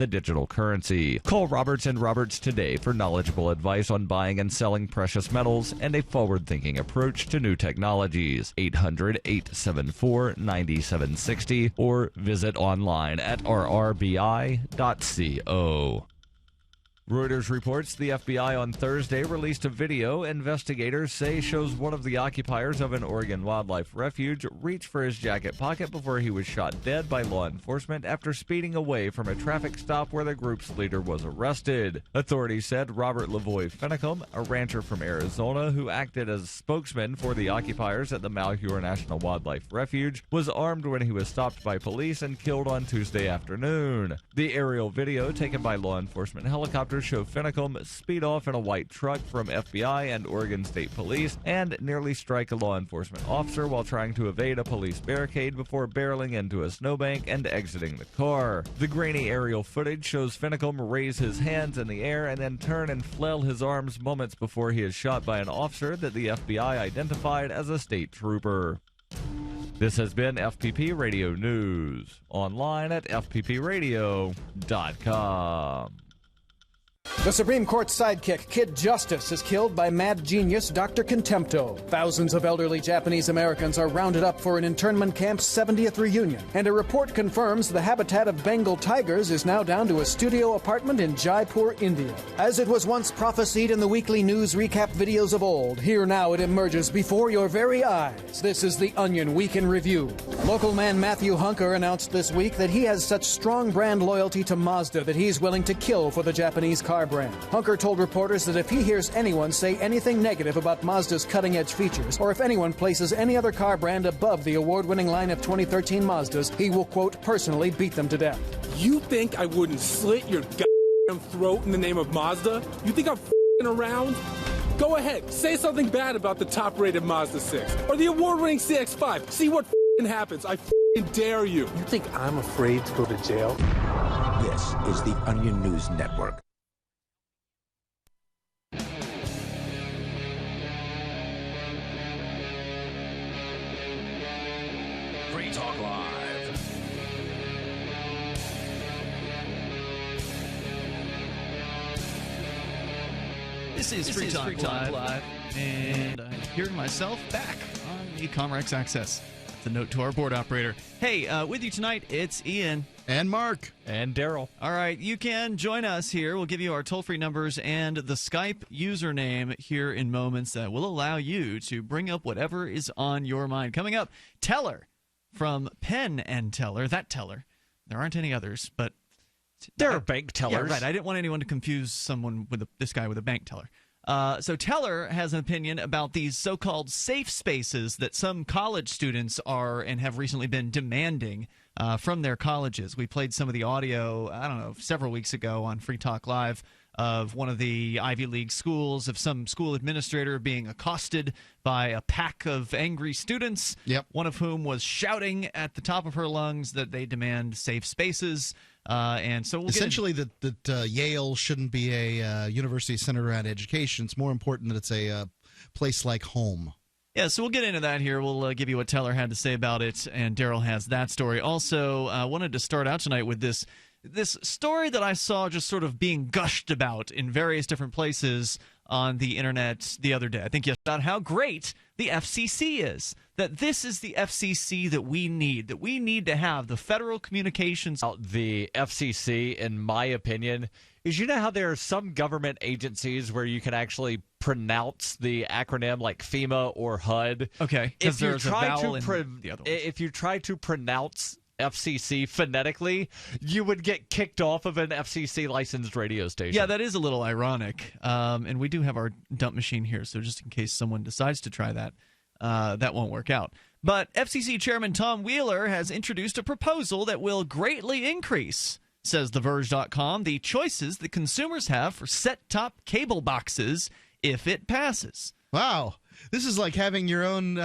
the digital currency. Call Roberts and Roberts today for knowledgeable advice on buying and selling precious metals and a forward-thinking approach to new technologies. 800-874-9760 or visit online at rrbi.co. Reuters reports the FBI on Thursday released a video investigators say shows one of the occupiers of an Oregon wildlife refuge reach for his jacket pocket before he was shot dead by law enforcement after speeding away from a traffic stop where the group's leader was arrested. Authorities said Robert Lavoy Finicum, a rancher from Arizona who acted as spokesman for the occupiers at the Malheur National Wildlife Refuge, was armed when he was stopped by police and killed on Tuesday afternoon. The aerial video taken by law enforcement helicopters show Finicum speed off in a white truck from FBI and Oregon State Police and nearly strike a law enforcement officer while trying to evade a police barricade before barreling into a snowbank and exiting the car. The grainy aerial footage shows Finicum raise his hands in the air and then turn and flail his arms moments before he is shot by an officer that the FBI identified as a state trooper. This has been FPP Radio News, online at fppradio.com. The Supreme Court's sidekick, Kid Justice, is killed by mad genius Dr. Contempto. Thousands of elderly Japanese Americans are rounded up for an internment camp's 70th reunion, and a report confirms the habitat of Bengal tigers is now down to a studio apartment in Jaipur, India. As it was once prophesied in the weekly news recap videos of old, here now it emerges before your very eyes. This is the Onion Week in Review. Local man Matthew Hunker announced this week that he has such strong brand loyalty to Mazda that he's willing to kill for the Japanese car brand. Hunker told reporters that if he hears anyone say anything negative about Mazda's cutting-edge features, or if anyone places any other car brand above the award-winning line of 2013 Mazdas, he will, quote, personally beat them to death. You think I wouldn't slit your goddamn throat in the name of Mazda? You think I'm f***ing around? Go ahead, say something bad about the top-rated Mazda 6, or the award-winning CX-5. See what f***ing happens. I f***ing dare you. You think I'm afraid to go to jail? This is the Onion News Network. Free Talk Live. This is Free Talk Live, and I'm hearing myself back on the Comrex Access. It's a note to our board operator. Hey, with you tonight, it's Ian. And Mark. And Darryl. All right, you can join us here. We'll give you our toll-free numbers and the Skype username here in moments that will allow you to bring up whatever is on your mind. Coming up, Teller from Penn and Teller. That Teller. There aren't any others, but there are bank tellers. Yeah, right. I didn't want anyone to confuse someone with this guy with a bank teller. So Teller has an opinion about these so-called safe spaces that some college students are and have recently been demanding from their colleges. We played some of the audio, I don't know, several weeks ago on Free Talk Live of one of the Ivy League schools, of some school administrator being accosted by a pack of angry students, one of whom was shouting at the top of her lungs that they demand safe spaces. And so we'll essentially that Yale shouldn't be a university centered around education. It's more important that it's a place like home. Yeah, so we'll get into that here. We'll give you what Teller had to say about it, and Darryl has that story. Also, I wanted to start out tonight with this story that I saw just sort of being gushed about in various different places on the internet the other day. I think about how great the FCC is, that this is the FCC that we need to have, the Federal Communications. The FCC, in my opinion, is, you know how there are some government agencies where you can actually pronounce the acronym like FEMA or HUD? Okay, if you there's a vowel in the other one. If you try to pronounce FCC phonetically, you would get kicked off of an FCC licensed radio station. Yeah, that is a little ironic. And we do have our dump machine here, so just in case someone decides to try that, that won't work out. But FCC Chairman Tom Wheeler has introduced a proposal that will greatly increase, says TheVerge.com, the choices that consumers have for set-top cable boxes if it passes. Wow. This is like having your own,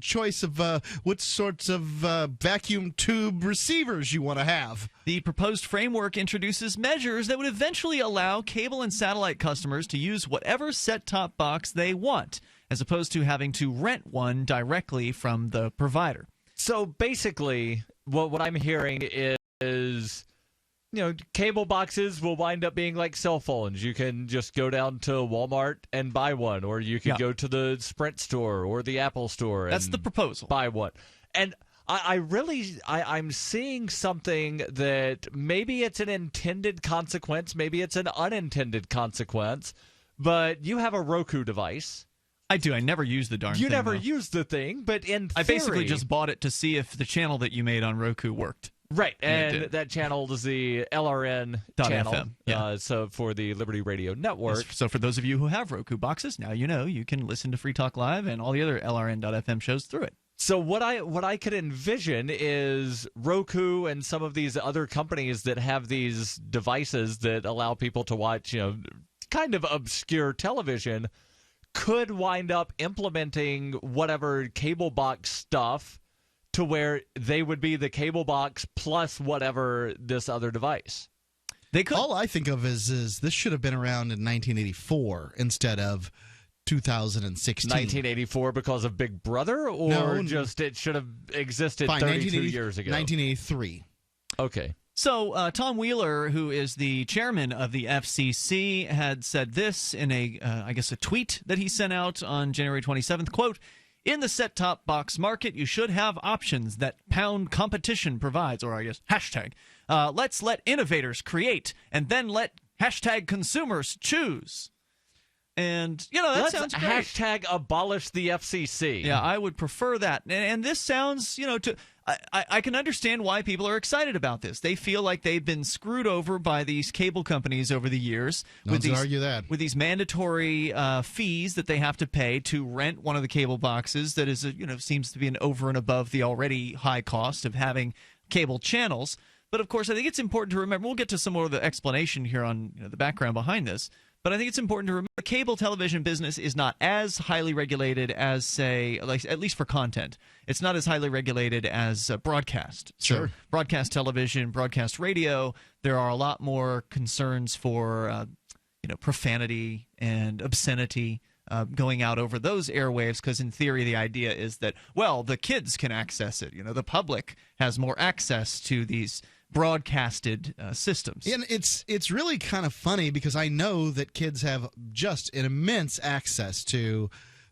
choice of what sorts of vacuum tube receivers you want to have. The proposed framework introduces measures that would eventually allow cable and satellite customers to use whatever set-top box they want, as opposed to having to rent one directly from the provider. So basically, what I'm hearing is cable boxes will wind up being like cell phones. You can just go down to Walmart and buy one, or you can go to the Sprint store or the Apple store. That's the proposal. Buy one. And I'm seeing something that maybe it's an intended consequence, maybe it's an unintended consequence, but you have a Roku device. I do. I never use the darn thing. You never used the thing, but in theory, I basically just bought it to see if the channel that you made on Roku worked. Right, and that channel is the LRN channel, FM, yeah. So for the Liberty Radio Network. So for those of you who have Roku boxes, now you can listen to Free Talk Live and all the other LRN.FM shows through it. So what I could envision is Roku and some of these other companies that have these devices that allow people to watch, kind of obscure television, could wind up implementing whatever cable box stuff to where they would be the cable box plus whatever this other device. They could. All I think of is this should have been around in 1984 instead of 2016. 1984 because of Big Brother, or just it should have existed 32 years ago? 1983. Okay. So Tom Wheeler, who is the chairman of the FCC, had said this in a tweet that he sent out on January 27th, quote, "In the set-top box market, you should have options that pound competition provides," or I guess hashtag. Let's let innovators create, and then let hashtag consumers choose. And, that sounds great. Hashtag abolish the FCC. Yeah, I would prefer that. And this sounds, I can understand why people are excited about this. They feel like they've been screwed over by these cable companies over the years. No one's going to argue that. With these mandatory fees that they have to pay to rent one of the cable boxes that is, seems to be an over and above the already high cost of having cable channels. But, of course, I think it's important to remember, we'll get to some more of the explanation here on the background behind this, but I think it's important to remember the cable television business is not as highly regulated as, say, like at least for content. It's not as highly regulated as broadcast. Sure. So broadcast television, broadcast radio, there are a lot more concerns for, profanity and obscenity going out over those airwaves, because in theory the idea is that, well, the kids can access it. The public has more access to these broadcasted systems. And it's really kind of funny because I know that kids have just an immense access to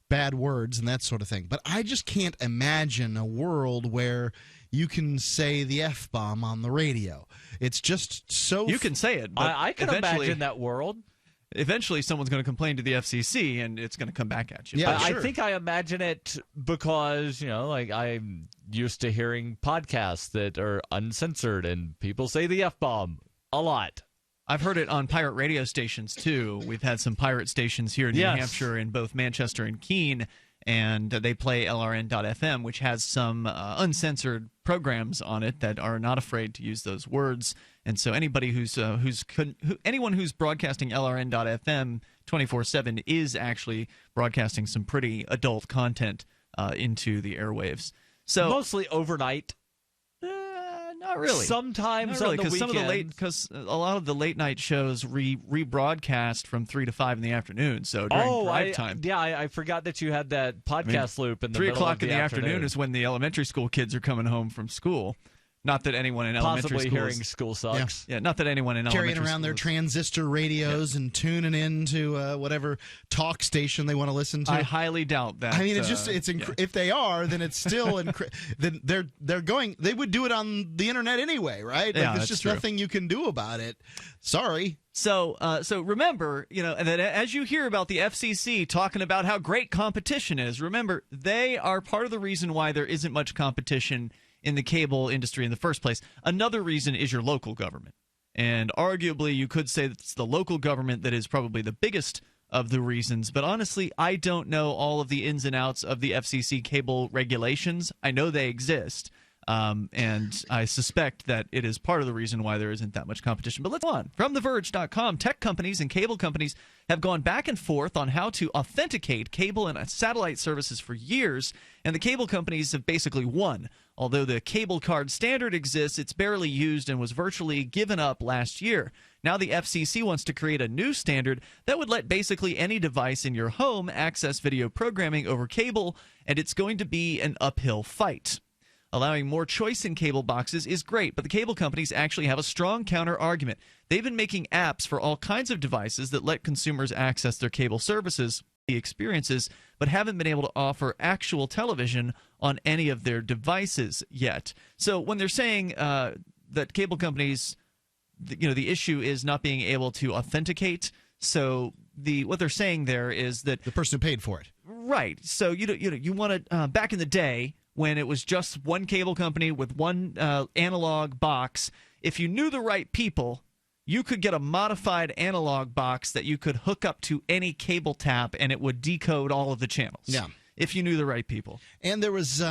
bad words and that sort of thing. But I just can't imagine a world where you can say the F-bomb on the radio. It's just so... You can say it, but I can imagine that world. Eventually, someone's going to complain to the FCC, and it's going to come back at you. Yeah, sure. I think I imagine it because, I'm used to hearing podcasts that are uncensored, and people say the F-bomb a lot. I've heard it on pirate radio stations, too. We've had some pirate stations here in New Hampshire, in both Manchester and Keene, and they play LRN.FM, which has some uncensored programs on it that are not afraid to use those words. And so anybody anyone who's broadcasting LRN.FM 24/7 is actually broadcasting some pretty adult content into the airwaves. So mostly overnight. Not really. Sometimes not really, on the weekend. Because a lot of the late night shows rebroadcast from 3 to 5 in the afternoon. So during drive time. I forgot that you had that podcast loop in the 3 middle o'clock of in the afternoon. afternoon is when the elementary school kids are coming home from school. Not that anyone in elementary possibly school hearing school sucks. Yeah, not that anyone in carrying elementary around their school transistor radios and tuning into whatever talk station they want to listen to. I highly doubt that. I mean, if they are, then it's still then they would do it on the internet anyway, right? Yeah, there's just nothing you can do about it. Sorry. So remember, that as you hear about the FCC talking about how great competition is, remember they are part of the reason why there isn't much competition in the cable industry in the first place. Another reason is your local government. And arguably, you could say that it's the local government that is probably the biggest of the reasons. But honestly, I don't know all of the ins and outs of the FCC cable regulations. I know they exist. And I suspect that it is part of the reason why there isn't that much competition. But let's go on. From TheVerge.com, tech companies and cable companies have gone back and forth on how to authenticate cable and satellite services for years, and the cable companies have basically won. Although the cable card standard exists, it's barely used and was virtually given up last year. Now the FCC wants to create a new standard that would let basically any device in your home access video programming over cable, and it's going to be an uphill fight. Allowing more choice in cable boxes is great, but the cable companies actually have a strong counter-argument. They've been making apps for all kinds of devices that let consumers access their cable services, experiences, but haven't been able to offer actual television on any of their devices yet. So when they're saying that cable companies, the issue is not being able to authenticate, so what they're saying there is that the person who paid for it. Right. So you want to back in the day, when it was just one cable company with one analog box, if you knew the right people, you could get a modified analog box that you could hook up to any cable tap, and it would decode all of the channels. Yeah. If you knew the right people. And there was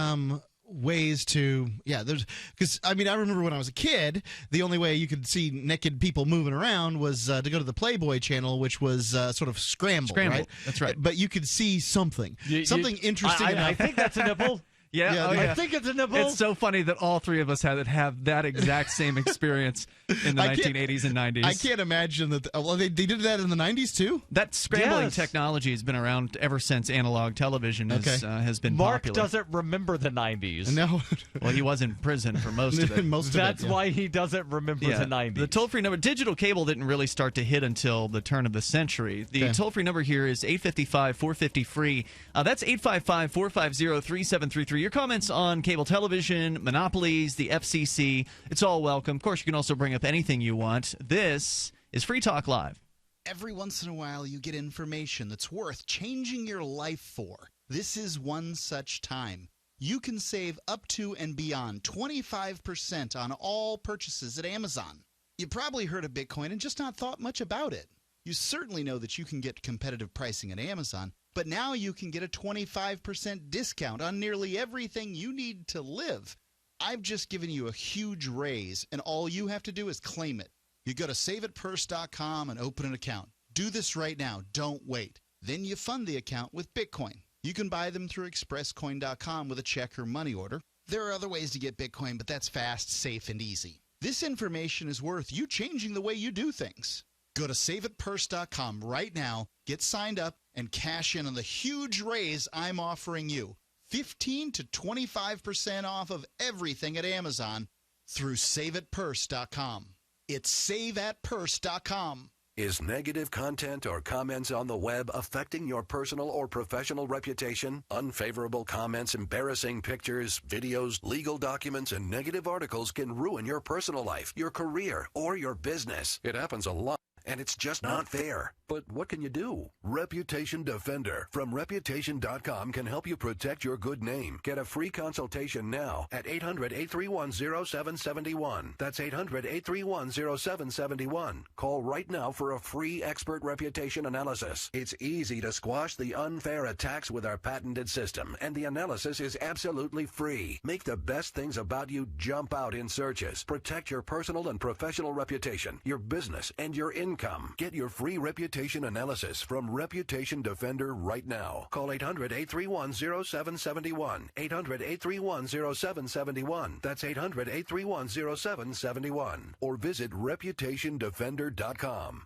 ways to, because I remember when I was a kid, the only way you could see naked people moving around was to go to the Playboy channel, which was sort of scrambled, right? That's right. But you could see something interesting enough. I think that's a nipple. Yeah, I think it's a nipple. It's so funny that all three of us have that exact same experience in the 1980s and 90s. I can't imagine that. They did that in the 90s too? That scrambling technology has been around ever since analog television has been Mark popular. doesn't remember the 90s. No. Well, he was in prison for most of it. That's why he doesn't remember the 90s. The toll-free number, digital cable didn't really start to hit until the turn of the century. The toll-free number here is 855-450-FREE. That's 855-450-3733. Your comments on cable television, monopolies, the FCC, it's all welcome. Of course, you can also bring up anything you want. This is Free Talk Live. Every once in a while, you get information that's worth changing your life for. This is one such time. You can save up to and beyond 25% on all purchases at Amazon. You probably heard of Bitcoin and just not thought much about it. You certainly know that you can get competitive pricing at Amazon, but now you can get a 25% discount on nearly everything you need to live. I've just given you a huge raise, and all you have to do is claim it. You go to saveitpurse.com and open an account. Do this right now. Don't wait. Then you fund the account with Bitcoin. You can buy them through expresscoin.com with a check or money order. There are other ways to get Bitcoin, but that's fast, safe, and easy. This information is worth you changing the way you do things. Go to saveitpurse.com right now, get signed up, and cash in on the huge raise I'm offering you. 15 to 25% off of everything at Amazon through saveitpurse.com. It's saveatpurse.com. Is negative content or comments on the web affecting your personal or professional reputation? Unfavorable comments, embarrassing pictures, videos, legal documents, and negative articles can ruin your personal life, your career, or your business. It happens a lot, and it's just not fair. But what can you do? Reputation Defender from Reputation.com can help you protect your good name. Get a free consultation now at 800-831-0771. That's 800-831-0771. Call right now for a free expert reputation analysis. It's easy to squash the unfair attacks with our patented system, and the analysis is absolutely free. Make the best things about you jump out in searches. Protect your personal and professional reputation, your business, and your income. Get your free reputation analysis from Reputation Defender right now. Call 800-831-0771. 800-831-0771. That's 800-831-0771. Or visit reputationdefender.com.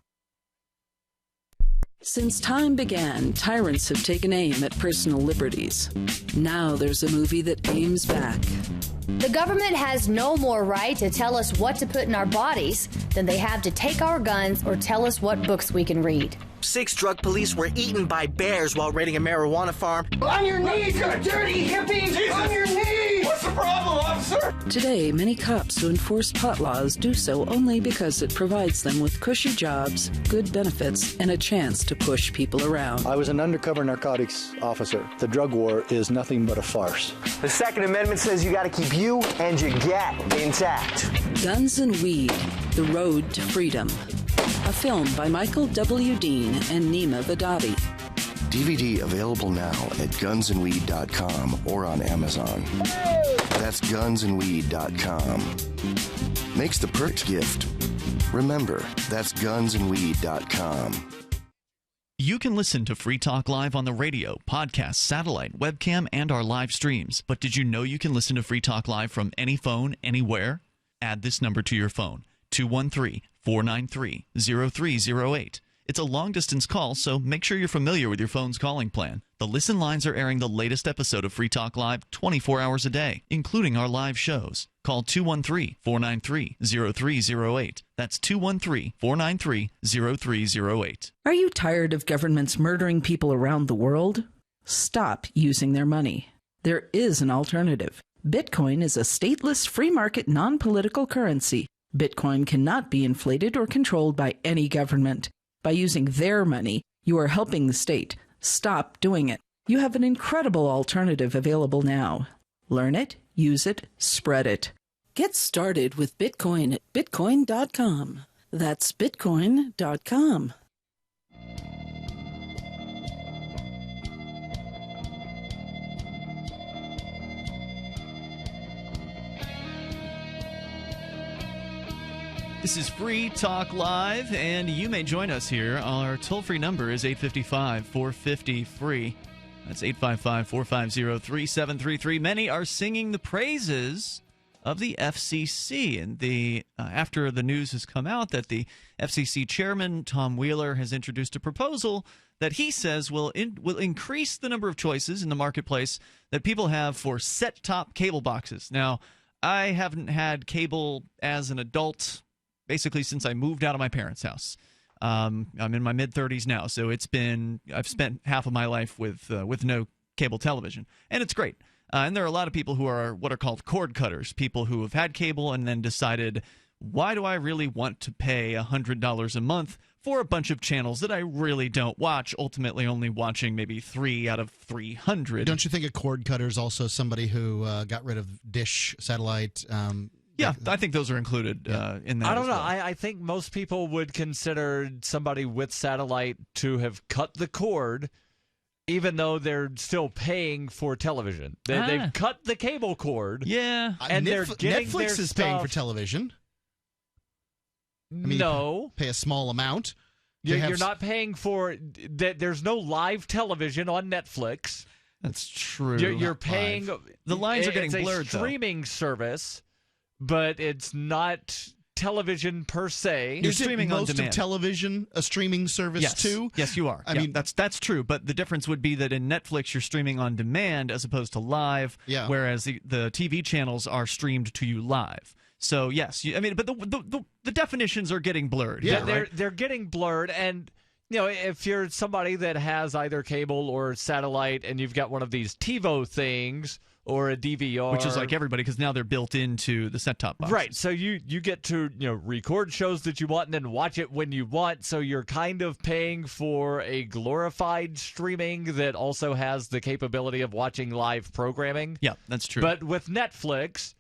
Since time began, tyrants have taken aim at personal liberties. Now there's a movie that aims back. The government has no more right to tell us what to put in our bodies than they have to take our guns or tell us what books we can read. 6 drug police were eaten by bears while raiding a marijuana farm. On your knees, you dirty hippie! Jesus. On your knees! What's the problem, officer? Today, many cops who enforce pot laws do so only because it provides them with cushy jobs, good benefits, and a chance to push people around. I was an undercover narcotics officer. The drug war is nothing but a farce. The Second Amendment says you got to keep you and your gat intact. Guns and Weed, The Road to Freedom. A film by Michael W. Dean and Nima Vadadi. DVD available now at gunsandweed.com or on Amazon. That's gunsandweed.com. Makes the perfect gift. Remember, that's gunsandweed.com. You can listen to Free Talk Live on the radio, podcast, satellite, webcam, and our live streams. But did you know you can listen to Free Talk Live from any phone, anywhere? Add this number to your phone, 213-493-0308. It's a long-distance call, so make sure you're familiar with your phone's calling plan. The Listen lines are airing the latest episode of Free Talk Live 24 hours a day, including our live shows. Call 213-493-0308. That's 213-493-0308. Are you tired of governments murdering people around the world? Stop using their money. There is an alternative. Bitcoin is a stateless, free market, non-political currency. Bitcoin cannot be inflated or controlled by any government. By using their money, you are helping the state. Stop doing it. You have an incredible alternative available now. Learn it, use it, spread it. Get started with Bitcoin at Bitcoin.com. That's Bitcoin.com. This is Free Talk Live, and you may join us here. Our toll-free number is 855-450-FREE. That's 855-450-3733. Many are singing the praises of the FCC. And after the news has come out that the FCC chairman, Tom Wheeler, has introduced a proposal that he says will increase the number of choices in the marketplace that people have for set-top cable boxes. Now, I haven't had cable as an adult basically since I moved out of my parents' house. I'm in my mid-30s now, so I've spent half of my life with no cable television, and it's great. And there are a lot of people who are what are called cord cutters, people who have had cable and then decided, why do I really want to pay $100 a month for a bunch of channels that I really don't watch, ultimately only watching maybe 3 out of 300. Don't you think a cord cutter is also somebody who got rid of dish, satellite? Yeah, I think those are included in that. I don't know. Well. I think most people would consider somebody with satellite to have cut the cord, even though they're still paying for television. They've cut the cable cord. Yeah. And they're getting Netflix is paying for television. I mean, no. Pay a small amount. You're not paying for there's no live television on Netflix. That's true. You're paying. The lines are getting blurred, It's a streaming service, but it's not television per se. You're streaming most on demand. of television a streaming service too? Yes, you are. I mean, that's true. But the difference would be that in Netflix, you're streaming on demand as opposed to live. Yeah. Whereas the TV channels are streamed to you live. So yes, but the definitions are getting blurred. Yeah, they're getting blurred, and if you're somebody that has either cable or satellite, and you've got one of these TiVo things or a DVR, which is like everybody because now they're built into the set-top box. Right. So you get to record shows that you want and then watch it when you want. So you're kind of paying for a glorified streaming that also has the capability of watching live programming. Yeah, that's true. But with Netflix,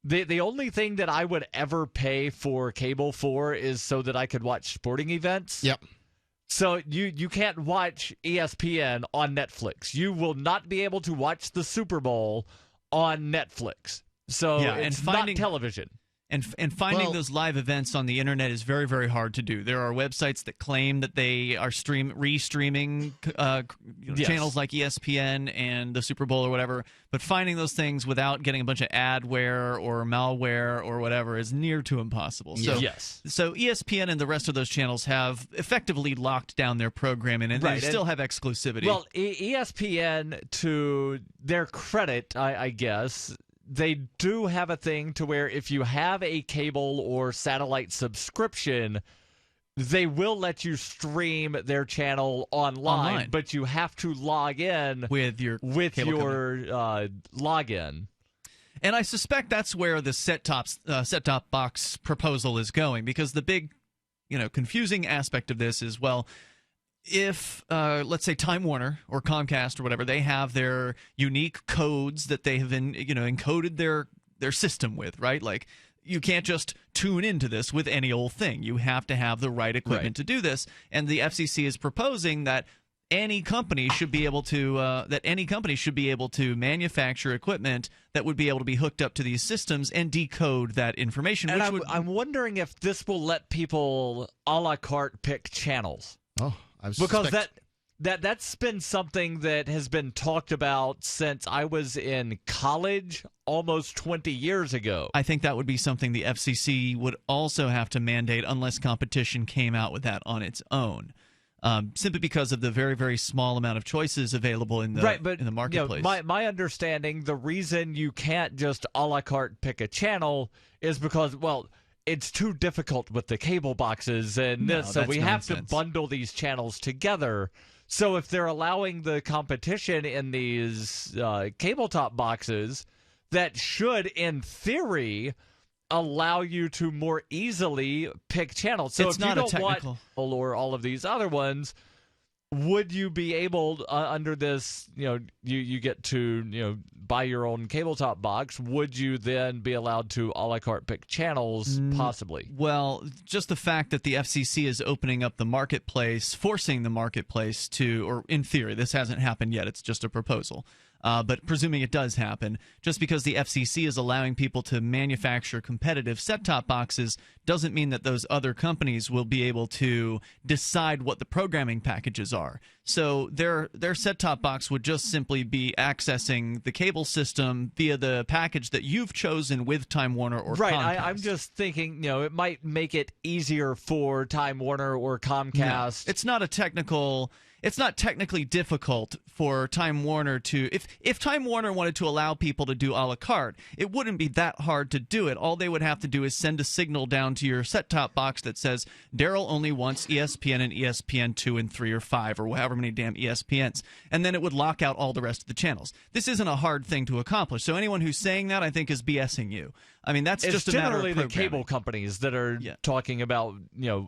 the only thing that I would ever pay for cable for is so that I could watch sporting events. Yep. So you can't watch ESPN on Netflix. You will not be able to watch the Super Bowl on Netflix. So it's not television. And finding those live events on the internet is very, very hard to do. There are websites that claim that they are re-streaming channels like ESPN and the Super Bowl or whatever, but finding those things without getting a bunch of adware or malware or whatever is near to impossible. So, so ESPN and the rest of those channels have effectively locked down their programming, and they still have exclusivity. Well, ESPN, to their credit, I guess, they do have a thing to where if you have a cable or satellite subscription, they will let you stream their channel online. But you have to log in with your login. And I suspect that's where the set-top box proposal is going, because the big, confusing aspect of this is, well, if, let's say, Time Warner or Comcast or whatever, they have their unique codes that they have encoded their system with, right? Like, you can't just tune into this with any old thing. You have to have the right equipment to do this. And the FCC is proposing that any company should be able to manufacture equipment that would be able to be hooked up to these systems and decode that information. And I'm wondering if this will let people A-La-Carte pick channels. Oh. Because that's been something that has been talked about since I was in college almost 20 years ago. I think that would be something the FCC would also have to mandate unless competition came out with that on its own. simply because of the very, very small amount of choices available in the in the marketplace. My understanding, the reason you can't just a la carte pick a channel is because, well, it's too difficult with the cable boxes and this, so we have to bundle these channels together. So if they're allowing the competition in these cable top boxes, that should, in theory, allow you to more easily pick channels. So it's if you don't want or all of these other ones, would you be able, under this, you get to, buy your own cable top box, would you then be allowed to a la carte pick channels, possibly? Well, just the fact that the FCC is opening up the marketplace, forcing the marketplace to, or in theory, this hasn't happened yet, it's just a proposal. But presuming it does happen, just because the FCC is allowing people to manufacture competitive set-top boxes doesn't mean that those other companies will be able to decide what the programming packages are. So their set-top box would just simply be accessing the cable system via the package that you've chosen with Time Warner or Comcast. Right, I'm just thinking, it might make it easier for Time Warner or Comcast. No, it's not a technical... It's not technically difficult for Time Warner to... If Time Warner wanted to allow people to do a la carte, it wouldn't be that hard to do it. All they would have to do is send a signal down to your set-top box that says, Darryl only wants ESPN and ESPN 2 and 3 or 5 or however many damn ESPNs. And then it would lock out all the rest of the channels. This isn't a hard thing to accomplish. So anyone who's saying that, I think, is BSing you. I mean, that's just a matter of programming. It's generally the cable companies that are talking about,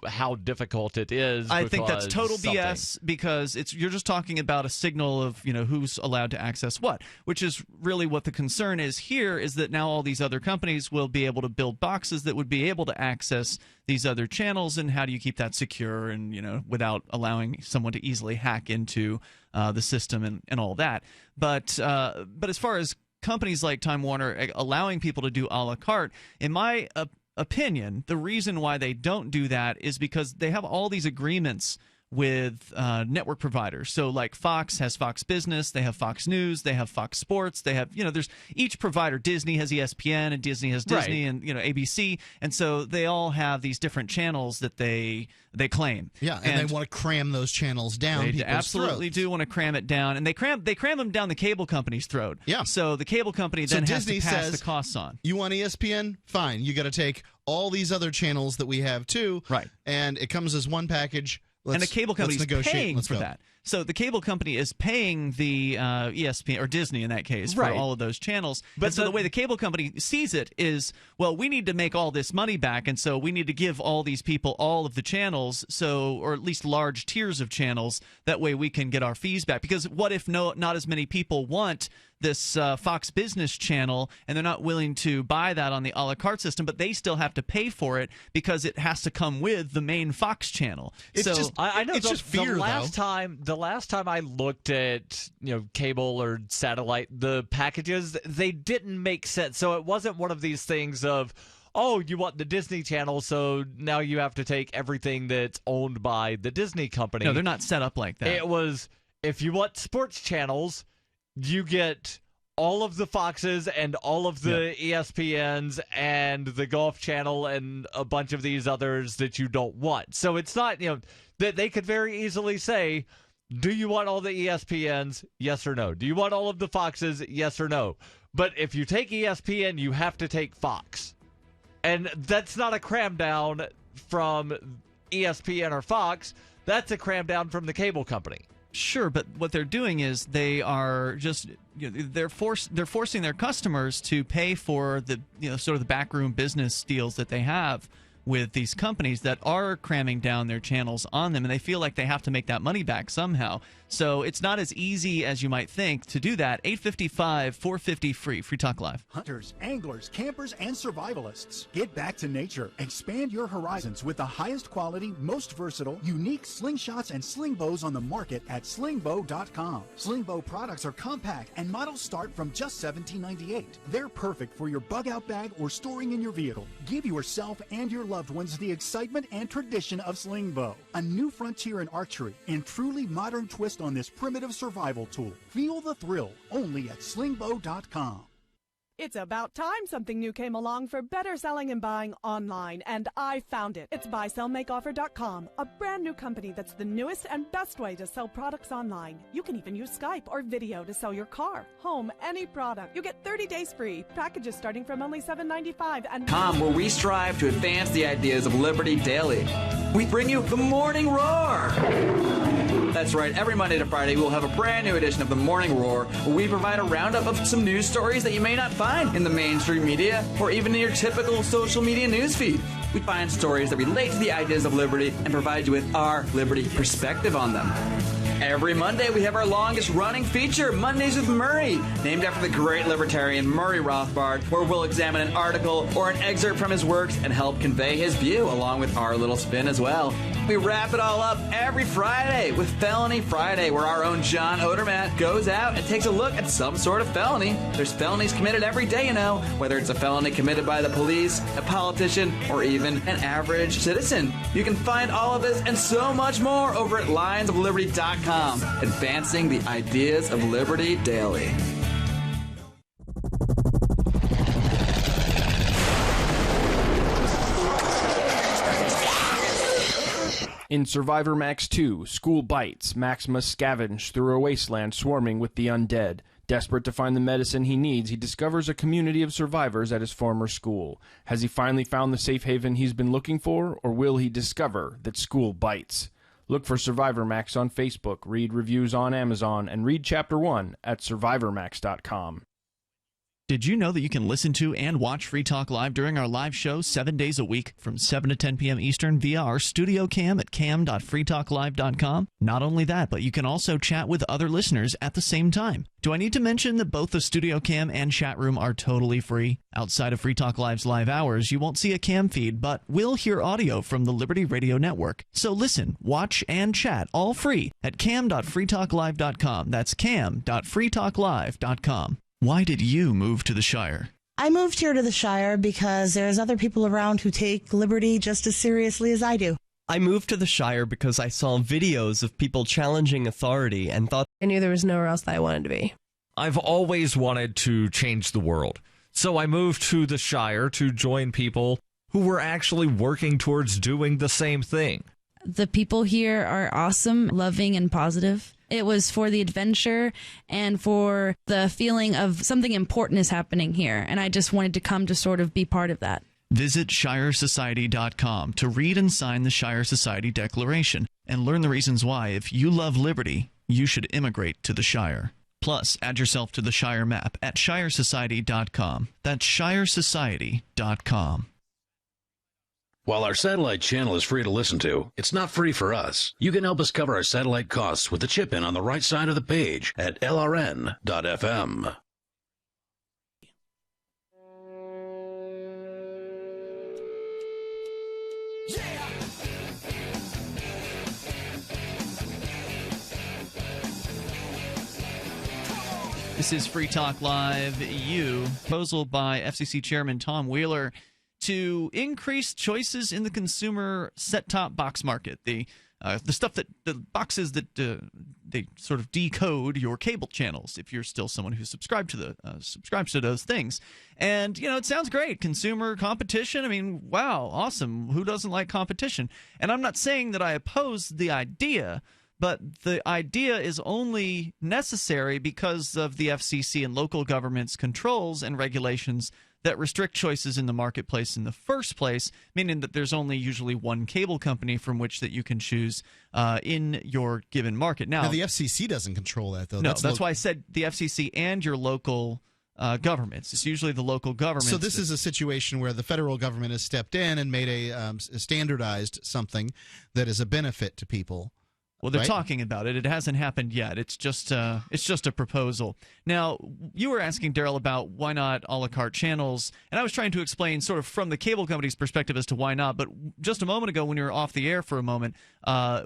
how difficult it is. I think that's total BS because you're just talking about a signal of, who's allowed to access what, which is really what the concern is here, is that now all these other companies will be able to build boxes that would be able to access these other channels, and how do you keep that secure and, without allowing someone to easily hack into the system and all that. But as far as companies like Time Warner allowing people to do a la carte, in my opinion, the reason why they don't do that is because they have all these agreements with network providers. So like Fox has Fox Business, they have Fox News, they have Fox Sports, they have, there's each provider. Disney has ESPN and Disney has Disney and, ABC. And so they all have these different channels that they claim. Yeah, and they want to cram those channels down people's absolutely throats. Do want to cram it down. And they cram them down the cable company's throat. Yeah. So the cable company then has to pass the costs on. You want ESPN? Fine. You got to take all these other channels that we have too. Right. And it comes as one package. And the cable company is paying for that. So the cable company is paying the ESPN, or Disney in that case, for all of those channels. But so the way the cable company sees it is, well, we need to make all this money back, and so we need to give all these people all of the channels, or at least large tiers of channels. That way we can get our fees back. Because what if not as many people want this Fox Business channel, and they're not willing to buy that on the a la carte system, but they still have to pay for it because it has to come with the main Fox channel. I know it's just fear, the last time I looked at cable or satellite, the packages, they didn't make sense. So it wasn't one of these things of, oh, you want the Disney Channel, so now you have to take everything that's owned by the Disney company. No, they're not set up like that. It was, if you want sports channels, you get all of the Foxes and all of the ESPNs and the Golf Channel and a bunch of these others that you don't want. So it's not, that they could very easily say, do you want all the ESPNs? Yes or no. Do you want all of the Foxes? Yes or no. But if you take ESPN, you have to take Fox. And that's not a cram down from ESPN or Fox. That's a cram down from the cable company. Sure, but what they're doing is they are just they're forcing their customers to pay for the sort of the backroom business deals that they have with these companies that are cramming down their channels on them, and they feel like they have to make that money back somehow. So it's not as easy as you might think to do that. 855-450 free talk live. Hunters, anglers, campers, and survivalists, get back to nature. Expand your horizons with the highest quality, most versatile, unique slingshots and sling bows on the market at slingbow.com. Slingbow products are compact and models start from just $17.98. They're perfect for your bug out bag or storing in your vehicle. Give yourself and your loved ones the excitement and tradition of Slingbow, a new frontier in archery and truly modern twist on this primitive survival tool. Feel the thrill only at slingbow.com. It's about time something new came along for better selling and buying online, and I found it. It's buysellmakeoffer.com, a brand new company that's the newest and best way to sell products online. You can even use Skype or video to sell your car, home, any product. You get 30 days free, packages starting from only $7.95, and where we strive to advance the ideas of liberty daily. We bring you the Morning Roar. That's right, every Monday to Friday we'll have a brand new edition of the Morning Roar, where we provide a roundup of some news stories that you may not find in the mainstream media or even in your typical social media newsfeed. We find stories that relate to the ideas of liberty and provide you with our liberty perspective on them. Every Monday, we have our longest-running feature, Mondays with Murray, named after the great libertarian Murray Rothbard, where we'll examine an article or an excerpt from his works and help convey his view, along with our little spin as well. We wrap it all up every Friday with Felony Friday, where our own John Odermatt goes out and takes a look at some sort of felony. There's felonies committed every day, you know, whether it's a felony committed by the police, a politician, or even an average citizen. You can find all of this and so much more over at lionsofliberty.com, advancing the ideas of liberty daily. In Survivor Max 2, School Bites, Max must scavenge through a wasteland swarming with the undead. Desperate to find the medicine he needs, he discovers a community of survivors at his former school. Has he finally found the safe haven he's been looking for, or will he discover that school bites? Look for Survivor Max on Facebook, read reviews on Amazon, and read Chapter 1 at SurvivorMax.com. Did you know that you can listen to and watch Free Talk Live during our live show 7 days a week from 7 to 10 p.m. Eastern via our studio cam at cam.freetalklive.com? Not only that, but you can also chat with other listeners at the same time. Do I need to mention that both the studio cam and chat room are totally free? Outside of Free Talk Live's live hours, you won't see a cam feed, but will hear audio from the Liberty Radio Network. So listen, watch, and chat all free at cam.freetalklive.com. That's cam.freetalklive.com. Why did you move to the Shire? I moved here to the Shire because there's other people around who take liberty just as seriously as I do. I moved to the Shire because I saw videos of people challenging authority and thought I knew there was nowhere else that I wanted to be. I've always wanted to change the world. So I moved to the Shire to join people who were actually working towards doing the same thing. The people here are awesome, loving, and positive. It was for the adventure and for the feeling of something important is happening here. And I just wanted to come to sort of be part of that. Visit ShireSociety.com to read and sign the Shire Society Declaration and learn the reasons why, if you love liberty, you should immigrate to the Shire. Plus, add yourself to the Shire map at ShireSociety.com. That's ShireSociety.com. While our satellite channel is free to listen to, it's not free for us. You can help us cover our satellite costs with the chip-in on the right side of the page at lrn.fm. This is Free Talk Live. Proposal by FCC Chairman Tom Wheeler to increase choices in the consumer set-top box market. The stuff that the boxes that they sort of decode your cable channels if you're still someone who subscribes to those things. And it sounds great. Consumer competition. I mean, wow, awesome. Who doesn't like competition? And I'm not saying that I oppose the idea, but the idea is only necessary because of the FCC and local government's controls and regulations that restrict choices in the marketplace in the first place, meaning that there's only usually one cable company from which that you can choose in your given market. Now, the FCC doesn't control that, though. No, that's why I said the FCC and your local governments. It's usually the local governments. So this is a situation where the federal government has stepped in and made a standardized something that is a benefit to people. Well, they're right? talking about it. It hasn't happened yet. It's just a proposal. Now, you were asking, Darryl, about why not A-La-Carte channels, and I was trying to explain sort of from the cable company's perspective as to why not. But just a moment ago, when you were off the air for a moment,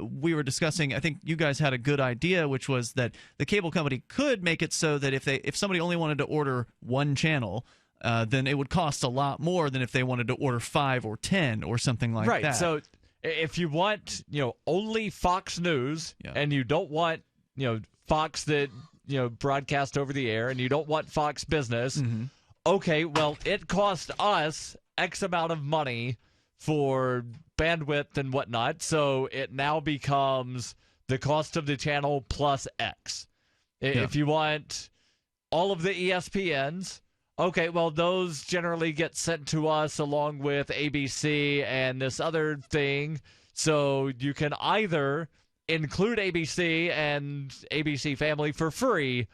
we were discussing, I think you guys had a good idea, which was that the cable company could make it so that if somebody only wanted to order one channel, then it would cost a lot more than if they wanted to order 5 or 10 or something like that. Right, so if you want, only Fox News, and you don't want, Fox that, broadcast over the air, and you don't want Fox Business, okay, well, it cost us X amount of money for bandwidth and whatnot, so it now becomes the cost of the channel plus X. If you want all of the ESPNs, okay, well, those generally get sent to us along with ABC and this other thing, so you can either include ABC and ABC Family for free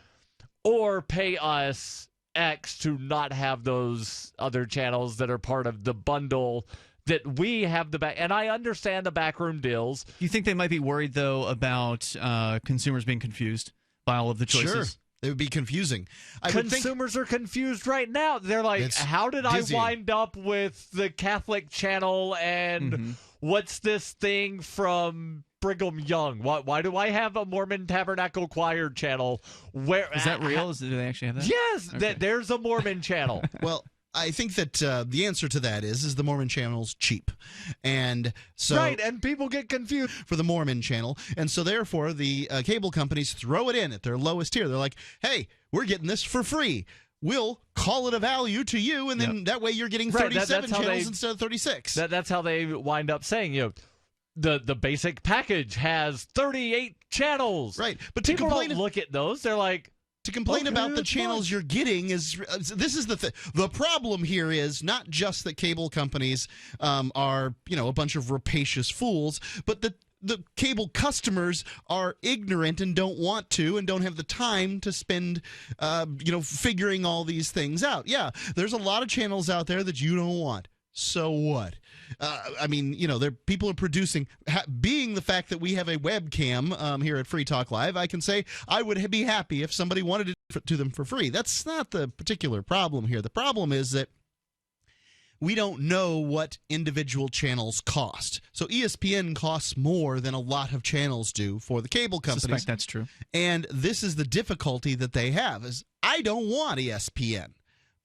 or pay us X to not have those other channels that are part of the bundle that we have the back. And I understand the backroom deals. You think they might be worried, though, about consumers being confused by all of the choices? Sure. It would be confusing. Consumers are confused right now. They're like, how did I wind up with the Catholic channel and what's this thing from Brigham Young? Why do I have a Mormon Tabernacle Choir channel? Where is that real? Do they actually have that? Yes, Okay. there's a Mormon channel. Well, I think that the answer to that is the Mormon channel's cheap, and so right, and people get confused for the Mormon channel, and so therefore the cable companies throw it in at their lowest tier. They're like, "Hey, we're getting this for free. We'll call it a value to you, and then that way you're getting 37 channels instead of 36." That's how they wind up saying, the basic package has 38 channels. Right, but people don't look at those. They're like, to complain about the channels you're getting is this is the problem here is not just that cable companies are a bunch of rapacious fools, but the cable customers are ignorant and don't want to and don't have the time to spend figuring all these things out. Yeah, there's a lot of channels out there that you don't want. So what? People are producing. Being the fact that we have a webcam here at Free Talk Live, I can say I would be happy if somebody wanted it to them for free. That's not the particular problem here. The problem is that we don't know what individual channels cost. So ESPN costs more than a lot of channels do for the cable companies. I suspect that's true. And this is the difficulty that they have is I don't want ESPN.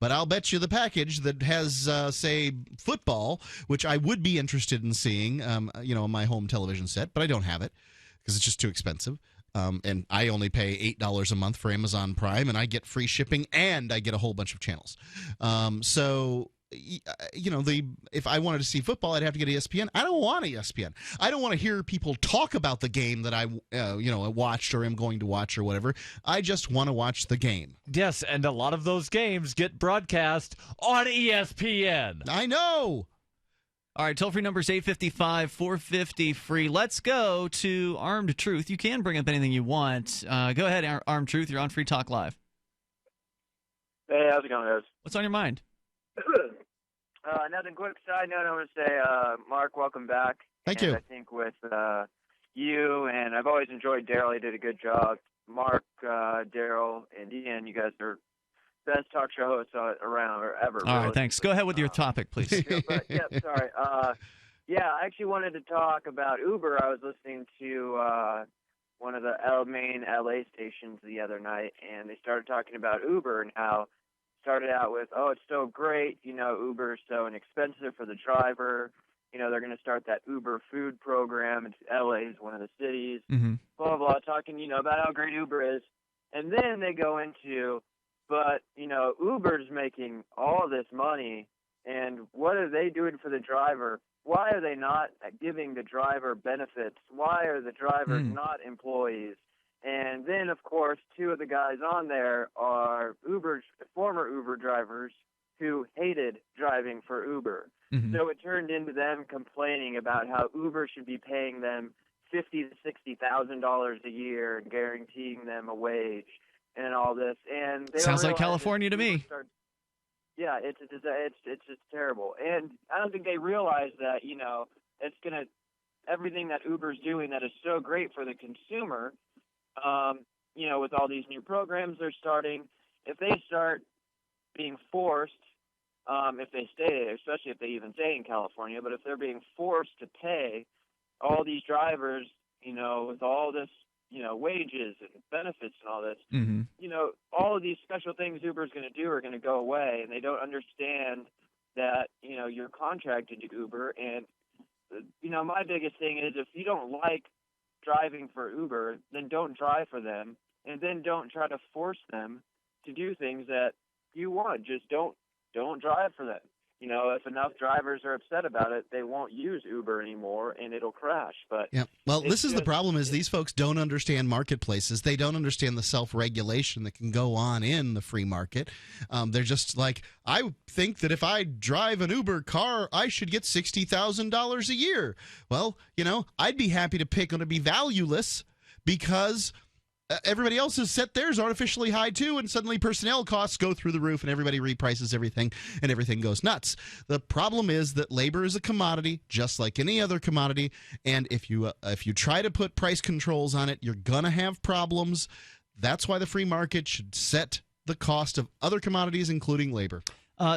But I'll bet you the package that has, say, football, which I would be interested in seeing, on my home television set, but I don't have it because it's just too expensive. And I only pay $8 a month for Amazon Prime, and I get free shipping, and I get a whole bunch of channels. If I wanted to see football, I'd have to get ESPN. I don't want ESPN. I don't want to hear people talk about the game that I watched or am going to watch or whatever. I just want to watch the game. Yes, and a lot of those games get broadcast on ESPN. I know. All right, toll-free number is 855-450-FREE. Let's go to Armed Truth. You can bring up anything you want. Go ahead, Armed Truth. You're on Free Talk Live. Hey, how's it going, guys? What's on your mind? Nothing. Quick side note. I want to say, Mark, welcome back. Thank you. I think with you, and I've always enjoyed Darryl. He did a good job. Mark, Darryl, and Ian, you guys are best talk show hosts around or ever. All right, thanks. Go ahead with your topic, please. Sorry. I actually wanted to talk about Uber. I was listening to one of the main LA stations the other night, and they started talking about Uber and how started out with, it's so great, Uber is so inexpensive for the driver. They're going to start that Uber food program. LA is one of the cities, blah, blah, blah, talking, about how great Uber is. And then they go into, but, Uber's making all this money, and what are they doing for the driver? Why are they not giving the driver benefits? Why are the drivers not employees? And then, of course, two of the guys on there are former Uber drivers who hated driving for Uber. So it turned into them complaining about how Uber should be paying them $50,000 to $60,000 a year and guaranteeing them a wage and all this. And they sounds like California to me. Yeah, it's just terrible. And I don't think they realize that it's gonna everything that Uber's doing that is so great for the consumer. With all these new programs they're starting, if they start being forced, if they stay, especially if they even stay in California, but if they're being forced to pay all these drivers, with all this, wages and benefits and all this, all of these special things Uber's going to do are going to go away, and they don't understand that, you're contracted to Uber. And, my biggest thing is if you don't like driving for Uber, then don't drive for them, and then don't try to force them to do things that you want. Just don't drive for them. You know, if enough drivers are upset about it, they won't use Uber anymore, and it'll crash. But yeah, well, this is the problem: is these folks don't understand marketplaces. They don't understand the self-regulation that can go on in the free market. They're just like, I think that if I drive an Uber car, I should get $60,000 a year. Well, you know, I'd be happy to pick on to be valueless because everybody else has set theirs artificially high too, and suddenly personnel costs go through the roof and everybody reprices everything and everything goes nuts. The problem is that labor is a commodity just like any other commodity, and if you try to put price controls on it, you're gonna have problems. That's why the free market should set the cost of other commodities, including labor.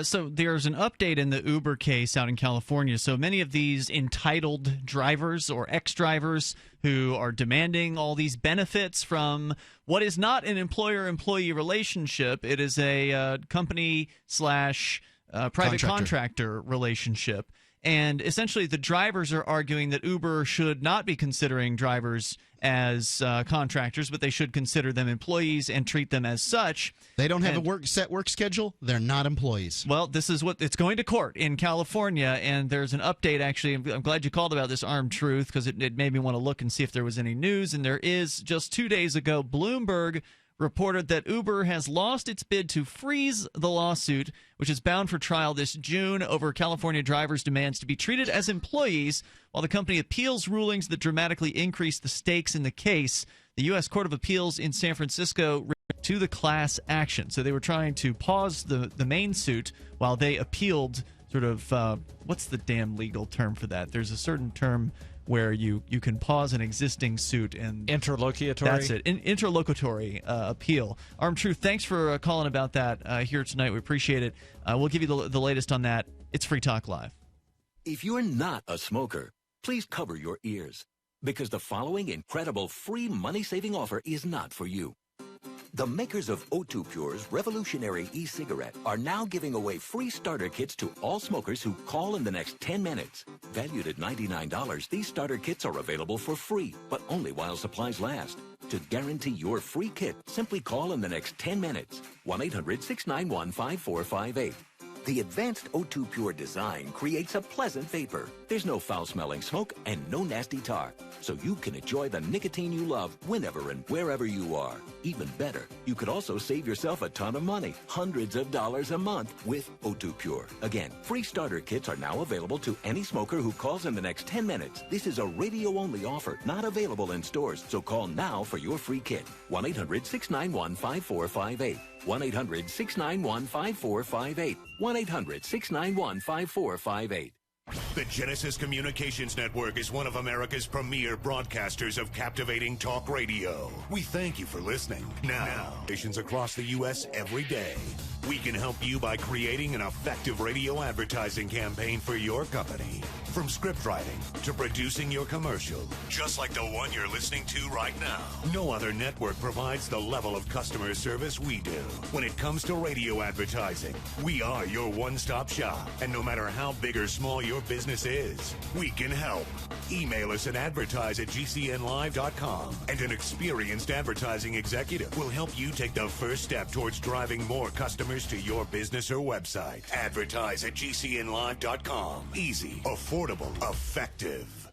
So there's an update in the Uber case out in California. So many of these entitled drivers or ex-drivers who are demanding all these benefits from what is not an employer-employee relationship. It is a company/private contractor relationship. And essentially the drivers are arguing that Uber should not be considering drivers as contractors, but they should consider them employees and treat them as such. They don't have a set work schedule. They're not employees. Well, this is what it's going to court in California, and there's an update, actually. I'm glad you called about this, Armed Truth, because it made me want to look and see if there was any news, and there is. Just 2 days ago, Bloomberg reported that Uber has lost its bid to freeze the lawsuit, which is bound for trial this June over California drivers' demands to be treated as employees while the company appeals rulings that dramatically increase the stakes in the case. The U.S. Court of Appeals in San Francisco to the class action. So they were trying to pause the main suit while they appealed sort of, what's the damn legal term for that? There's a certain term where you can pause an existing suit and interlocutory. That's it, interlocutory appeal. Armed Truth, thanks for calling about that here tonight. We appreciate it. We'll give you the latest on that. It's Free Talk Live. If you're not a smoker, please cover your ears, because the following incredible free money-saving offer is not for you. The makers of O2 Pure's revolutionary e-cigarette are now giving away free starter kits to all smokers who call in the next 10 minutes. Valued at $99, these starter kits are available for free, but only while supplies last. To guarantee your free kit, simply call in the next 10 minutes. 1-800-691-5458. The advanced O2 Pure design creates a pleasant vapor. There's no foul-smelling smoke and no nasty tar, so you can enjoy the nicotine you love whenever and wherever you are. Even better, you could also save yourself a ton of money, hundreds of dollars a month with O2 Pure. Again, free starter kits are now available to any smoker who calls in the next 10 minutes. This is a radio-only offer, not available in stores, so call now for your free kit. 1-800-691-5458. 1-800-691-5458. 1-800-691-5458. The Genesis Communications Network is one of America's premier broadcasters of captivating talk radio. We thank you for listening. Now, stations across the U.S. every day. We can help you by creating an effective radio advertising campaign for your company. From script writing to producing your commercial, just like the one you're listening to right now. No other network provides the level of customer service we do. When it comes to radio advertising, we are your one-stop shop. And no matter how big or small your business is, we can help. Email us at advertise@gcnlive.com, and an experienced advertising executive will help you take the first step towards driving more customers to your business or website. Advertise@gcnlive.com. Easy, affordable, effective.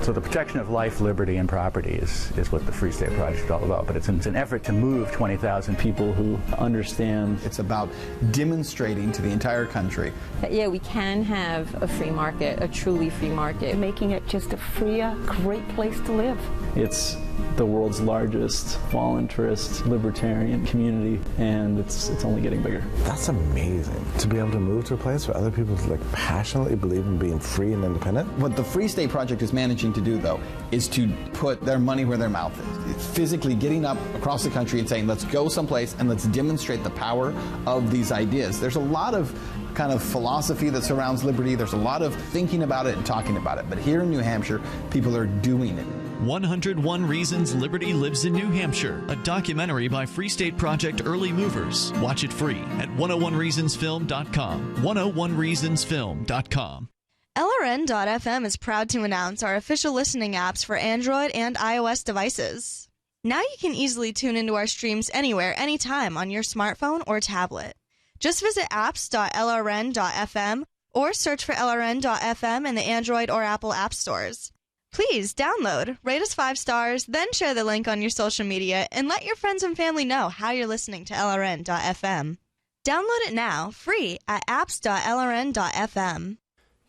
So the protection of life, liberty, and property is what the Free State Project is all about. But it's an effort to move 20,000 people who understand. It's about demonstrating to the entire country that, yeah, we can have a free market, a truly free market. Making it just a freer, great place to live. It's the world's largest voluntarist libertarian community, and it's only getting bigger. That's amazing, to be able to move to a place where other people passionately believe in being free and independent. What the Free State Project is managing to do, though, is to put their money where their mouth is. It's physically getting up across the country and saying, let's go someplace and let's demonstrate the power of these ideas. There's a lot of kind of philosophy that surrounds liberty. There's a lot of thinking about it and talking about it. But here in New Hampshire, people are doing it. 101 Reasons Liberty Lives in New Hampshire, a documentary by Free State Project Early Movers. Watch it free at 101reasonsfilm.com. 101reasonsfilm.com. LRN.FM is proud to announce our official listening apps for Android and iOS devices. Now you can easily tune into our streams anywhere, anytime on your smartphone or tablet. Just visit apps.lrn.fm or search for lrn.fm in the Android or Apple app stores. Please download, rate us 5 stars, then share the link on your social media, and let your friends and family know how you're listening to lrn.fm. Download it now, free at apps.lrn.fm.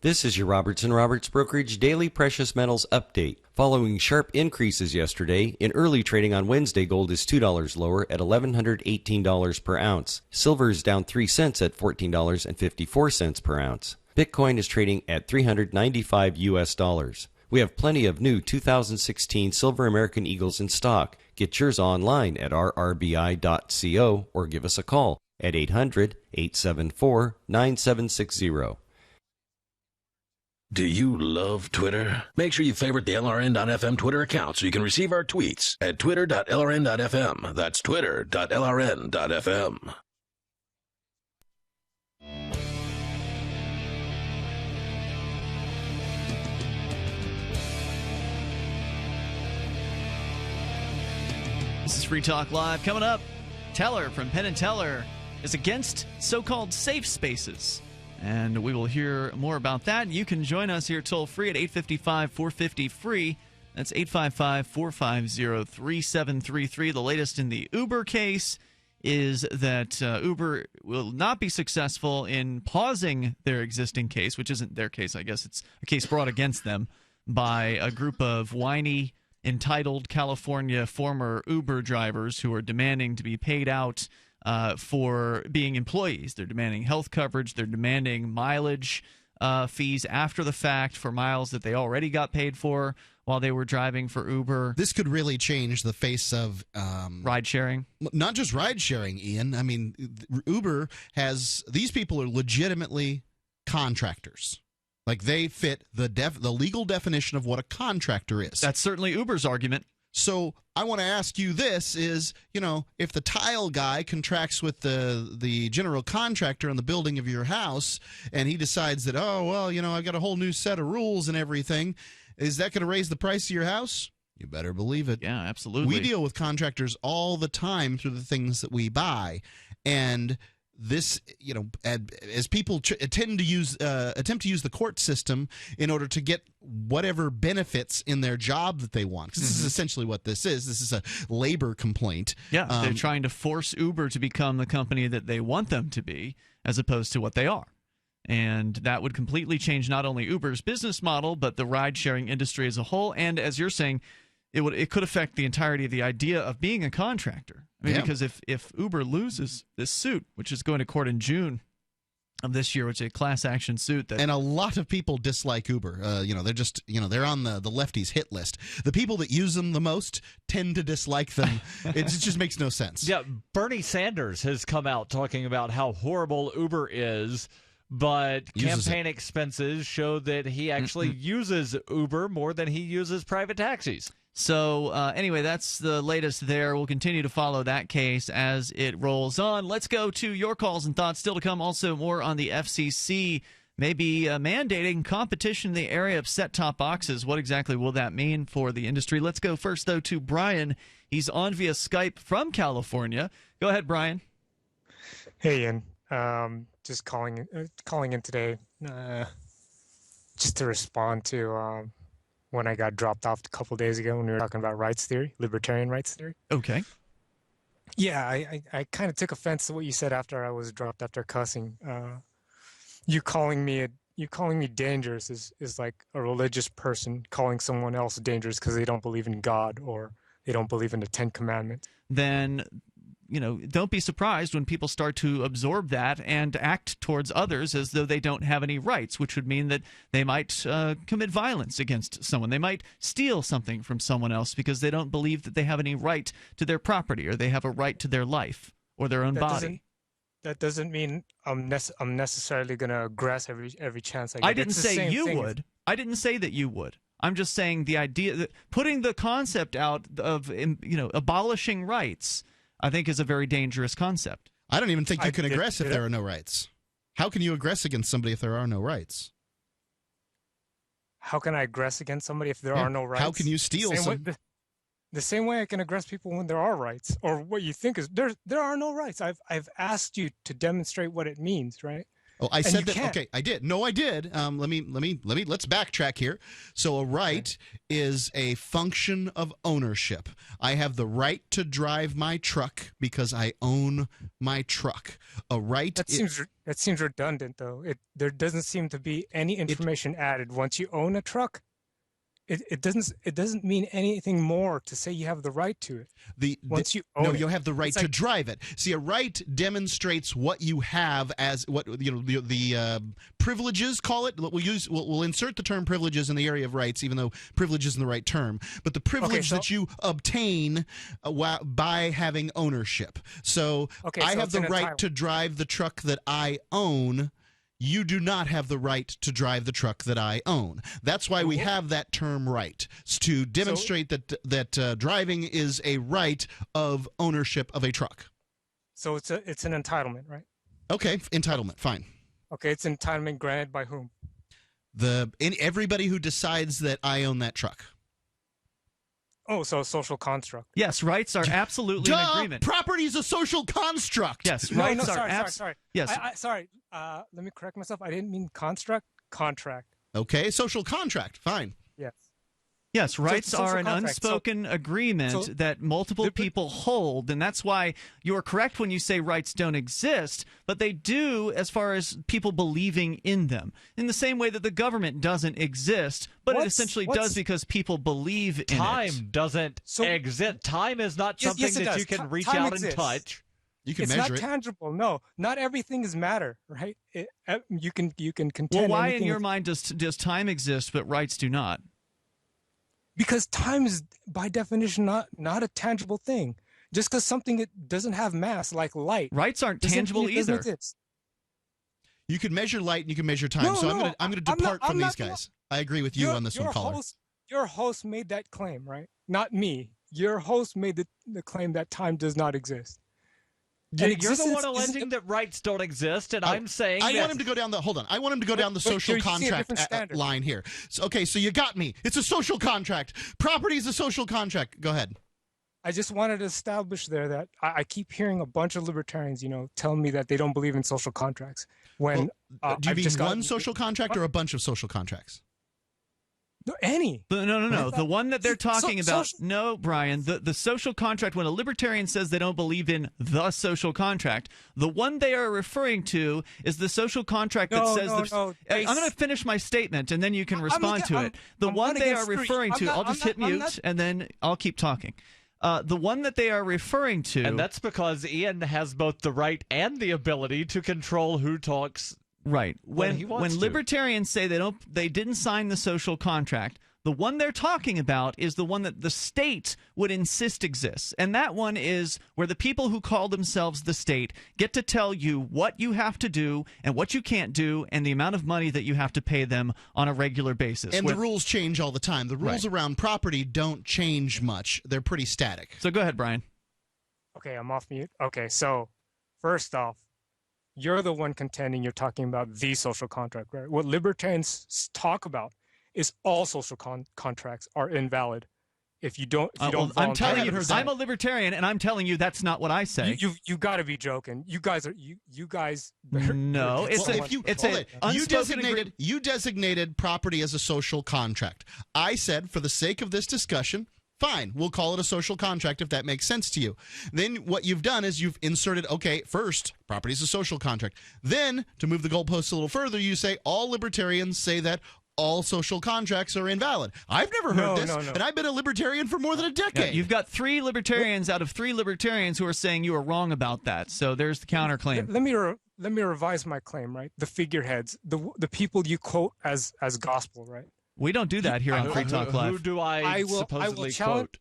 This is your Robertson Roberts Brokerage Daily Precious Metals Update. Following sharp increases yesterday, in early trading on Wednesday, gold is $2 lower at $1,118 per ounce. Silver is down 3 cents at $14.54 per ounce. Bitcoin is trading at $395 US. We have plenty of new 2016 Silver American Eagles in stock. Get yours online at rrbi.co or give us a call at 800-874-9760. Do you love Twitter? Make sure you favorite the LRN.FM Twitter account so you can receive our tweets at twitter.lrn.fm. That's twitter.lrn.fm. This is Free Talk Live. Coming up, Teller from Penn & Teller is against so-called safe spaces. And we will hear more about that. You can join us here toll-free at 855-450-FREE. That's 855-450-3733. The latest in the Uber case is that Uber will not be successful in pausing their existing case, which isn't their case, I guess. It's a case brought against them by a group of whiny, entitled California former Uber drivers who are demanding to be paid out for being employees. They're demanding health coverage. They're demanding mileage fees after the fact for miles that they already got paid for while they were driving for Uber. This could really change the face of ride sharing. Not just ride sharing, Ian. I mean, Uber has, these people are legitimately contractors. Like, they fit the legal definition of what a contractor is. That's certainly Uber's argument. So I want to ask you this is, you know, if the tile guy contracts with the general contractor on the building of your house and he decides that, oh, well, you know, I've got a whole new set of rules and everything, is that going to raise the price of your house? You better believe it. Yeah, absolutely. We deal with contractors all the time through the things that we buy. And this, you know, as people attempt to use the court system in order to get whatever benefits in their job that they want, because this is essentially what this is. This is a labor complaint. Yeah, they're trying to force Uber to become the company that they want them to be, as opposed to what they are. And that would completely change not only Uber's business model, but the ride-sharing industry as a whole. And as you're saying, it could affect the entirety of the idea of being a contractor. I mean, because if Uber loses this suit, which is going to court in June of this year, which is a class action suit, and a lot of people dislike Uber. You know, they're just, you know, they're on the lefties' hit list. The people that use them the most tend to dislike them. It just makes no sense. Yeah, Bernie Sanders has come out talking about how horrible Uber is. But campaign expenses show that he actually uses Uber more than he uses private taxis. So anyway, that's the latest there. We'll continue to follow that case as it rolls on. Let's go to your calls and thoughts. Still to come, also more on the FCC maybe mandating competition in the area of set-top boxes. What exactly will that mean for the industry? Let's go first, though, to Brian. He's on via Skype from California. Go ahead, Brian. Hey, Ian. Just calling in today just to respond to when I got dropped off a couple days ago when we were talking about rights theory, libertarian rights theory. Okay. Yeah, I kind of took offense to what you said after I was dropped after cussing. You calling me dangerous is like a religious person calling someone else dangerous because they don't believe in God or they don't believe in the 10 Commandments. Then, you know, don't be surprised when people start to absorb that and act towards others as though they don't have any rights, which would mean that they might commit violence against someone. They might steal something from someone else because they don't believe that they have any right to their property or they have a right to their life or their own body. That doesn't mean I'm necessarily going to aggress every chance I get. I didn't say you would. I didn't say that you would. I'm just saying the idea that putting the concept out of, you know, abolishing rights, I think, is a very dangerous concept. I don't even think you can aggress if there are no rights. How can you aggress against somebody if there are no rights? How can I aggress against somebody if there are no rights? How can you steal the same way I can aggress people when there are rights, or what you think is there are no rights. I've asked you to demonstrate what it means, right? Oh, I said that. Okay, I did. No, I did. Let's backtrack here. So a right is a function of ownership. I have the right to drive my truck because I own my truck. A right. That seems redundant, though. There doesn't seem to be any information added. Once you own a truck, it doesn't mean anything more to say you have the right to it. Once you own it, you have the right to drive it. See, a right demonstrates what you have as what the privileges, call it. We'll insert the term privileges in the area of rights, even though privilege isn't the right term. But the privilege that you obtain by having ownership. So I have the right to drive the truck that I own. You do not have the right to drive the truck that I own. That's why we have that term right, to demonstrate that driving is a right of ownership of a truck. So it's an entitlement, right? Okay, entitlement, fine. Okay, it's entitlement granted by whom? Everybody who decides that I own that truck. Oh, so a social construct. Yes, rights are absolutely an agreement. Property is a social construct. Yes, rights are sorry. Yes. Sorry. Let me correct myself. I didn't mean construct. Contract. Okay, social contract. Fine. Yes. Yes, rights social are an contract. unspoken agreement that multiple people hold, and that's why you're correct when you say rights don't exist, but they do as far as people believing in them. In the same way that the government doesn't exist, but it essentially does because people believe in it. Time doesn't exist. Time is not something that you can reach out and touch. You can it's measure not tangible. No, not everything is matter, right? You can contend. Well, why in anything your mind does time exist but rights do not? Because time is, by definition, not a tangible thing. Just because something doesn't have mass, like light, rights aren't tangible either. You can measure light and you can measure time. I'm gonna depart from these guys. I agree with you on this one, caller. Your host made that claim, right? Not me. Your host made the claim that time does not exist. You're the one alleging that rights don't exist, and I'm saying I want him to go down the I want him to go down the social contract line here. So you got me. It's a social contract. Property is a social contract. Go ahead. I just wanted to establish there that I keep hearing a bunch of libertarians, telling me that they don't believe in social contracts. When do you mean one social contract or a bunch of social contracts? No, any. No. The one that they're talking about. No, Brian. The social contract, when a libertarian says they don't believe in the social contract, the one they are referring to is the social contract that says I'm going to finish my statement, and then you can respond to it. The one they are referring to, I'll just hit mute, and then I'll keep talking. The one that they are referring to... And that's because Ian has both the right and the ability to control who talks. Right. When to. Libertarians say they didn't sign the social contract, the one they're talking about is the one that the state would insist exists. And that one is where the people who call themselves the state get to tell you what you have to do and what you can't do and the amount of money that you have to pay them on a regular basis. And the rules change all the time. The rules around property don't change much. They're pretty static. So go ahead, Brian. Okay, I'm off mute. Okay, so first off, you're the one contending you're talking about the social contract, right? What libertarians talk about is all social contracts are invalid if you don't. I'm telling you, I'm a libertarian, and I'm telling you that's not what I say. You got to be joking. You guys are you guys. No, you designated property as a social contract. I said, for the sake of this discussion, fine, we'll call it a social contract if that makes sense to you. Then what you've done is you've inserted, first, property is a social contract. Then, to move the goalposts a little further, you say all libertarians say that all social contracts are invalid. I've never heard this, and I've been a libertarian for more than a decade. Yeah, you've got 3 libertarians out of 3 libertarians who are saying you are wrong about that. So there's the counterclaim. Let me revise my claim, right? The figureheads, the people you quote as gospel, right? We don't do that here on Free Talk Live. Who do I supposedly quote?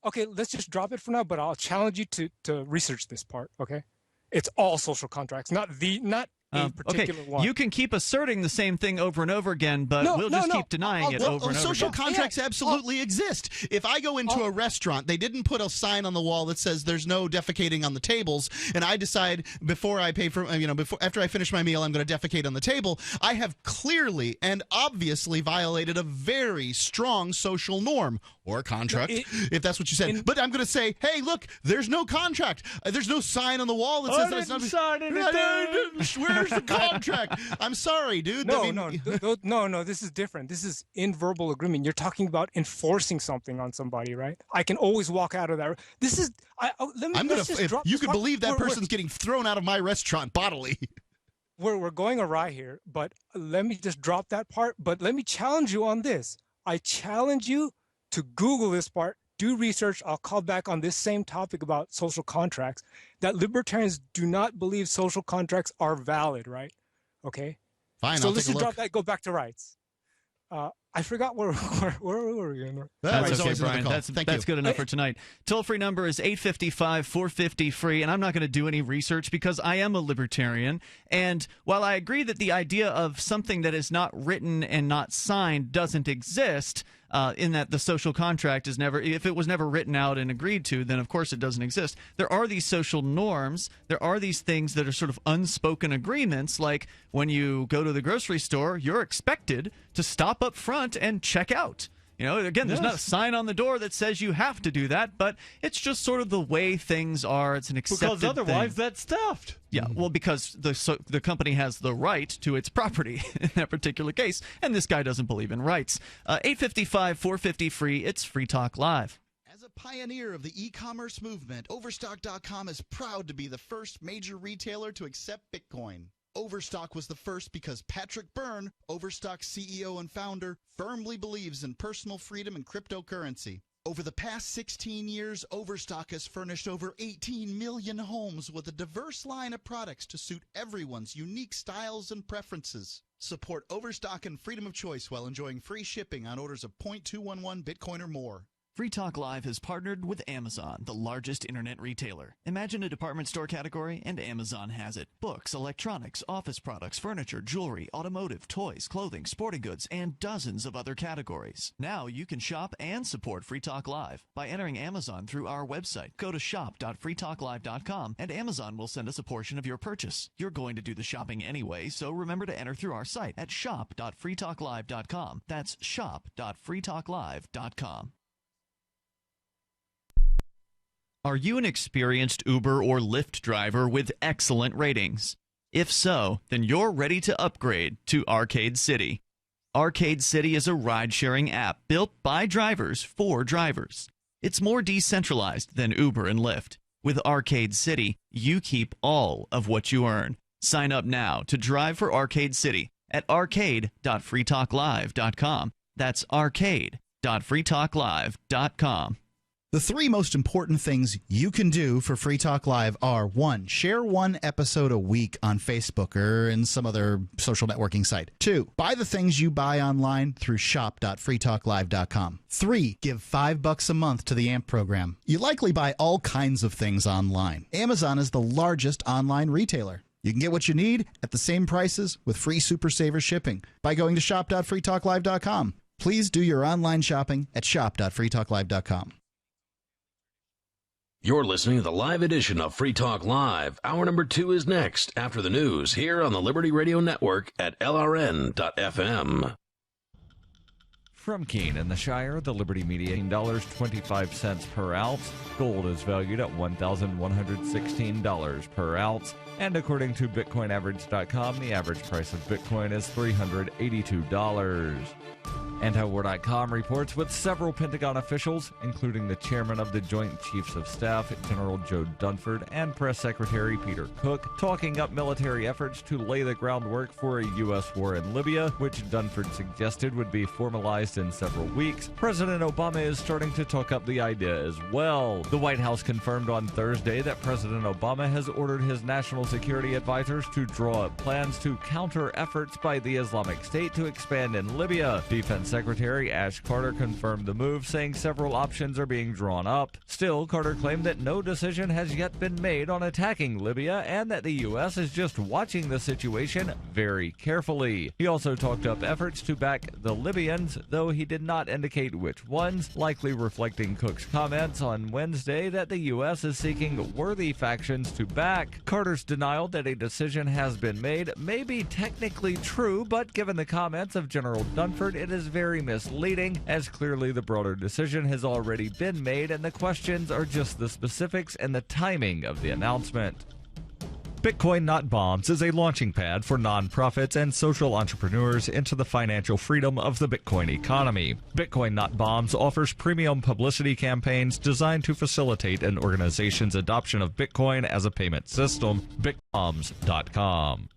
Okay, let's just drop it for now, but I'll challenge you to research this part, okay? It's all social contracts, not a particular one. You can keep asserting the same thing over and over again, but we'll just keep denying it over and over social again. contracts absolutely exist. If I go into a restaurant, they didn't put a sign on the wall that says there's no defecating on the tables, and I decide before I pay for, after I finish my meal, I'm going to defecate on the table. I have clearly and obviously violated a very strong social norm or contract, if that's what you said. But I'm going to say, hey, look, there's no contract. There's no sign on the wall that says there's no. Where's the contract? I'm sorry, dude. No. This is different. This is in verbal agreement. You're talking about enforcing something on somebody, right? I can always walk out of that. This is. You could believe that person's getting thrown out of my restaurant bodily. We're going awry here, but let me just drop that part. But let me challenge you on this. I challenge you to Google this part, do research. I'll call back on this same topic about social contracts, that libertarians do not believe social contracts are valid, right? Okay? Fine, so I'll let's take a just look. drop that, go back to rights. I forgot where were we going? That's okay, Brian. That's good enough for tonight. Toll-free number is 855-450-FREE, and I'm not going to do any research because I am a libertarian. And while I agree that the idea of something that is not written and not signed doesn't exist, in that the social contract is never, if it was never written out and agreed to, then of course it doesn't exist. There are these social norms. There are these things that are sort of unspoken agreements, like when you go to the grocery store, you're expected to stop up front and check out. Again, there's not a sign on the door that says you have to do that, but it's just sort of the way things are. It's an accepted Because otherwise thing. that's theft. Yeah, well, because the company has the right to its property in that particular case, and this guy doesn't believe in rights. 855-450-FREE, it's Free Talk Live. As a pioneer of the e-commerce movement, Overstock.com is proud to be the first major retailer to accept Bitcoin. Overstock was the first because Patrick Byrne, Overstock's CEO and founder, firmly believes in personal freedom and cryptocurrency. Over the past 16 years, Overstock has furnished over 18 million homes with a diverse line of products to suit everyone's unique styles and preferences. Support Overstock and freedom of choice while enjoying free shipping on orders of 0.211 Bitcoin or more. Free Talk Live has partnered with Amazon, the largest internet retailer. Imagine a department store category, and Amazon has it. Books, electronics, office products, furniture, jewelry, automotive, toys, clothing, sporting goods, and dozens of other categories. Now you can shop and support Free Talk Live by entering Amazon through our website. Go to shop.freetalklive.com, and Amazon will send us a portion of your purchase. You're going to do the shopping anyway, so remember to enter through our site at shop.freetalklive.com. That's shop.freetalklive.com. Are you an experienced Uber or Lyft driver with excellent ratings? If so, then you're ready to upgrade to Arcade City. Arcade City is a ride-sharing app built by drivers for drivers. It's more decentralized than Uber and Lyft. With Arcade City, you keep all of what you earn. Sign up now to drive for Arcade City at arcade.freetalklive.com. That's arcade.freetalklive.com. The three most important things you can do for Free Talk Live are: 1, share one episode a week on Facebook or in some other social networking site. 2, buy the things you buy online through shop.freetalklive.com. 3, give $5 a month to the AMP program. You likely buy all kinds of things online. Amazon is the largest online retailer. You can get what you need at the same prices with free Super Saver shipping by going to shop.freetalklive.com. Please do your online shopping at shop.freetalklive.com. You're listening to the live edition of Free Talk Live. Hour number 2 is next after the news here on the Liberty Radio Network at LRN.FM. From Keene in the Shire, the Liberty Media, $18.25 per ounce. Gold is valued at $1,116 per ounce. And according to BitcoinAverage.com, the average price of Bitcoin is $382. Antiwar.com reports with several Pentagon officials, including the chairman of the Joint Chiefs of Staff, General Joe Dunford, and Press Secretary Peter Cook, talking up military efforts to lay the groundwork for a U.S. war in Libya, which Dunford suggested would be formalized in several weeks. President Obama is starting to talk up the idea as well. The White House confirmed on Thursday that President Obama has ordered his national security advisors to draw up plans to counter efforts by the Islamic State to expand in Libya. Defense Defense Secretary Ash Carter confirmed the move, saying several options are being drawn up. Still, Carter claimed that no decision has yet been made on attacking Libya and that the U.S. is just watching the situation very carefully. He also talked up efforts to back the Libyans, though he did not indicate which ones, likely reflecting Cook's comments on Wednesday that the U.S. is seeking worthy factions to back. Carter's denial that a decision has been made may be technically true, but given the comments of General Dunford, it is very misleading, as clearly the broader decision has already been made and the questions are just the specifics and the timing of the announcement. Bitcoin Not Bombs is a launching pad for nonprofits and social entrepreneurs into the financial freedom of the Bitcoin economy. Bitcoin Not Bombs offers premium publicity campaigns designed to facilitate an organization's adoption of Bitcoin as a payment system. Bitbombs.com.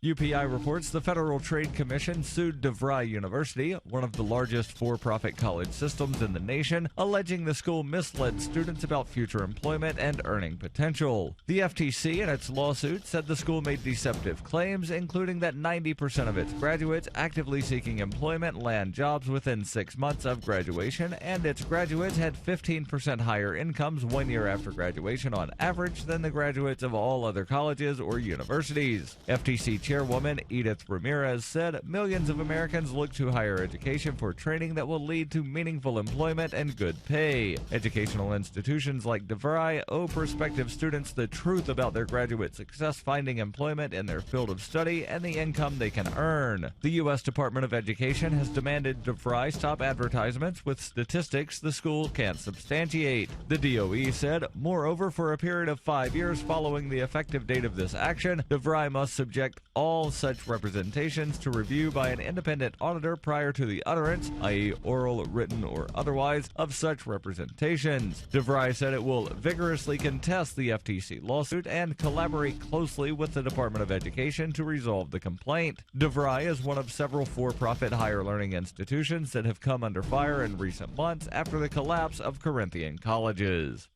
UPI reports the Federal Trade Commission sued DeVry University, one of the largest for-profit college systems in the nation, alleging the school misled students about future employment and earning potential. The FTC in its lawsuit said the school made deceptive claims, including that 90% of its graduates actively seeking employment land jobs within 6 months of graduation, and its graduates had 15% higher incomes 1 year after graduation on average than the graduates of all other colleges or universities. FTC Chairwoman Edith Ramirez said millions of Americans look to higher education for training that will lead to meaningful employment and good pay. Educational institutions like DeVry owe prospective students the truth about their graduate success finding employment in their field of study and the income they can earn. The U.S. Department of Education has demanded DeVry stop advertisements with statistics the school can't substantiate. The DOE said, moreover, for a period of 5 years following the effective date of this action, DeVry must subject all such representations to review by an independent auditor prior to the utterance, i.e. oral, written, or otherwise, of such representations. DeVry said it will vigorously contest the FTC lawsuit and collaborate closely with the Department of Education to resolve the complaint. DeVry is one of several for-profit higher learning institutions that have come under fire in recent months after the collapse of Corinthian colleges.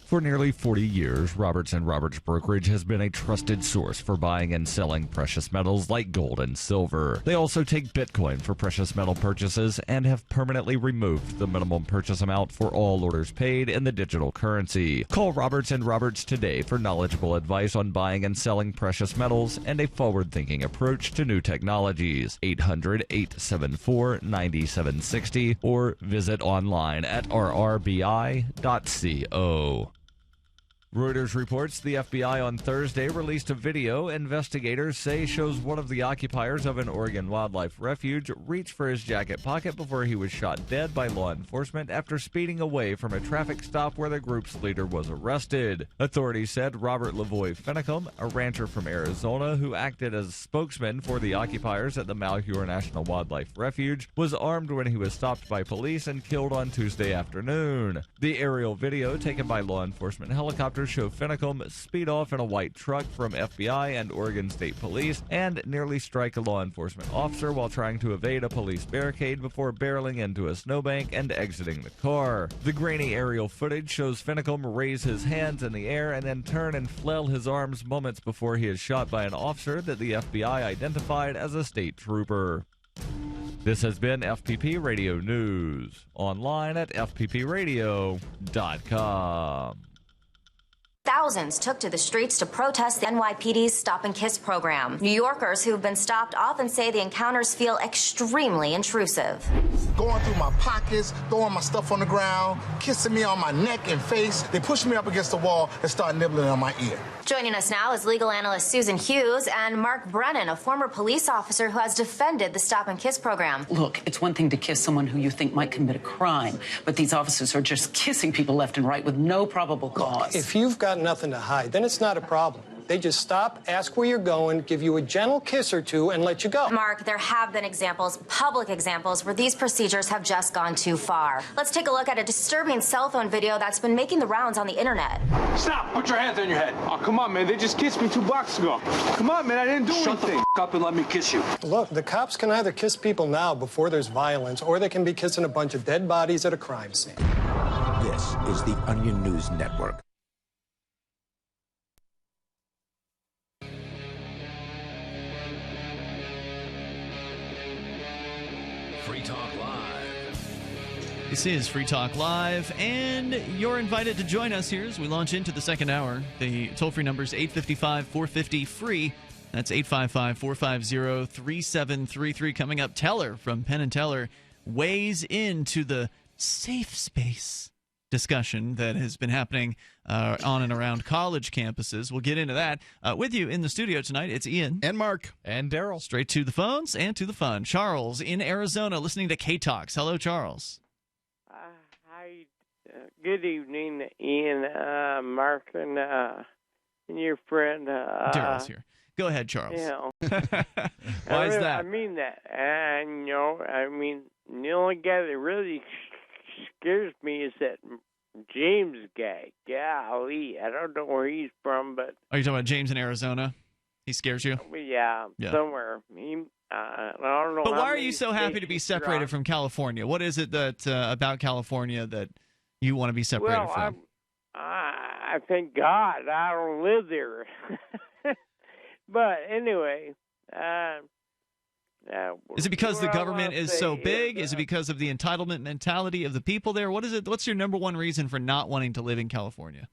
For nearly 40 years, Roberts & Roberts Brokerage has been a trusted source for buying and selling precious metals like gold and silver. They also take Bitcoin for precious metal purchases and have permanently removed the minimum purchase amount for all orders paid in the digital currency. Call Roberts & Roberts today for knowledgeable advice on buying and selling precious metals and a forward-thinking approach to new technologies. 800-874-9760 or visit online at rrbi.co. Reuters reports the FBI on Thursday released a video investigators say shows one of the occupiers of an Oregon wildlife refuge reach for his jacket pocket before he was shot dead by law enforcement after speeding away from a traffic stop where the group's leader was arrested. Authorities said Robert Lavoy Finicum, a rancher from Arizona who acted as a spokesman for the occupiers at the Malheur National Wildlife Refuge, was armed when he was stopped by police and killed on Tuesday afternoon. The aerial video taken by law enforcement helicopters show Finicum speed off in a white truck from FBI and Oregon State Police and nearly strike a law enforcement officer while trying to evade a police barricade before barreling into a snowbank and exiting the car. The grainy aerial footage shows Finicum raise his hands in the air and then turn and flail his arms moments before he is shot by an officer that the FBI identified as a state trooper. This has been FPP Radio News, online at fppradio.com. Thousands took to the streets to protest the NYPD's Stop and Kiss program. New Yorkers who've been stopped often say the encounters feel extremely intrusive. Going through my pockets, throwing my stuff on the ground, kissing me on my neck and face. They push me up against the wall and start nibbling on my ear. Joining us now is legal analyst Susan Hughes and Mark Brennan, a former police officer who has defended the Stop and Kiss program. Look, it's one thing to kiss someone who you think might commit a crime, but these officers are just kissing people left and right with no probable cause. If you've got nothing to hide, then it's not a problem. They just stop, ask where you're going, give you a gentle kiss or two, and let you go. Mark, there have been examples, public examples, where these procedures have just gone too far. Let's take a look at a disturbing cell phone video that's been making the rounds on the internet. Stop! Put your hands on your head. Oh, come on, man. They just kissed me 2 blocks ago. Come on, man. I didn't do anything. Shut the f*** up and let me kiss you. Look, the cops can either kiss people now before there's violence, or they can be kissing a bunch of dead bodies at a crime scene. This is the Onion News Network. Free Talk Live. This is Free Talk Live, and you're invited to join us here as we launch into the second hour. The toll-free number is 855-450-FREE. That's 855-450-3733. Coming up, Teller from Penn and Teller weighs into the safe space discussion that has been happening on and around college campuses. We'll get into that. With you in the studio tonight, it's Ian. And Mark. And Darryl. Straight to the phones and to the fun. Charles in Arizona listening to K-Talks. Hello, Charles. Hi. Good evening, Ian, Mark, and your friend. Darryl's here. Go ahead, Charles. You know, Why is that? I mean that. And, the only guy that really scares me is that James guy. Golly, I don't know where he's from, but... Are you talking about James in Arizona? He scares you? Yeah. Somewhere. I don't know. But why are you so happy to be separated from California? What is it that about California that you want to be separated from? I thank God I don't live there. But anyway... is it because the government is so big? Is it because of the entitlement mentality of the people there? What is it? What's your number one reason for not wanting to live in California?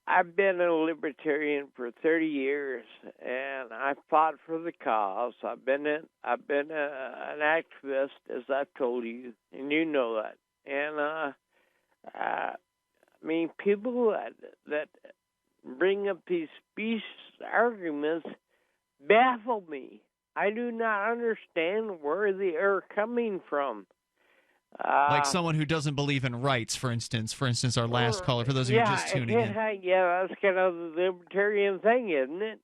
I've been a libertarian for 30 years, and I fought for the cause. I've been an activist, as I've told you, and you know that. And people that bring up these peace arguments baffle me. I do not understand where they are coming from. Like someone who doesn't believe in rights, for instance. For instance, our last caller, for those of you just tuning in. Yeah, that's kind of the libertarian thing, isn't it?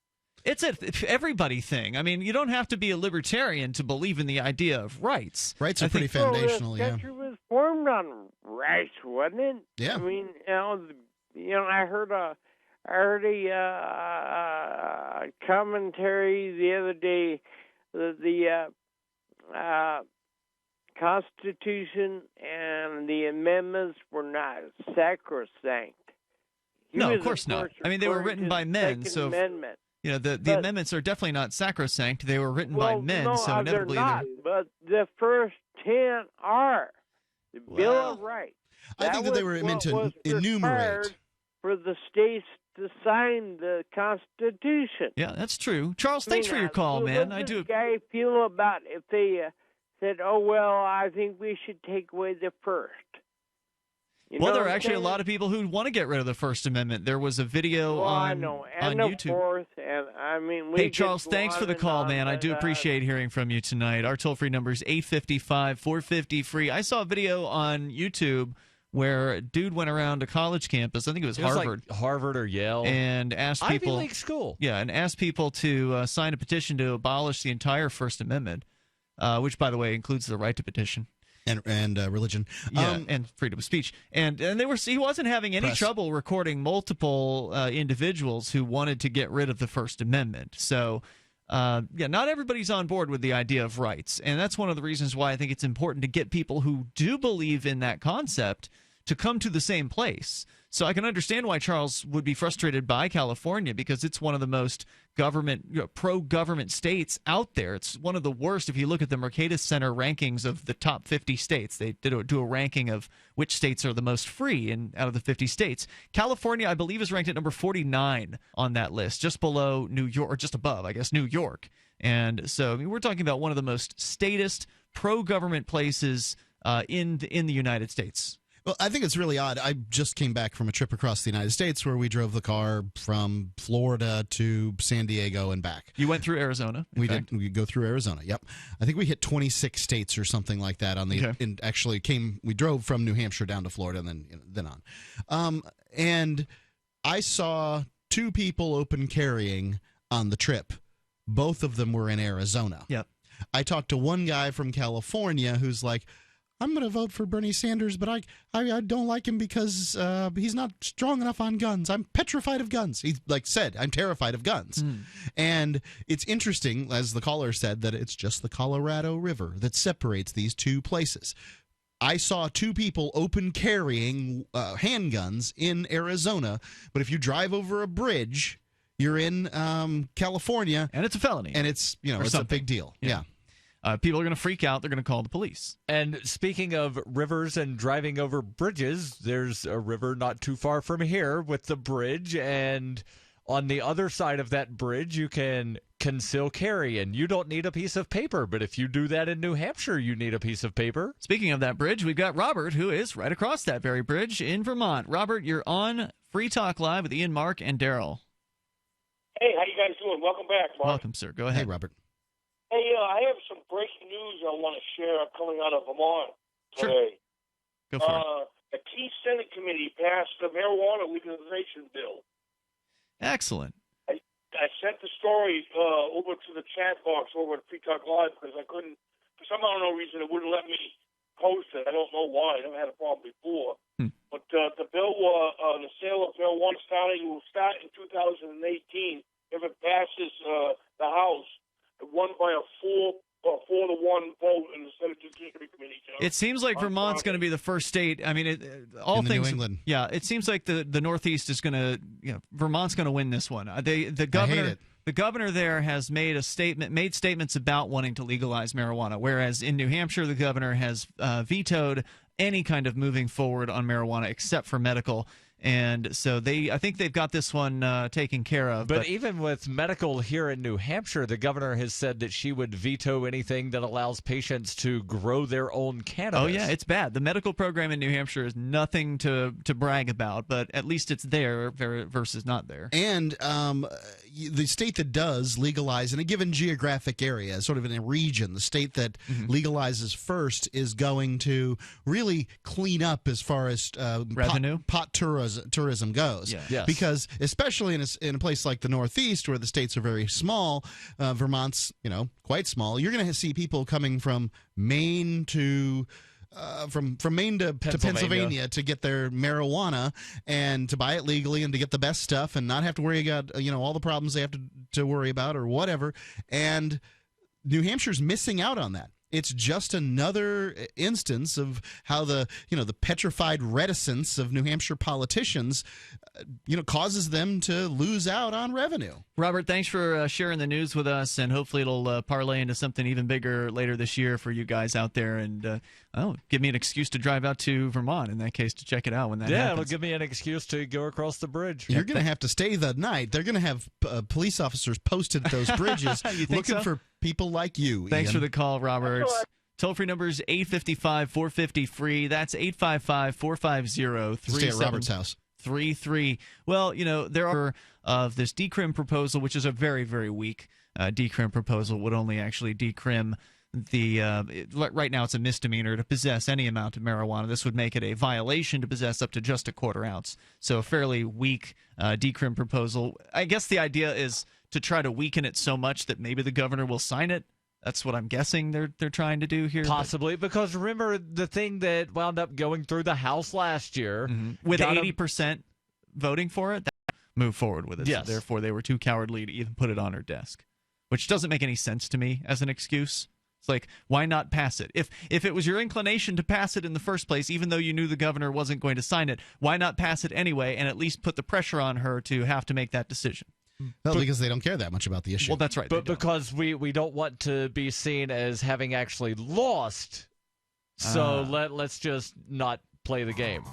It's an everybody thing. I mean, you don't have to be a libertarian to believe in the idea of rights. Rights are pretty foundational, this country was formed on rights, wasn't it? Yeah. I mean, I heard a commentary the other day that the Constitution and the amendments were not sacrosanct. No, of course not. I mean, they were written by men, so amendment. The amendments are definitely not sacrosanct. They were written by men, so inevitably they're not. But the first 10 are the Bill of Rights. I think that they were meant to enumerate for the states to sign the Constitution. Yeah, that's true. Charles, thanks for your call, man. I do. What does the guy feel about if they said, "Oh well, I think we should take away the first"? Well, there are actually a lot of people who want to get rid of the First Amendment. There was a video on YouTube. Fourth, and hey, Charles, thanks for the call, man. I do appreciate hearing from you tonight. Our toll-free number is 855-450-FREE. I saw a video on YouTube where a dude went around a college campus. I think it was Harvard. Like Harvard or Yale. And asked people... Ivy League school. Yeah, and asked people to sign a petition to abolish the entire First Amendment, which, by the way, includes the right to petition. And religion. And freedom of speech. And he wasn't having any trouble recording multiple individuals who wanted to get rid of the First Amendment. So, not everybody's on board with the idea of rights. And that's one of the reasons why I think it's important to get people who do believe in that concept to come to the same place. So I can understand why Charles would be frustrated by California, because it's one of the most pro-government states out there. It's one of the worst. If you look at the Mercatus Center rankings of the top 50 states, they do a ranking of which states are the most free out of the 50 states. California, I believe, is ranked at number 49 on that list, just below New York, or just above, I guess, New York. And so we're talking about one of the most statist, pro-government places in the United States. Well, I think it's really odd. I just came back from a trip across the United States where we drove the car from Florida to San Diego and back. You went through Arizona? We did. We go through Arizona. Yep. I think we hit 26 states or something like that on the. Okay. And actually we drove from New Hampshire down to Florida and then on. And I saw two people open carrying on the trip. Both of them were in Arizona. Yep. I talked to one guy from California who's like, I'm going to vote for Bernie Sanders, but I don't like him because he's not strong enough on guns. I'm petrified of guns. He said, I'm terrified of guns. And it's interesting, as the caller said, that it's just the Colorado River that separates these two places. I saw two people open carrying handguns in Arizona, but if you drive over a bridge, you're in California. And it's a felony. And it's, it's a big deal. Yeah. people are going to freak out. They're going to call the police. And speaking of rivers and driving over bridges, there's a river not too far from here with the bridge, and on the other side of that bridge, you can conceal carry, and you don't need a piece of paper. But if you do that in New Hampshire, you need a piece of paper. Speaking of that bridge, we've got Robert, who is right across that very bridge in Vermont. Robert, you're on Free Talk Live with Ian, Mark, and Darryl. Hey, how you guys doing? Welcome back, Mark. Welcome, sir. Go ahead. Hey, Robert. Hey, I have some breaking news I want to share coming out of Vermont today. Go for it. The key Senate committee passed the marijuana legalization bill. Excellent. I sent the story over to the chat box over at Free Talk Live because I couldn't, for some unknown reason, it wouldn't let me post it. I don't know why. I never had a problem before. But the bill, the sale of marijuana will start in 2018 if it passes the House. It won by a 4-to-1 vote in the Senate Judiciary Committee. It seems like Vermont's going to be the first state. I mean, all in things. New England. Yeah, it seems like the Northeast is going to. Vermont's going to win this one. The governor. I hate it. The governor there has made statements about wanting to legalize marijuana, whereas in New Hampshire, the governor has vetoed any kind of moving forward on marijuana except for medical. And so I think they've got this one taken care of. But even with medical here in New Hampshire, the governor has said that she would veto anything that allows patients to grow their own cannabis. Oh, yeah, it's bad. The medical program in New Hampshire is nothing to brag about, but at least it's there versus not there. And the state that does legalize in a given geographic area, sort of in a region, the state that legalizes first is going to really clean up as far as revenue? pot tourism goes. Yeah. Yes. Because especially in a place like the Northeast where the states are very small, Vermont's quite small, you're going to see people coming from Maine to from Maine to Pennsylvania to get their marijuana and to buy it legally and to get the best stuff and not have to worry about all the problems they have to worry about or whatever. And New Hampshire's missing out on that. It's just another instance of how the petrified reticence of New Hampshire politicians, causes them to lose out on revenue. Robert, thanks for sharing the news with us, and hopefully it'll parlay into something even bigger later this year for you guys out there. And give me an excuse to drive out to Vermont in that case to check it out when that happens. It'll give me an excuse to go across the bridge. You're going to have to stay the night. They're going to have police officers posted at those bridges looking for people like you. Thanks Ian. for the call, Robert. Toll-free number is 855-450-FREE. That's 855-450-3733. Stay at Robert's house. 33. Well, there are of this decrim proposal, which is a very, very weak decrim proposal, would only actually decrim right now it's a misdemeanor to possess any amount of marijuana. This would make it a violation to possess up to just a quarter ounce. So a fairly weak decrim proposal. I guess the idea is to try to weaken it so much that maybe the governor will sign it. That's what I'm guessing they're trying to do here. Possibly, because remember the thing that wound up going through the House last year. With 80% voting for it, that moved forward with it. Yes. So therefore, they were too cowardly to even put it on her desk, which doesn't make any sense to me as an excuse. It's like, why not pass it? If it was your inclination to pass it in the first place, even though you knew the governor wasn't going to sign it, why not pass it anyway and at least put the pressure on her to have to make that decision? Well, because they don't care that much about the issue. Well, that's right. But because we don't want to be seen as having actually lost, so let's just not play the game.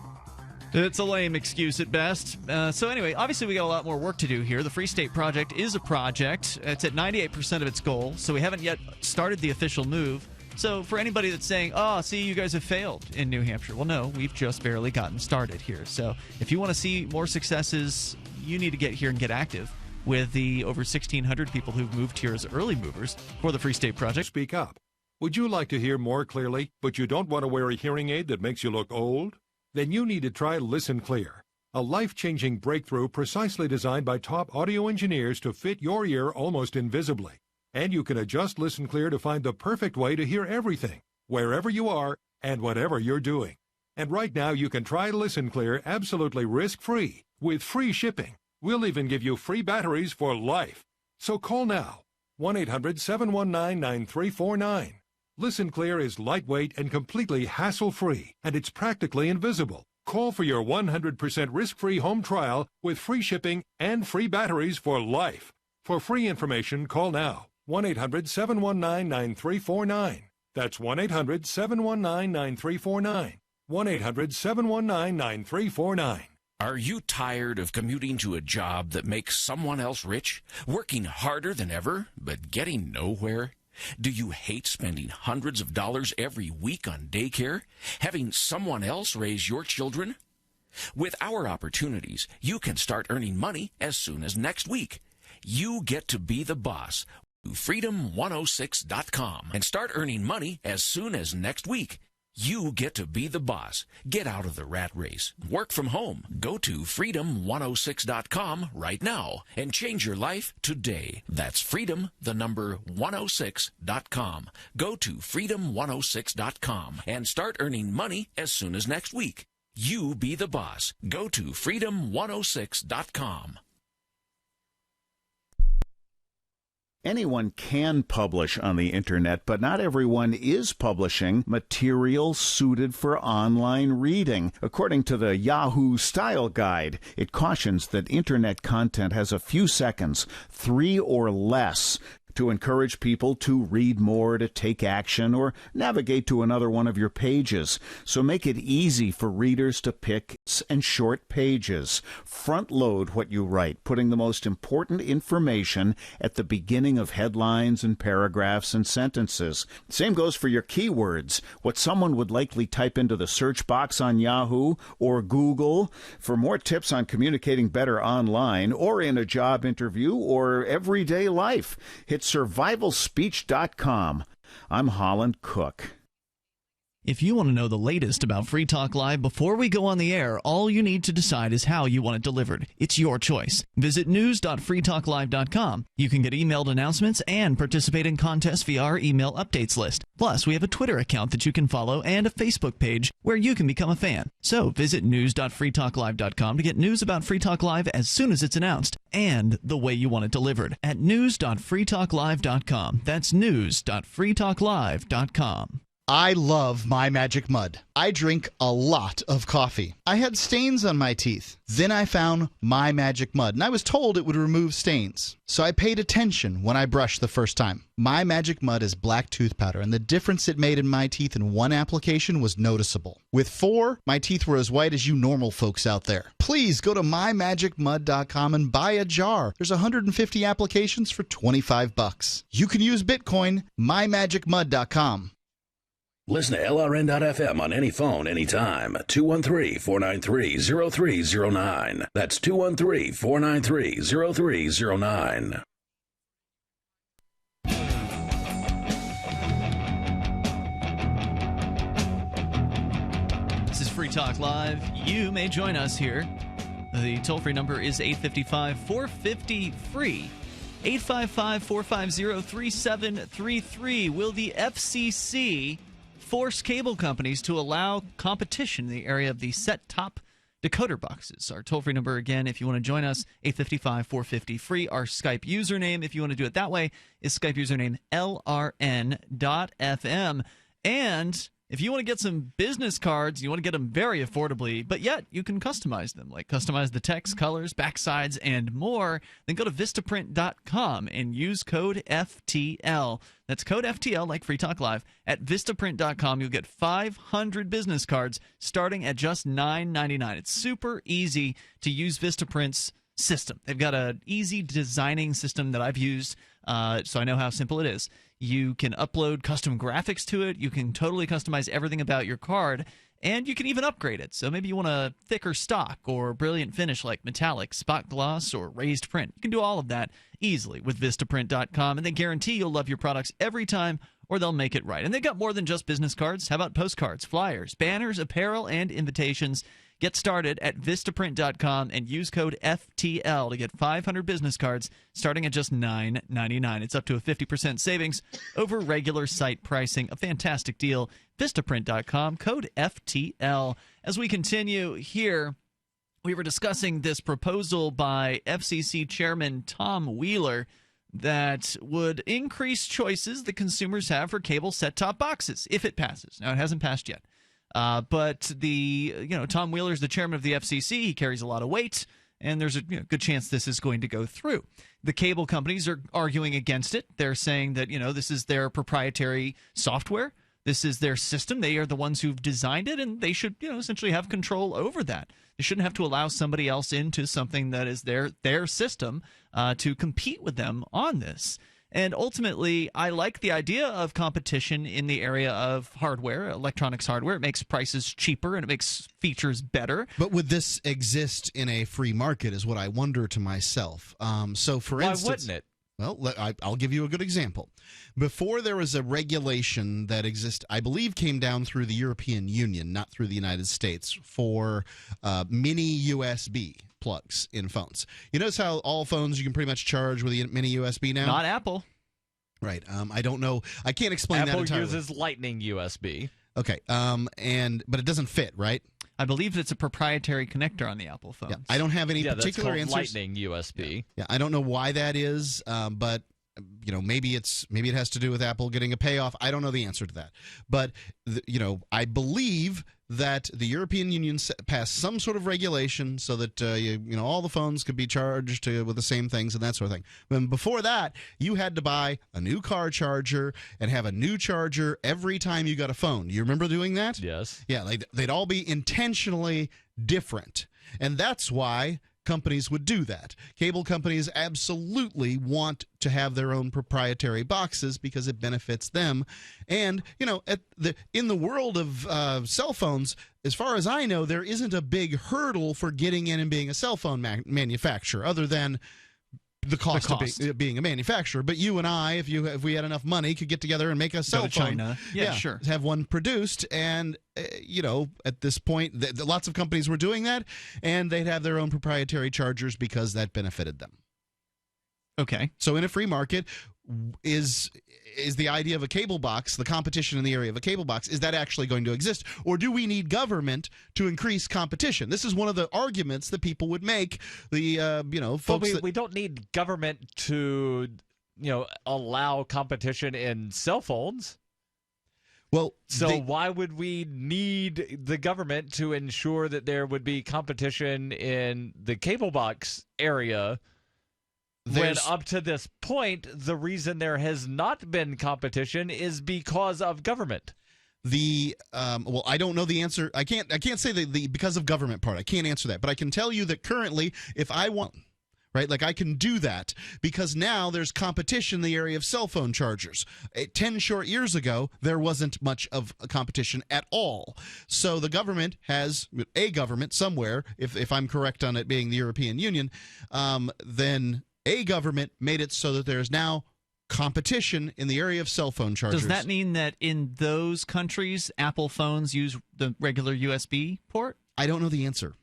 It's a lame excuse at best. So anyway, obviously we got a lot more work to do here. The Free State Project is a project. It's at 98% of its goal, so we haven't yet started the official move. So for anybody that's saying, see, you guys have failed in New Hampshire. Well, no, we've just barely gotten started here. So if you want to see more successes, you need to get here and get active with the over 1,600 people who've moved here as early movers for the Free State Project. Speak up. Would you like to hear more clearly, but you don't want to wear a hearing aid that makes you look old? Then you need to try Listen Clear, a life-changing breakthrough precisely designed by top audio engineers to fit your ear almost invisibly. And you can adjust Listen Clear to find the perfect way to hear everything, wherever you are and whatever you're doing. And right now you can try Listen Clear absolutely risk-free with free shipping. We'll even give you free batteries for life. So call now, 1-800-719-9349. Listen Clear is lightweight and completely hassle-free, and it's practically invisible. Call for your 100% risk-free home trial with free shipping and free batteries for life. For free information, call now, 1-800-719-9349. That's 1-800-719-9349. 1-800-719-9349. Are you tired of commuting to a job that makes someone else rich? Working harder than ever, but getting nowhere? Do you hate spending hundreds of dollars every week on daycare? Having someone else raise your children? With our opportunities, you can start earning money as soon as next week. You get to be the boss. Freedom106.com and start earning money as soon as next week. You get to be the boss. Get out of the rat race. Work from home. Go to freedom106.com right now and change your life today. That's freedom106.com. Go to freedom106.com and start earning money as soon as next week. You be the boss. Go to freedom106.com. Anyone can publish on the internet, but not everyone is publishing material suited for online reading. According to the Yahoo Style Guide, it cautions that internet content has a few seconds, 3 or less, to encourage people to read more, to take action, or navigate to another one of your pages. So make it easy for readers to pick and short pages. Front load what you write, putting the most important information at the beginning of headlines and paragraphs and sentences. Same goes for your keywords, what someone would likely type into the search box on Yahoo or Google. For more tips on communicating better online or in a job interview or everyday life, hit survivalspeech.com. I'm Holland Cook. If you want to know the latest about Free Talk Live before we go on the air, all you need to decide is how you want it delivered. It's your choice. Visit news.freetalklive.com. You can get emailed announcements and participate in contests via our email updates list. Plus, we have a Twitter account that you can follow and a Facebook page where you can become a fan. So visit news.freetalklive.com to get news about Free Talk Live as soon as it's announced and the way you want it delivered at news.freetalklive.com. That's news.freetalklive.com. I love My Magic Mud. I drink a lot of coffee. I had stains on my teeth. Then I found My Magic Mud, and I was told it would remove stains. So I paid attention when I brushed the first time. My Magic Mud is black tooth powder, and the difference it made in my teeth in one application was noticeable. With 4, my teeth were as white as you normal folks out there. Please go to mymagicmud.com and buy a jar. There's 150 applications for $25. You can use Bitcoin, mymagicmud.com. Listen to LRN.FM on any phone, anytime. 213-493-0309. That's 213-493-0309. This is Free Talk Live. You may join us here. The toll-free number is 855-450-FREE. 855-450-3733. Will the FCC force cable companies to allow competition in the area of the set-top decoder boxes? Our toll-free number, again, if you want to join us, 855-450-FREE. Our Skype username, if you want to do it that way, is Skype username LRN.FM. And if you want to get some business cards, you want to get them very affordably, but yet you can customize them, like customize the text, colors, backsides, and more, then go to Vistaprint.com and use code FTL. That's code FTL, like Free Talk Live. At Vistaprint.com, you'll get 500 business cards starting at just $9.99. It's super easy to use Vistaprint's system. They've got an easy designing system that I've used, so I know how simple it is. You can upload custom graphics to it. You can totally customize everything about your card, and you can even upgrade it. So maybe you want a thicker stock or brilliant finish like metallic, spot gloss, or raised print. You can do all of that easily with Vistaprint.com, and they guarantee you'll love your products every time, or they'll make it right. And they've got more than just business cards. How about postcards, flyers, banners, apparel, and invitations? Get started at Vistaprint.com and use code FTL to get 500 business cards starting at just $9.99. It's up to a 50% savings over regular site pricing. A fantastic deal. Vistaprint.com, code FTL. As we continue here, we were discussing this proposal by FCC Chairman Tom Wheeler that would increase choices that consumers have for cable set-top boxes if it passes. Now, it hasn't passed yet. But Tom Wheeler is the chairman of the FCC. He carries a lot of weight, and there's a good chance this is going to go through. The cable companies are arguing against it. They're saying that this is their proprietary software. This is their system. They are the ones who've designed it, and they should essentially have control over that. They shouldn't have to allow somebody else into something that is their system to compete with them on this. And ultimately, I like the idea of competition in the area of hardware, electronics hardware. It makes prices cheaper and it makes features better. But would this exist in a free market is what I wonder to myself. So, for instance, why wouldn't it? Well, I'll give you a good example. Before there was a regulation that I believe came down through the European Union, not through the United States, for mini USB plugs in phones. You notice how all phones you can pretty much charge with a mini USB now? Not Apple. Right. I don't know. I can't explain that entirely. Apple uses Lightning USB. Okay. But it doesn't fit, right? I believe it's a proprietary connector on the Apple phones. Yeah, I don't have any particular that's called answers. Lightning USB. Yeah, I don't know why that is, but maybe it has to do with Apple getting a payoff. I don't know the answer to that, but I believe that the European Union passed some sort of regulation so that all the phones could be charged with the same things and that sort of thing. But before that, you had to buy a new car charger and have a new charger every time you got a phone. Do you remember doing that? Yes. Yeah, they'd all be intentionally different, and that's why companies would do that. Cable companies absolutely want to have their own proprietary boxes because it benefits them. And, in the world of cell phones, as far as I know, there isn't a big hurdle for getting in and being a cell phone manufacturer other than the cost of being a manufacturer. But you and I, if we had enough money, could get together and make a cell phone. China. Yeah, sure. Have one produced, and at this point, lots of companies were doing that, and they'd have their own proprietary chargers because that benefited them. Okay. So in a free market, is the idea of a cable box, the competition in the area of a cable box, is that actually going to exist? Or do we need government to increase competition? This is one of the arguments that people would make. Folks we don't need government to, allow competition in cell phones. Well, so why would we need the government to ensure that there would be competition in the cable box area? When up to this point, the reason there has not been competition is because of government. I don't know the answer. I can't say the because of government part. I can't answer that, but I can tell you that currently, if I want, right, I can do that because now there's competition in the area of cell phone chargers. 10 short years ago, there wasn't much of a competition at all. So the government has a government somewhere. If I'm correct on it being the European Union, then a government made it so that there's now competition in the area of cell phone chargers. Does that mean that in those countries, Apple phones use the regular USB port? I don't know the answer.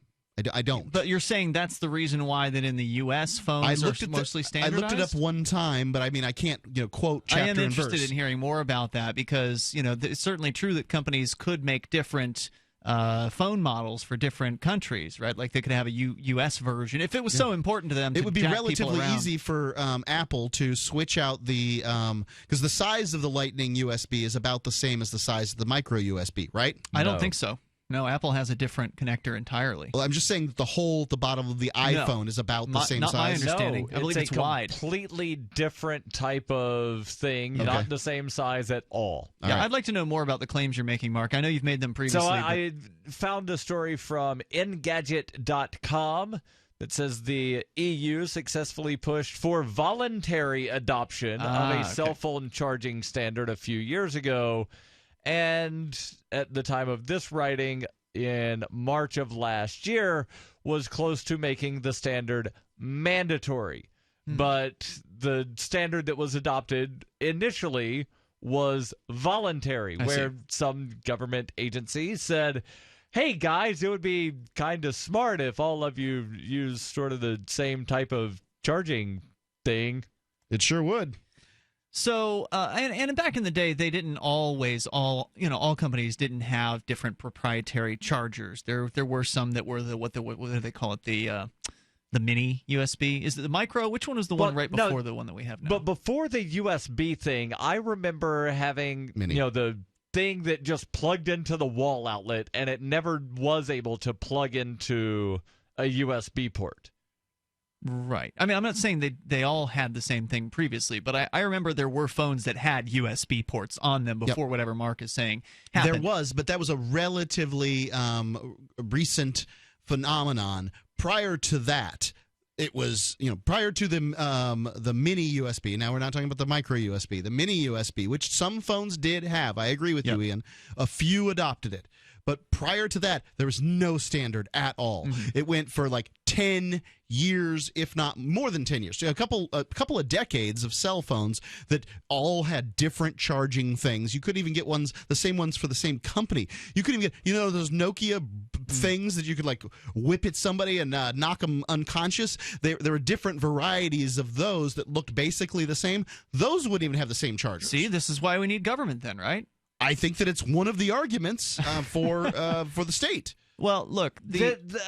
I don't. But you're saying that's the reason why that in the U.S. phones are mostly standardized? I looked it up one time, but I can't quote chapter and verse. I am interested in hearing more about that because it's certainly true that companies could make different phone models for different countries, right? Like they could have a U.S. version if it was so important to them. It would be relatively easy for Apple to switch out because the size of the Lightning USB is about the same as the size of the micro USB, right? I don't think so. No, Apple has a different connector entirely. Well, I'm just saying the bottom of the iPhone is about the same size. Not my understanding. I believe it's wide. It's a completely different type of thing, not the same size at all. I'd like to know more about the claims you're making, Mark. I know you've made them previously. So I found a story from Engadget.com that says the EU successfully pushed for voluntary adoption of a cell phone charging standard a few years ago. And at the time of this writing, in March of last year, was close to making the standard mandatory. But the standard that was adopted initially was voluntary, where some government agencies said, hey, guys, it would be kind of smart if all of you use sort of the same type of charging thing. It sure would. So, and back in the day, they didn't always all companies didn't have different proprietary chargers. There were some that were what do they call it, the mini USB? Is it the micro? Which one was the one right before the one that we have now? But before the USB thing, I remember having the thing that just plugged into the wall outlet, and it never was able to plug into a USB port. Right. I mean, I'm not saying they all had the same thing previously, but I remember there were phones that had USB ports on them before whatever Mark is saying happened. There was, but that was a relatively recent phenomenon. Prior to that, it was, prior to the mini USB. Now we're not talking about the micro USB, the mini USB, which some phones did have. I agree with you, Ian. A few adopted it. But prior to that, there was no standard at all. Mm-hmm. It went for like 10 years, if not more than 10 years. A couple of decades of cell phones that all had different charging things. You couldn't even get the same ones for the same company. You couldn't even get, those Nokia things that you could like whip at somebody and knock them unconscious. There were different varieties of those that looked basically the same. Those wouldn't even have the same chargers. See, this is why we need government then, right? I think that it's one of the arguments for the state. Well, look,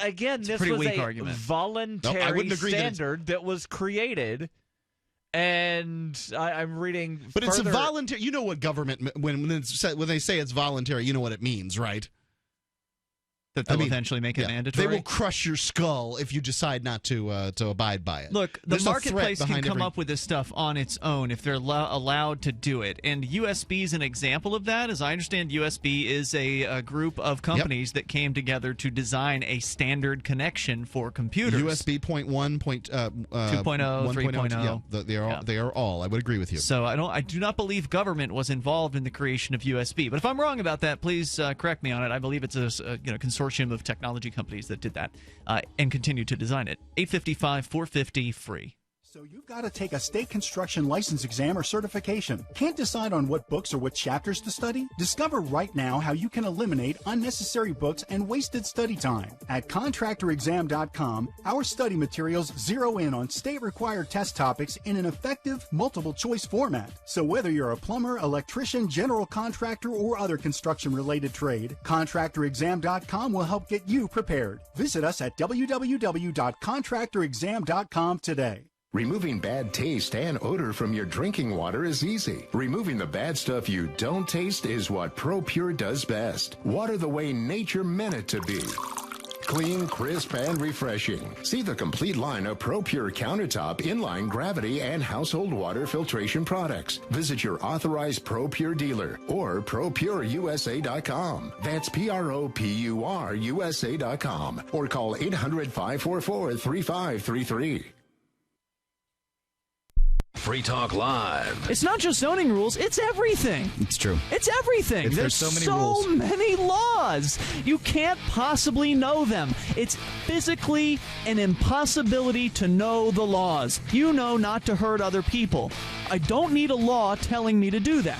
again, this was a voluntary standard that was created, and I'm reading. But it's a voluntary. You know what government when they say it's voluntary, you know what it means, right? That they'll eventually make it mandatory. They will crush your skull if you decide not to abide by it. Look, the marketplace can come up with this stuff on its own if they're allowed to do it. And USB is an example of that. As I understand, USB is a group of companies that came together to design a standard connection for computers. USB 0.1, 2.0, 3.0. They are all. I would agree with you. So I do not believe government was involved in the creation of USB. But if I'm wrong about that, please correct me on it. I believe it's a consortium of technology companies that did that and continue to design it. 855-450 free. So you've got to take a state construction license exam or certification. Can't decide on what books or what chapters to study? Discover right now how you can eliminate unnecessary books and wasted study time. At contractorexam.com, our study materials zero in on state-required test topics in an effective, multiple-choice format. So whether you're a plumber, electrician, general contractor, or other construction-related trade, contractorexam.com will help get you prepared. Visit us at www.contractorexam.com today. Removing bad taste and odor from your drinking water is easy. Removing the bad stuff you don't taste is what ProPure does best. Water the way nature meant it to be. Clean, crisp, and refreshing. See the complete line of ProPure countertop, inline, gravity, and household water filtration products. Visit your authorized ProPure dealer or ProPureUSA.com. That's ProPureUSA.com. Or call 800-544-3533. Free Talk Live. It's not just zoning rules, it's everything. It's true. It's everything. There's so many rules. So many laws. You can't possibly know them. It's physically an impossibility to know the laws. You know not to hurt other people. I don't need a law telling me to do that.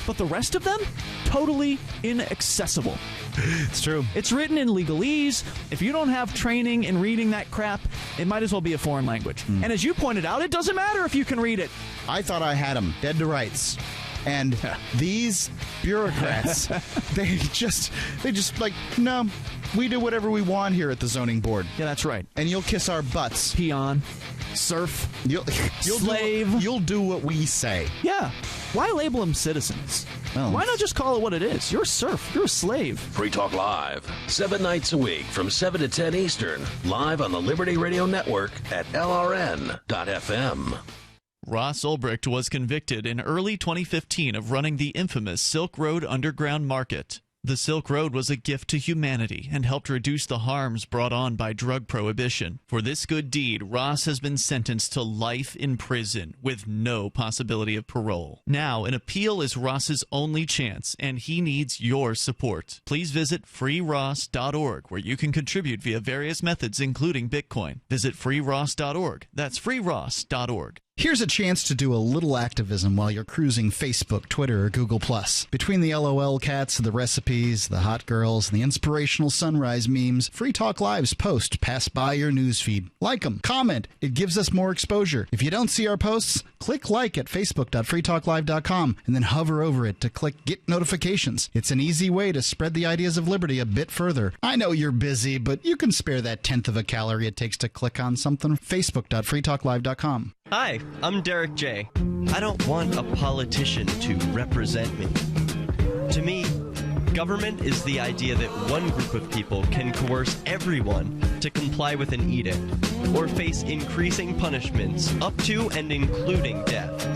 But the rest of them? Totally inaccessible. It's true. It's written in legalese. If you don't have training in reading that crap, it might as well be a foreign language. And as you pointed out, it doesn't matter if you can read it. I thought I had them dead to rights. And these bureaucrats, they just like, no, we do whatever we want here at the zoning board. Yeah, that's right. And you'll kiss our butts. Peon. Serf. You'll slave. You'll do what we say. Yeah. Why label them citizens? Well, why not just call it what it is? You're a serf. You're a slave. Free Talk Live, 7 nights a week from 7 to 10 Eastern, live on the Liberty Radio Network at LRN.FM. Ross Ulbricht was convicted in early 2015 of running the infamous Silk Road Underground Market. The Silk Road was a gift to humanity and helped reduce the harms brought on by drug prohibition. For this good deed, Ross has been sentenced to life in prison with no possibility of parole. Now, an appeal is Ross's only chance, and he needs your support. Please visit freeross.org, where you can contribute via various methods, including Bitcoin. Visit freeross.org. That's freeross.org. Here's a chance to do a little activism while you're cruising Facebook, Twitter, or Google+. Between the LOL cats, the recipes, the hot girls, and the inspirational sunrise memes, Free Talk Live's posts pass by your newsfeed. Like them, comment. It gives us more exposure. If you don't see our posts, click like at facebook.freetalklive.com and then hover over it to click Get Notifications. It's an easy way to spread the ideas of liberty a bit further. I know you're busy, but you can spare that 1/10 of a calorie it takes to click on something. Facebook.freetalklive.com. Hi, I'm Derek J. I don't want a politician to represent me. To me, government is the idea that one group of people can coerce everyone to comply with an edict, or face increasing punishments up to and including death.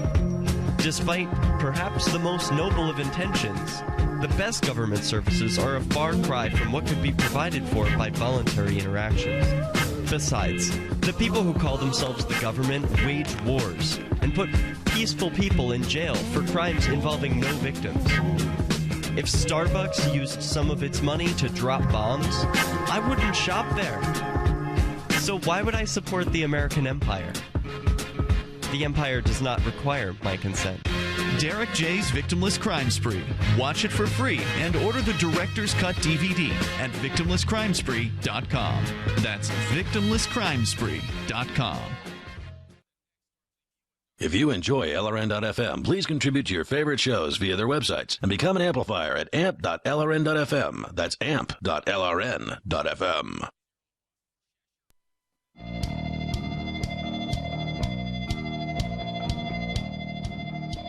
Despite perhaps the most noble of intentions, the best government services are a far cry from what could be provided for by voluntary interactions. Besides, the people who call themselves the government wage wars and put peaceful people in jail for crimes involving no victims. If Starbucks used some of its money to drop bombs, I wouldn't shop there. So why would I support the American empire? The empire does not require my consent. Derek J's Victimless Crime Spree. Watch it for free and order the Director's Cut DVD at victimlesscrimespree.com. That's victimlesscrimespree.com. If you enjoy LRN.FM, please contribute to your favorite shows via their websites and become an amplifier at amp.lrn.fm. That's amp.lrn.fm.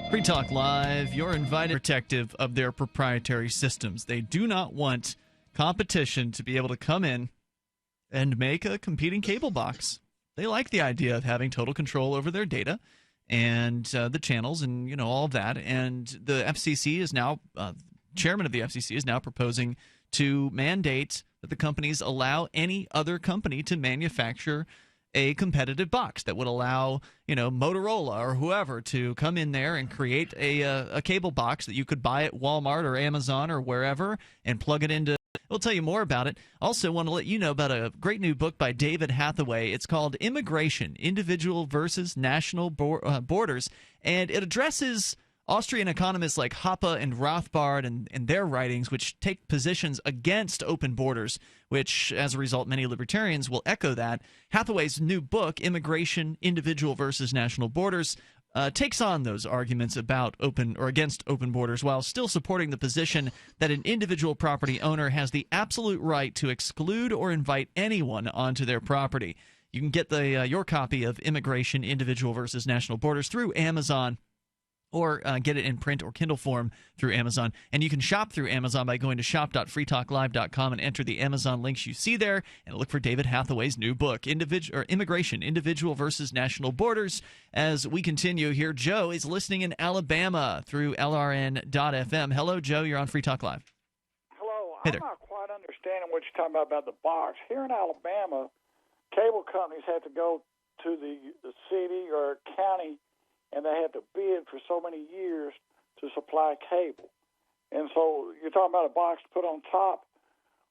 Free Talk Live, you're invited protective of their proprietary systems. They do not want competition to be able to come in and make a competing cable box. They like the idea of having total control over their data and the channels and, all of that. And the FCC is now, chairman of the FCC is now proposing to mandate that the companies allow any other company to manufacture a competitive box that would allow, Motorola or whoever to come in there and create a cable box that you could buy at Walmart or Amazon or wherever and plug it into. We'll tell you more about it. Also, want to let you know about a great new book by David Hathaway. It's called Immigration: Individual versus National Borders, and it addresses Austrian economists like Hoppe and Rothbard and their writings, which take positions against open borders, which, as a result, many libertarians will echo that. Hathaway's new book, Immigration: Individual versus National Borders, takes on those arguments about open or against open borders while still supporting the position that an individual property owner has the absolute right to exclude or invite anyone onto their property. You can get your copy of Immigration: Individual versus National Borders through Amazon, or get it in print or Kindle form through Amazon. And you can shop through Amazon by going to shop.freetalklive.com and enter the Amazon links you see there, and look for David Hathaway's new book, Immigration: Individual versus National Borders. As we continue here, Joe is listening in Alabama through LRN.FM. Hello, Joe. You're on Free Talk Live. Hello. Hey I'm there. not quite understanding what you're talking about the box. Here in Alabama, cable companies have to go to the city or county, and they had to bid for so many years to supply cable. And so you're talking about a box put on top.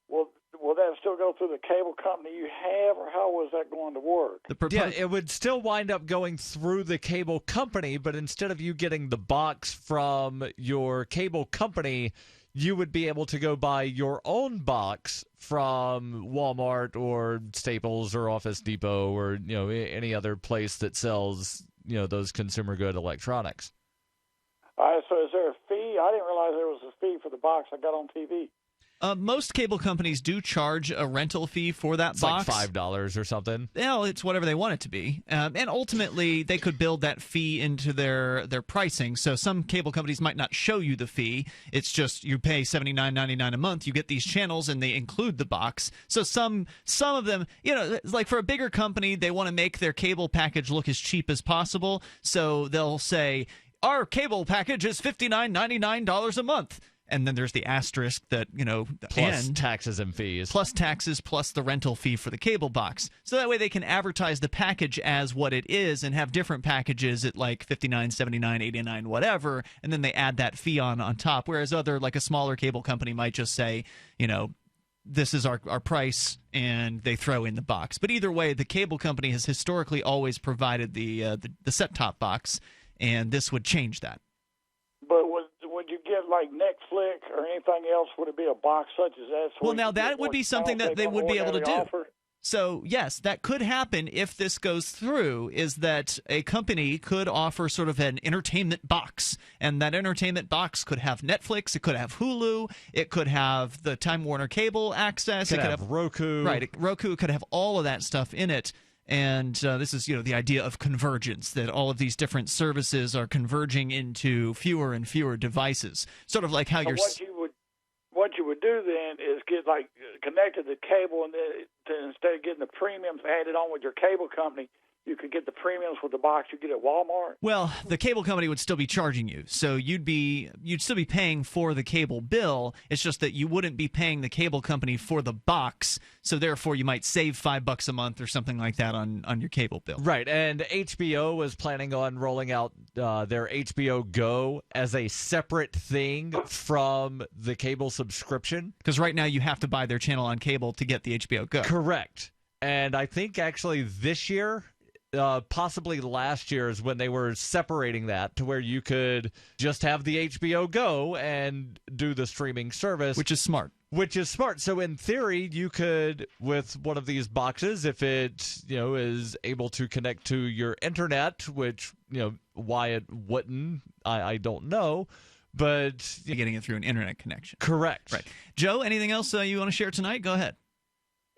Will that still go through the cable company you have, or how was that going to work? Yeah, it would still wind up going through the cable company, but instead of you getting the box from your cable company, you would be able to go buy your own box from Walmart or Staples or Office Depot or any other place that sells those consumer good electronics. All right, so is there a fee? I didn't realize there was a fee for the box I got on TV. Most cable companies do charge a rental fee for that box. Like $5 or something. Well, it's whatever they want it to be. And ultimately, they could build that fee into their pricing. So some cable companies might not show you the fee. It's just you pay $79.99 a month. You get these channels, and they include the box. So some of them, like for a bigger company, they want to make their cable package look as cheap as possible. So they'll say, our cable package is $59.99 a month. And then there's the asterisk that, plus taxes and fees. Plus taxes, plus the rental fee for the cable box. So that way they can advertise the package as what it is and have different packages at like $59, $79, $89, whatever. And then they add that fee on top. Whereas like a smaller cable company might just say, this is our price, and they throw in the box. But either way, the cable company has historically always provided the set-top box, and this would change that. But would you get like Netflix or anything else? Would it be a box such as that? Well, now that would be something that they would be able to do. Offer? So, yes, that could happen if this goes through, is that a company could offer sort of an entertainment box, and that entertainment box could have Netflix, it could have Hulu, it could have the Time Warner cable access, it could have Roku. Right, Roku could have all of that stuff in it. And this is, the idea of convergence, that all of these different services are converging into fewer and fewer devices. Sort of like how What what you would do then is get connected to cable, and then instead of getting the premiums added on with your cable company, you could get the premiums with the box you get at Walmart. Well, the cable company would still be charging you, so you'd still be paying for the cable bill. It's just that you wouldn't be paying the cable company for the box, so therefore you might save $5 a month or something like that on your cable bill. Right, and HBO was planning on rolling out their HBO Go as a separate thing from the cable subscription. Because right now you have to buy their channel on cable to get the HBO Go. Correct. And I think actually this year, possibly last year, is when they were separating that to where you could just have the HBO Go and do the streaming service. Which is smart. So in theory, you could, with one of these boxes, if it is able to connect to your internet, which why it wouldn't, I don't know, but you're getting it through an internet connection. Correct. Right. Joe, anything else you want to share tonight? Go ahead.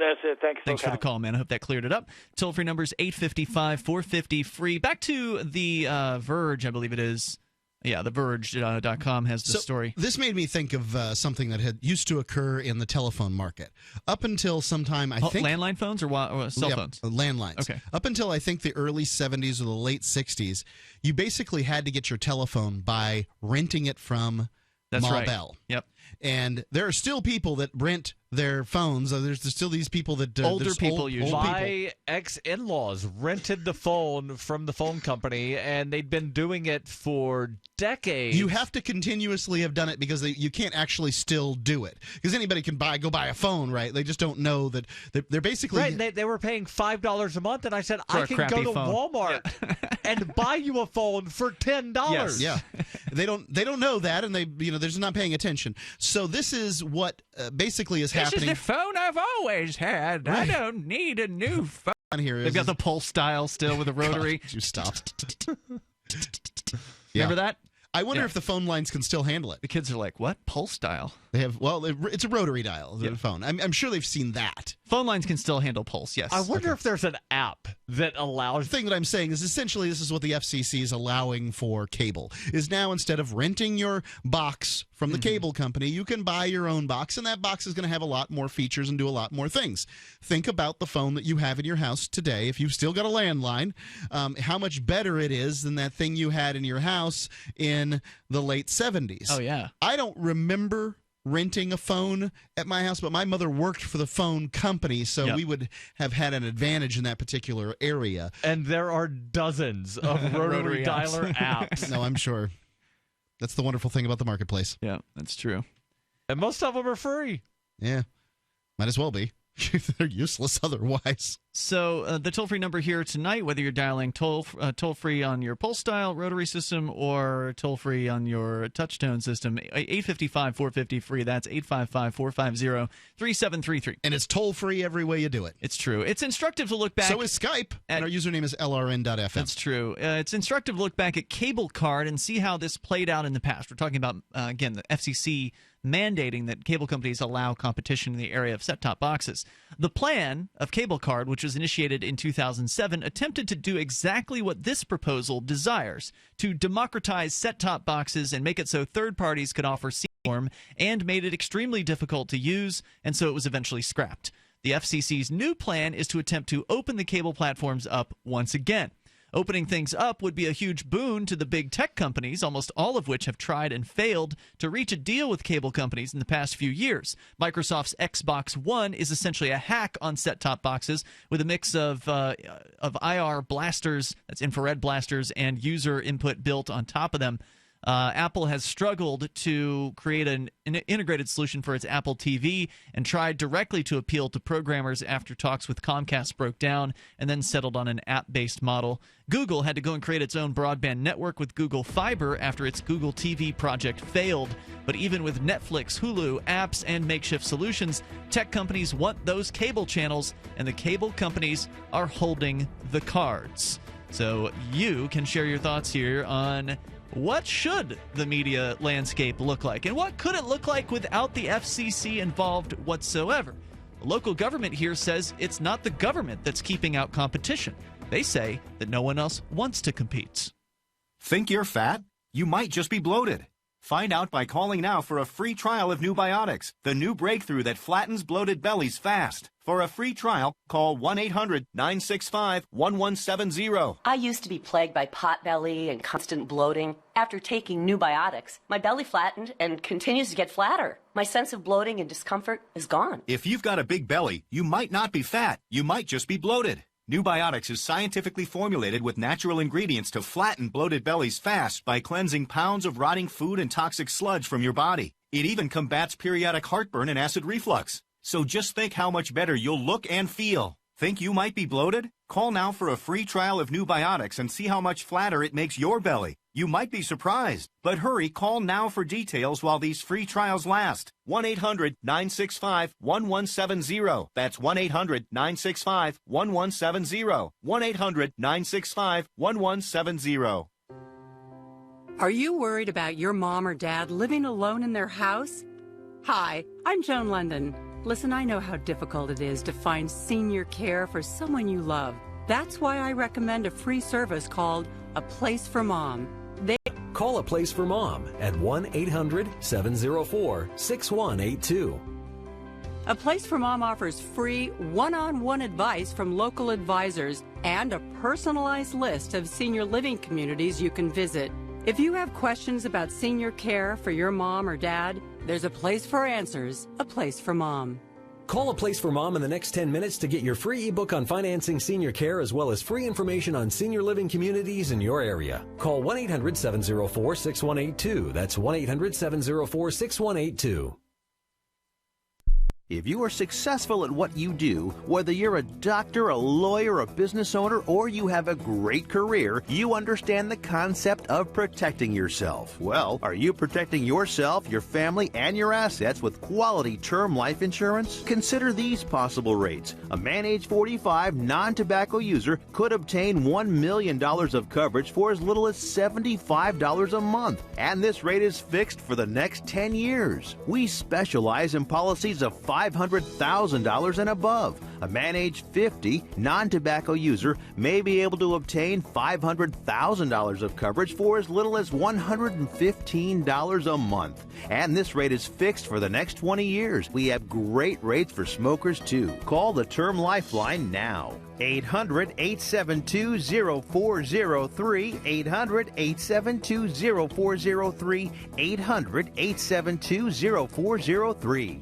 That's it. Thanks for the call, man. I hope that cleared it up. Toll-free number is 855-450-FREE. Back to the Verge, I believe it is. Yeah, TheVerge.com has the story. This made me think of something that had used to occur in the telephone market. Up until sometime, I think... Landline phones or cell phones? Landlines. Okay. Up until, I think, the early 70s or the late 60s, you basically had to get your telephone by renting it from Ma Bell. Yep. And there are still people that rent their phones. There's still these people that older people usually. My ex-in-laws rented the phone from the phone company, and they'd been doing it for decades. You have to continuously have done it because you can't actually still do it. Because anybody can go buy a phone, right? They just don't know that they're basically right. They were paying $5 a month, and I said I can go to phone. Walmart and buy you a phone for $10. Yes. Yeah, they don't know that, and they're just not paying attention. So this is what basically is happening. This is the phone I've always had. Right. I don't need a new phone. They've got the pulse style still with a rotary. God, you stop. Remember that? I wonder if the phone lines can still handle it. The kids are like, what? Pulse dial? They have, it's a rotary dial, the phone. I'm sure they've seen that. Phone lines can still handle pulse, yes. I wonder if there's an app that allows... The thing that I'm saying is essentially this is what the FCC is allowing for cable, is now instead of renting your box from the cable company, you can buy your own box, and that box is going to have a lot more features and do a lot more things. Think about the phone that you have in your house today. If you've still got a landline, how much better it is than that thing you had in your house in the late 70s. Oh, yeah. I don't remember renting a phone at my house, but my mother worked for the phone company, so we would have had an advantage in that particular area. And there are dozens of rotary dialer apps. No, I'm sure. That's the wonderful thing about the marketplace. Yeah, that's true. And most of them are free. Yeah, might as well be. They're useless otherwise. So the toll-free number here tonight, whether you're dialing toll-free on your pulse style rotary system or toll-free on your touch-tone system, 855-450-FREE. That's 855-450-3733. And it's toll-free every way you do it. It's true. It's instructive to look back. So is Skype, and our username is LRN.FM. That's true. It's instructive to look back at Cable Card and see how this played out in the past. We're talking about, again, the FCC mandating that cable companies allow competition in the area of set-top boxes. The plan of Cable Card, which was initiated in 2007, attempted to do exactly what this proposal desires, to democratize set-top boxes and make it so third parties could offer C-form, and made it extremely difficult to use, and so it was eventually scrapped. The FCC's new plan is to attempt to open the cable platforms up once again. Opening things up would be a huge boon to the big tech companies, almost all of which have tried and failed to reach a deal with cable companies in the past few years. Microsoft's Xbox One is essentially a hack on set-top boxes with a mix of IR blasters, that's infrared blasters, and user input built on top of them. Apple has struggled to create an integrated solution for its Apple TV and tried directly to appeal to programmers after talks with Comcast broke down and then settled on an app-based model. Google had to go and create its own broadband network with Google Fiber after its Google TV project failed. But even with Netflix, Hulu, apps, and makeshift solutions, tech companies want those cable channels, and the cable companies are holding the cards. So you can share your thoughts here on what should the media landscape look like, and what could it look like without the FCC involved whatsoever? The local government here says it's not the government that's keeping out competition. They say that no one else wants to compete. Think you're fat? You might just be bloated. Find out by calling now for a free trial of New Biotics, the new breakthrough that flattens bloated bellies fast. For a free trial, call 1-800-965-1170. I used to be plagued by pot belly and constant bloating. After taking New Biotics, my belly flattened and continues to get flatter. My sense of bloating and discomfort is gone. If you've got a big belly, you might not be fat. You might just be bloated. New Biotics is scientifically formulated with natural ingredients to flatten bloated bellies fast by cleansing pounds of rotting food and toxic sludge from your body. It even combats periodic heartburn and acid reflux. So just think how much better you'll look and feel. Think you might be bloated? Call now for a free trial of New Biotics and see how much flatter it makes your belly. You might be surprised. But hurry, call now for details while these free trials last. 1-800-965-1170. That's 1-800-965-1170. 1-800-965-1170. Are you worried about your mom or dad living alone in their house? Hi, I'm Joan London. Listen, I know how difficult it is to find senior care for someone you love. That's why I recommend a free service called A Place for Mom. Call A Place for Mom at 1-800-704-6182. A Place for Mom offers free one-on-one advice from local advisors and a personalized list of senior living communities you can visit. If you have questions about senior care for your mom or dad, there's a place for answers, A Place for Mom. Call A Place for Mom in the next 10 minutes to get your free ebook on financing senior care as well as free information on senior living communities in your area. Call 1-800-704-6182. That's 1-800-704-6182. If you are successful at what you do, whether you're a doctor, a lawyer, a business owner, or you have a great career, you understand the concept of protecting yourself. Well, are you protecting yourself, your family, and your assets with quality term life insurance? Consider these possible rates. A man age 45 non-tobacco user could obtain $1 million of coverage for as little as $75 a month, and this rate is fixed for the next 10 years. We specialize in policies of $500,000 and above. A man age 50 non-tobacco user may be able to obtain $500,000 of coverage for as little as $115 a month. And this rate is fixed for the next 20 years. We have great rates for smokers too. Call the Term Lifeline now. 800-872-0403, 800-872-0403, 800-872-0403.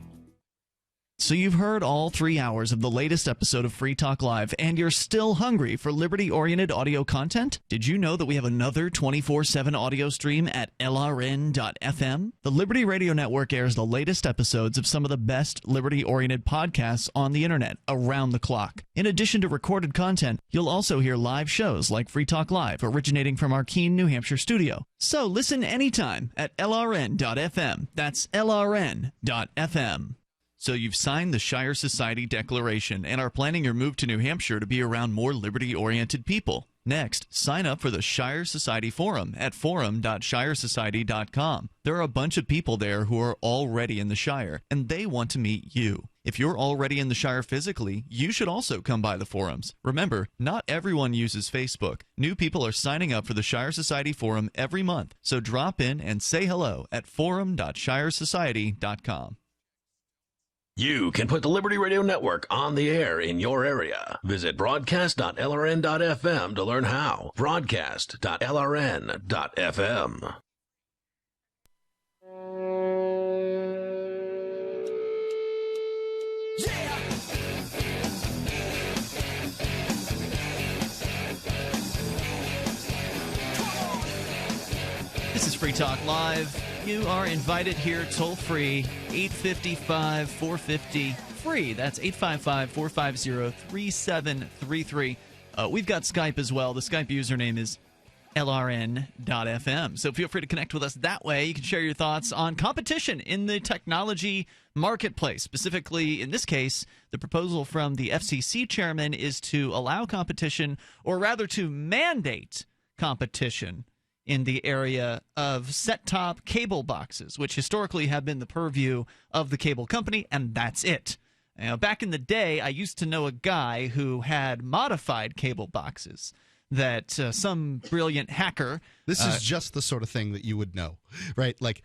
So you've heard all 3 hours of the latest episode of Free Talk Live, and you're still hungry for liberty-oriented audio content? Did you know that we have another 24/7 audio stream at LRN.FM? The Liberty Radio Network airs the latest episodes of some of the best liberty-oriented podcasts on the internet around the clock. In addition to recorded content, you'll also hear live shows like Free Talk Live, originating from our Keene, New Hampshire studio. So listen anytime at LRN.FM. That's LRN.FM. So you've signed the Shire Society Declaration and are planning your move to New Hampshire to be around more liberty-oriented people. Next, sign up for the Shire Society Forum at forum.shiresociety.com. There are a bunch of people there who are already in the Shire, and they want to meet you. If you're already in the Shire physically, you should also come by the forums. Remember, not everyone uses Facebook. New people are signing up for the Shire Society Forum every month, so drop in and say hello at forum.shiresociety.com. You can put the Liberty Radio Network on the air in your area. Visit broadcast.lrn.fm to learn how. Broadcast.lrn.fm. This is Free Talk Live. You are invited here toll-free, 855-450-FREE. That's 855-450-3733. We've got Skype as well. The Skype username is LRN.FM. So feel free to connect with us that way. You can share your thoughts on competition in the technology marketplace. Specifically, in this case, the proposal from the FCC chairman is to allow competition, or rather to mandate competition, in the area of set-top cable boxes, which historically have been the purview of the cable company, and that's it. Now, back in the day, I used to know a guy who had modified cable boxes. that some brilliant hacker. This is just the sort of thing that you would know, right? Like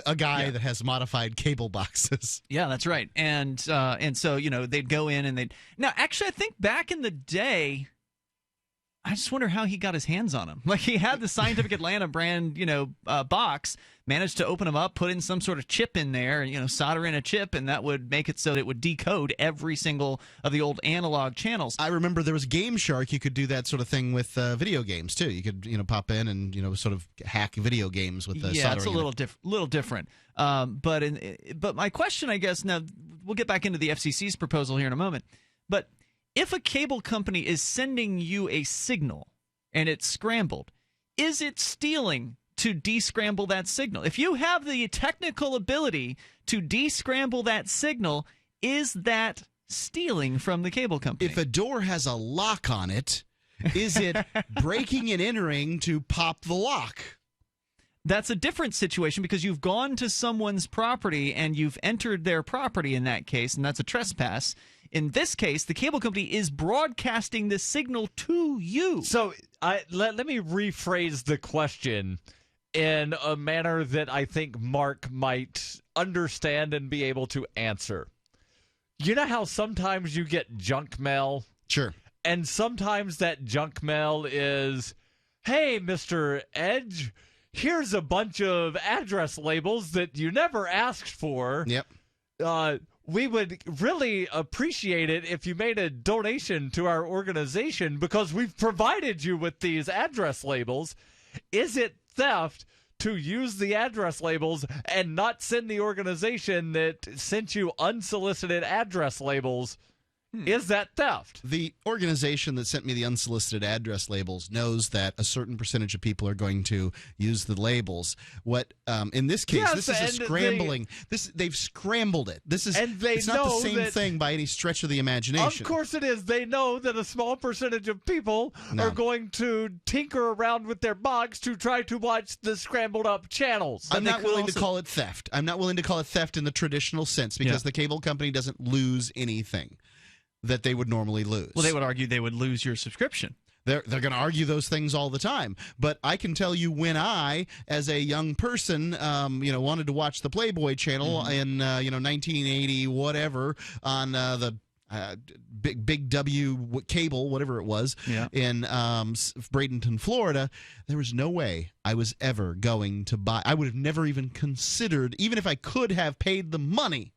a guy that has modified cable boxes. Yeah, that's right. And so, they'd go in and they'd. Now, actually, I think back in the day, I just wonder how he got his hands on them. Like, he had the Scientific Atlanta brand, box, managed to open them up, put in some sort of chip in there, and, solder in a chip, and that would make it so that it would decode every single of the old analog channels. I remember there was Game Shark. You could do that sort of thing with video games, too. You could, pop in and, sort of hack video games with the soldering. Yeah, it's a little different. But my question, I guess, now, we'll get back into the FCC's proposal here in a moment, but if a cable company is sending you a signal and it's scrambled, is it stealing to descramble that signal? If you have the technical ability to descramble that signal, is that stealing from the cable company? If a door has a lock on it, is it breaking and entering to pop the lock? That's a different situation because you've gone to someone's property and you've entered their property in that case, and that's a trespass. In this case, the cable company is broadcasting the signal to you. So let me rephrase the question in a manner that I think Mark might understand and be able to answer. You know how sometimes you get junk mail? Sure. And sometimes that junk mail is, hey, Mr. Edge, here's a bunch of address labels that you never asked for. Yep. We would really appreciate it if you made a donation to our organization because we've provided you with these address labels. Is it theft to use the address labels and not send the organization that sent you unsolicited address labels? Is that theft? The organization that sent me the unsolicited address labels knows that a certain percentage of people are going to use the labels. What in this case, yes, this is a scrambling. They've scrambled it. It's not the same thing by any stretch of the imagination. Of course it is. They know that a small percentage of people are going to tinker around with their box to try to watch the scrambled up channels. I'm not willing to call it theft. I'm not willing to call it theft in the traditional sense because the cable company doesn't lose anything that they would normally lose. Well, they would argue they would lose your subscription. They're going to argue those things all the time. But I can tell you when I, as a young person, wanted to watch the Playboy channel in 1980 whatever on the big W cable, whatever it was, in Bradenton, Florida, there was no way I was ever going to buy. I would have never even considered, even if I could have paid the money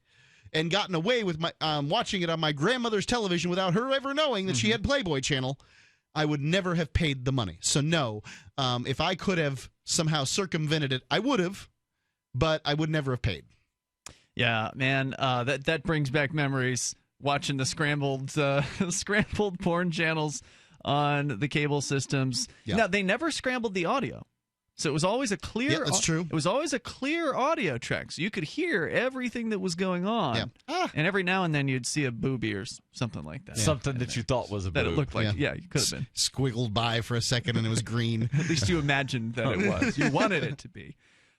and gotten away with my watching it on my grandmother's television without her ever knowing that she had Playboy channel, I would never have paid the money. So no, if I could have somehow circumvented it, I would have, but I would never have paid. Yeah, man, that brings back memories watching the scrambled porn channels on the cable systems. Yeah. Now, they never scrambled the audio. So it was always a clear. Yeah, that's true. It was always a clear audio track, so you could hear everything that was going on. Yeah. And every now and then you'd see a boobie or something like that. Yeah. Something that you thought was a boob. That it looked like. Yeah, you could have been squiggled by for a second and it was green. At least you imagined that it was. You wanted it to be.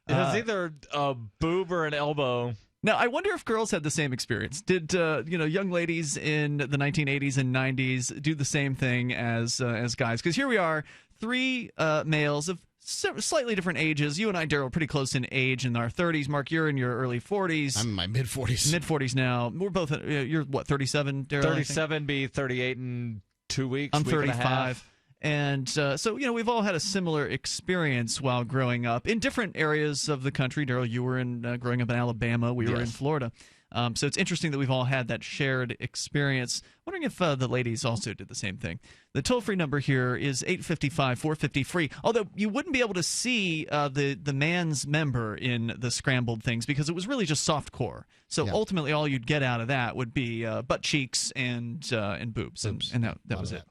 It was either a boob or an elbow. Now, I wonder if girls had the same experience. Did young ladies in the 1980s and 90s do the same thing as guys? Because here we are, three males of slightly different ages. You and I, Darryl, are pretty close in age, in our 30s. Mark, you're in your early 40s. I'm in my mid-40s. Mid-40s now. We're both, you're what, 37, Darryl? 37, be 38 in 2 weeks. I'm 35. And so, we've all had a similar experience while growing up in different areas of the country. Darryl, you were growing up in Alabama. We were in Florida. So it's interesting that we've all had that shared experience. Wondering if the ladies also did the same thing. The toll-free number here is 855-450-FREE. Although you wouldn't be able to see the man's member in the scrambled things because it was really just soft core. So ultimately all you'd get out of that would be butt cheeks and boobs. And that was it.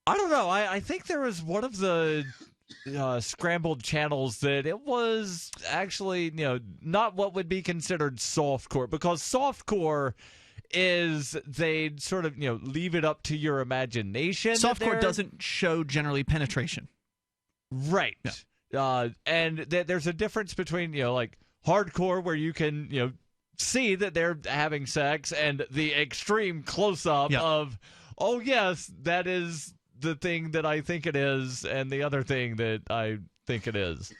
I don't know. I think there was one of the scrambled channels that it was actually, not what would be considered softcore, because softcore is they sort of, leave it up to your imagination. Softcore doesn't show generally penetration. Right. Yeah. And there's a difference between, like hardcore where you can, see that they're having sex, and the extreme close-up of, oh, yes, that is the thing that I think it is and the other thing that I think it is.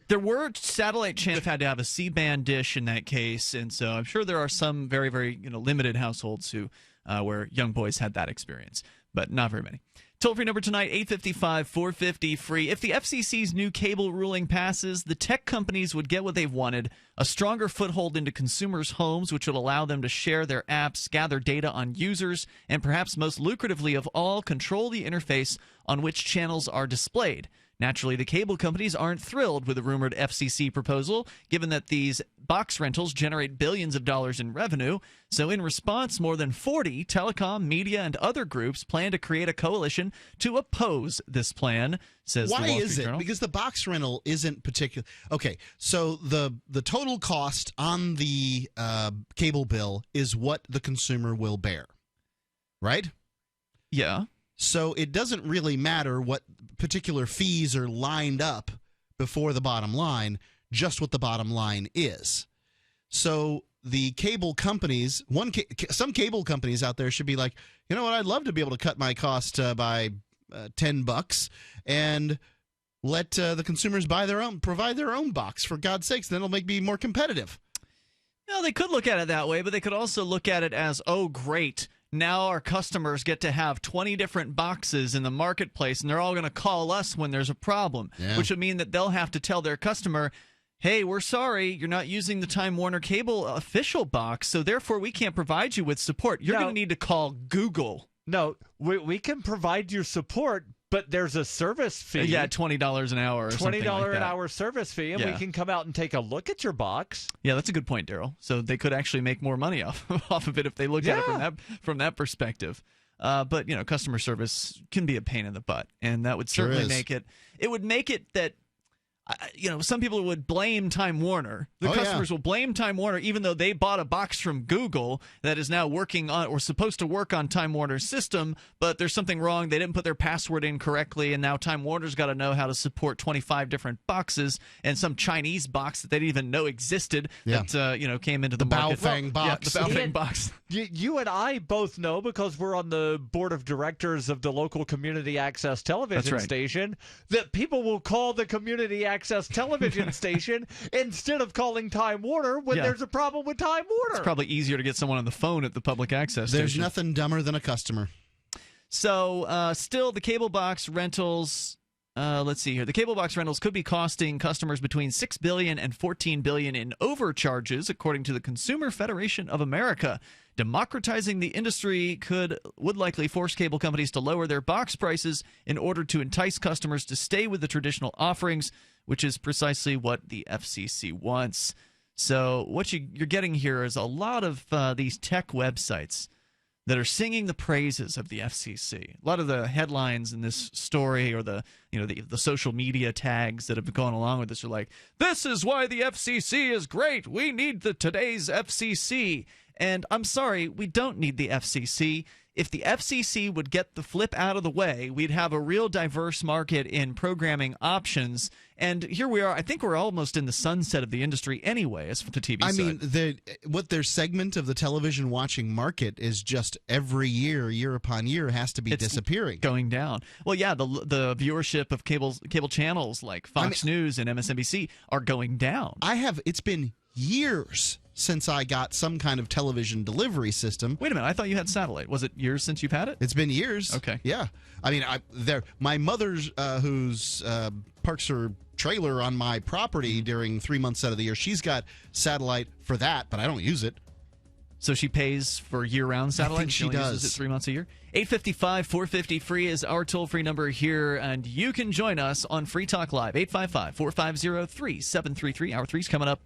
There were satellite channels that had to have a C-band dish in that case, and so I'm sure there are some very, very limited households who where young boys had that experience, but not very many. Toll-free number tonight, 855-450-FREE. If the FCC's new cable ruling passes, the tech companies would get what they've wanted, a stronger foothold into consumers' homes, which would allow them to share their apps, gather data on users, and perhaps most lucratively of all, control the interface on which channels are displayed. Naturally, the cable companies aren't thrilled with the rumored FCC proposal, given that these box rentals generate billions of dollars in revenue. So in response, more than 40 telecom, media, and other groups plan to create a coalition to oppose this plan, says the Wall Street is it? Journal. Because the box rental isn't particular. Okay, so the total cost on the cable bill is what the consumer will bear, right? Yeah. So it doesn't really matter what particular fees are lined up before the bottom line, just what the bottom line is. So the cable companies, some cable companies out there should be like, you know what, I'd love to be able to cut my cost by $10 and let the consumers provide their own box, for God's sakes. Then it'll make me more competitive. No, they could look at it that way, but they could also look at it as, oh, great. Now our customers get to have 20 different boxes in the marketplace, and they're all going to call us when there's a problem, which would mean that they'll have to tell their customer, hey, we're sorry, you're not using the Time Warner Cable official box, so therefore we can't provide you with support. You're going to need to call Google. No, we can provide you support, but there's a service fee. Yeah, $20 an hour or something like that. $20 an hour service fee, and we can come out and take a look at your box. Yeah, that's a good point, Darryl. So they could actually make more money off of it if they looked at it from that perspective. But, customer service can be a pain in the butt, and that would certainly make it – it would make it that – some people would blame Time Warner. The customers will blame Time Warner, even though they bought a box from Google that is now working on or supposed to work on Time Warner's system, but there's something wrong. They didn't put their password in correctly, and now Time Warner's got to know how to support 25 different boxes and some Chinese box that they didn't even know existed that came into the market. Baofeng box. Yeah, the Baofeng box. You and I both know, because we're on the board of directors of the local community access television station, that people will call the community access television station instead of calling Time Warner when there's a problem with Time Warner. It's probably easier to get someone on the phone at the public access There's station. nothing dumber than a customer. So still, the cable box rentals... let's see here. The cable box rentals could be costing customers between $6 billion and $14 billion in overcharges, according to the Consumer Federation of America. Democratizing the industry would likely force cable companies to lower their box prices in order to entice customers to stay with the traditional offerings, which is precisely what the FCC wants. So what you're getting here is a lot of these tech websites that are singing the praises of the FCC. A lot of the headlines in this story, or the social media tags that have gone along with this, are like, "This is why the FCC is great. We need today's FCC." And I'm sorry, we don't need the FCC. If the FCC would get the flip out of the way, we'd have a real diverse market in programming options. And here we are. I think we're almost in the sunset of the industry anyway, as for the TV side. mean, what their segment of the television watching market is just every year upon year, has to be disappearing. Going down. Well, yeah, the viewership of cable channels like Fox News and MSNBC are going down. It's been years since I got some kind of television delivery system. Wait a minute, I thought you had satellite. Was it years since you've had it? It's been years. Okay. Yeah. I mean, my mother's, who's parks her trailer on my property during 3 months out of the year, she's got satellite for that, but I don't use it. So she pays for year-round satellite? I think she does. Uses it 3 months a year? 855-450-FREE is our toll-free number here, and you can join us on Free Talk Live, 855-450-3733. Hour 3's coming up.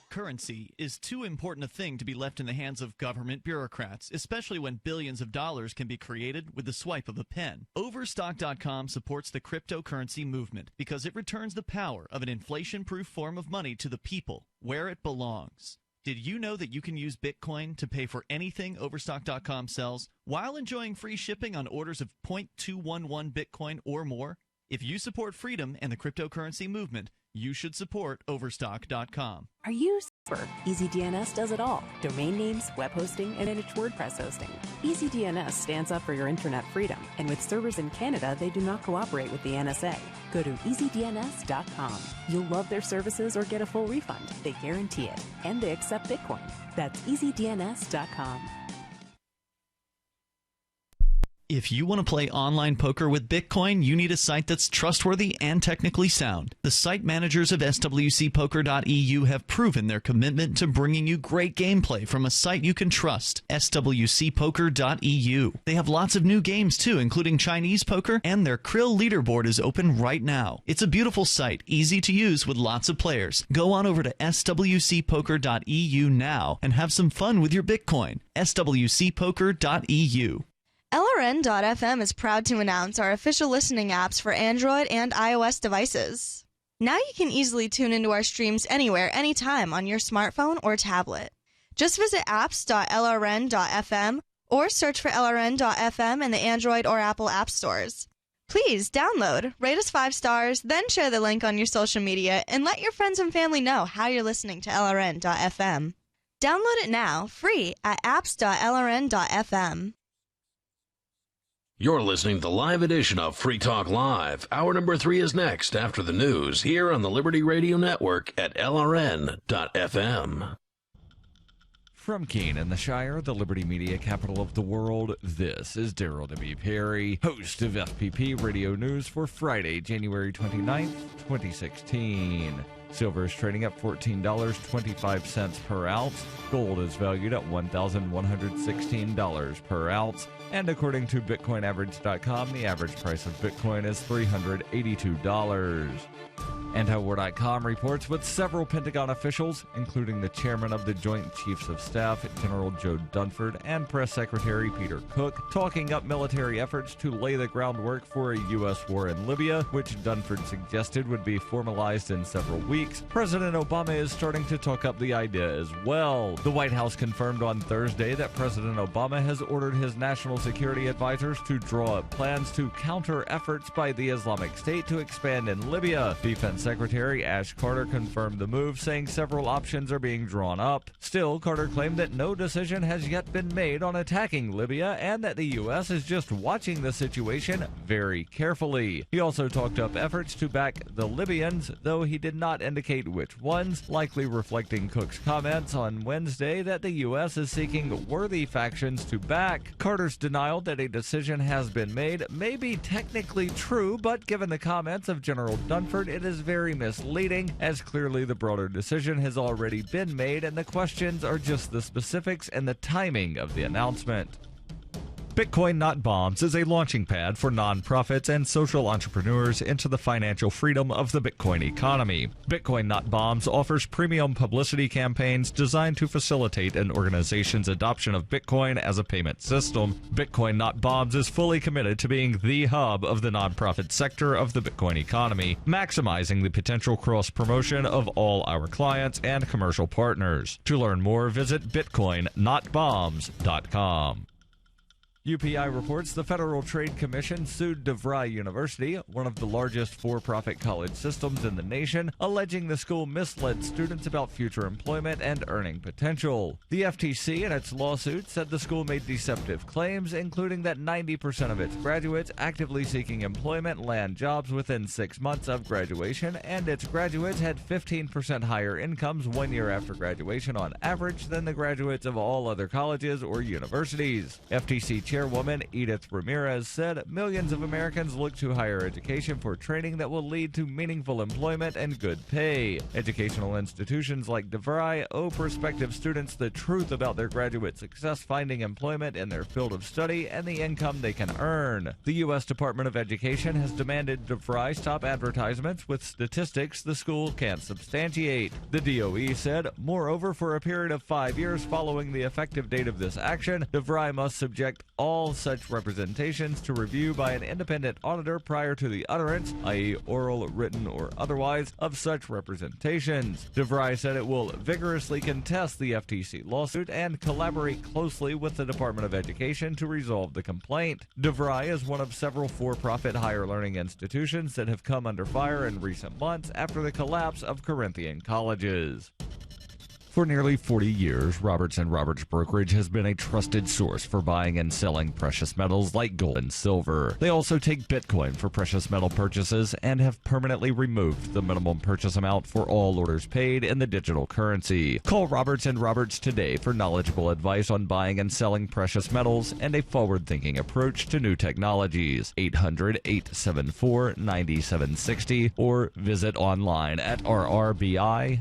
Currency is too important a thing to be left in the hands of government bureaucrats, especially when billions of dollars can be created with the swipe of a pen. Overstock.com supports the cryptocurrency movement because it returns the power of an inflation-proof form of money to the people, where it belongs. Did you know that you can use Bitcoin to pay for anything Overstock.com sells while enjoying free shipping on orders of 0.211 Bitcoin or more? If you support freedom and the cryptocurrency movement, you should support Overstock.com. Are you super? EasyDNS does it all. Domain names, web hosting, and managed WordPress hosting. EasyDNS stands up for your internet freedom, and with servers in Canada, they do not cooperate with the NSA. Go to EasyDNS.com. You'll love their services or get a full refund. They guarantee it. And they accept Bitcoin. That's EasyDNS.com. If you want to play online poker with Bitcoin, you need a site that's trustworthy and technically sound. The site managers of swcpoker.eu have proven their commitment to bringing you great gameplay from a site you can trust. swcpoker.eu. They have lots of new games too, including Chinese poker, and their Krill leaderboard is open right now. It's a beautiful site, easy to use with lots of players. Go on over to swcpoker.eu now and have some fun with your Bitcoin. swcpoker.eu. LRN.FM is proud to announce our official listening apps for Android and iOS devices. Now you can easily tune into our streams anywhere, anytime on your smartphone or tablet. Just visit apps.lrn.fm or search for LRN.FM in the Android or Apple app stores. Please download, rate us 5 stars, then share the link on your social media and let your friends and family know how you're listening to LRN.FM. Download it now, free at apps.lrn.fm. You're listening to the live edition of Free Talk Live. Hour number 3 is next after the news here on the Liberty Radio Network at LRN.FM. From Keene in the Shire, the Liberty Media capital of the world, this is Darryl W. Perry, host of FPP Radio News for Friday, January 29th, 2016. Silver is trading at $14.25 per ounce. Gold is valued at $1,116 per ounce. And according to BitcoinAverage.com, the average price of Bitcoin is $382. Antiwar.com reports with several Pentagon officials, including the chairman of the Joint Chiefs of Staff, General Joe Dunford, and Press Secretary Peter Cook, talking up military efforts to lay the groundwork for a U.S. war in Libya, which Dunford suggested would be formalized in several weeks. President Obama is starting to talk up the idea as well. The White House confirmed on Thursday that President Obama has ordered his national security advisors to draw up plans to counter efforts by the Islamic State to expand in Libya. Defense Secretary Ash Carter confirmed the move, saying several options are being drawn up. Still, Carter claimed that no decision has yet been made on attacking Libya and that the U.S. is just watching the situation very carefully. He also talked up efforts to back the Libyans, though he did not indicate which ones, likely reflecting Cook's comments on Wednesday that the U.S. is seeking worthy factions to back. Carter's denial that a decision has been made may be technically true, but given the comments of General Dunford, it is very misleading, as clearly the broader decision has already been made and the questions are just the specifics and the timing of the announcement. Bitcoin Not Bombs is a launching pad for nonprofits and social entrepreneurs into the financial freedom of the Bitcoin economy. Bitcoin Not Bombs offers premium publicity campaigns designed to facilitate an organization's adoption of Bitcoin as a payment system. Bitcoin Not Bombs is fully committed to being the hub of the nonprofit sector of the Bitcoin economy, maximizing the potential cross-promotion of all our clients and commercial partners. To learn more, visit bitcoinnotbombs.com. UPI reports the Federal Trade Commission sued DeVry University, one of the largest for-profit college systems in the nation, alleging the school misled students about future employment and earning potential. The FTC in its lawsuit said the school made deceptive claims, including that 90% of its graduates actively seeking employment land jobs within 6 months of graduation, and its graduates had 15% higher incomes 1 year after graduation on average than the graduates of all other colleges or universities. FTC Chairwoman Edith Ramirez said millions of Americans look to higher education for training that will lead to meaningful employment and good pay. Educational institutions like DeVry owe prospective students the truth about their graduate success finding employment in their field of study and the income they can earn. The U.S. Department of Education has demanded DeVry stop advertisements with statistics the school can't substantiate. The DOE said, moreover, for a period of 5 years following the effective date of this action, DeVry must subject all all such representations to review by an independent auditor prior to the utterance, i.e. oral, written, or otherwise, of such representations. DeVry said it will vigorously contest the FTC lawsuit and collaborate closely with the Department of Education to resolve the complaint. DeVry is one of several for-profit higher learning institutions that have come under fire in recent months after the collapse of Corinthian colleges. For nearly 40 years, Roberts & Roberts Brokerage has been a trusted source for buying and selling precious metals like gold and silver. They also take Bitcoin for precious metal purchases and have permanently removed the minimum purchase amount for all orders paid in the digital currency. Call Roberts & Roberts today for knowledgeable advice on buying and selling precious metals and a forward-thinking approach to new technologies. 800-874-9760 or visit online at rrbi.co.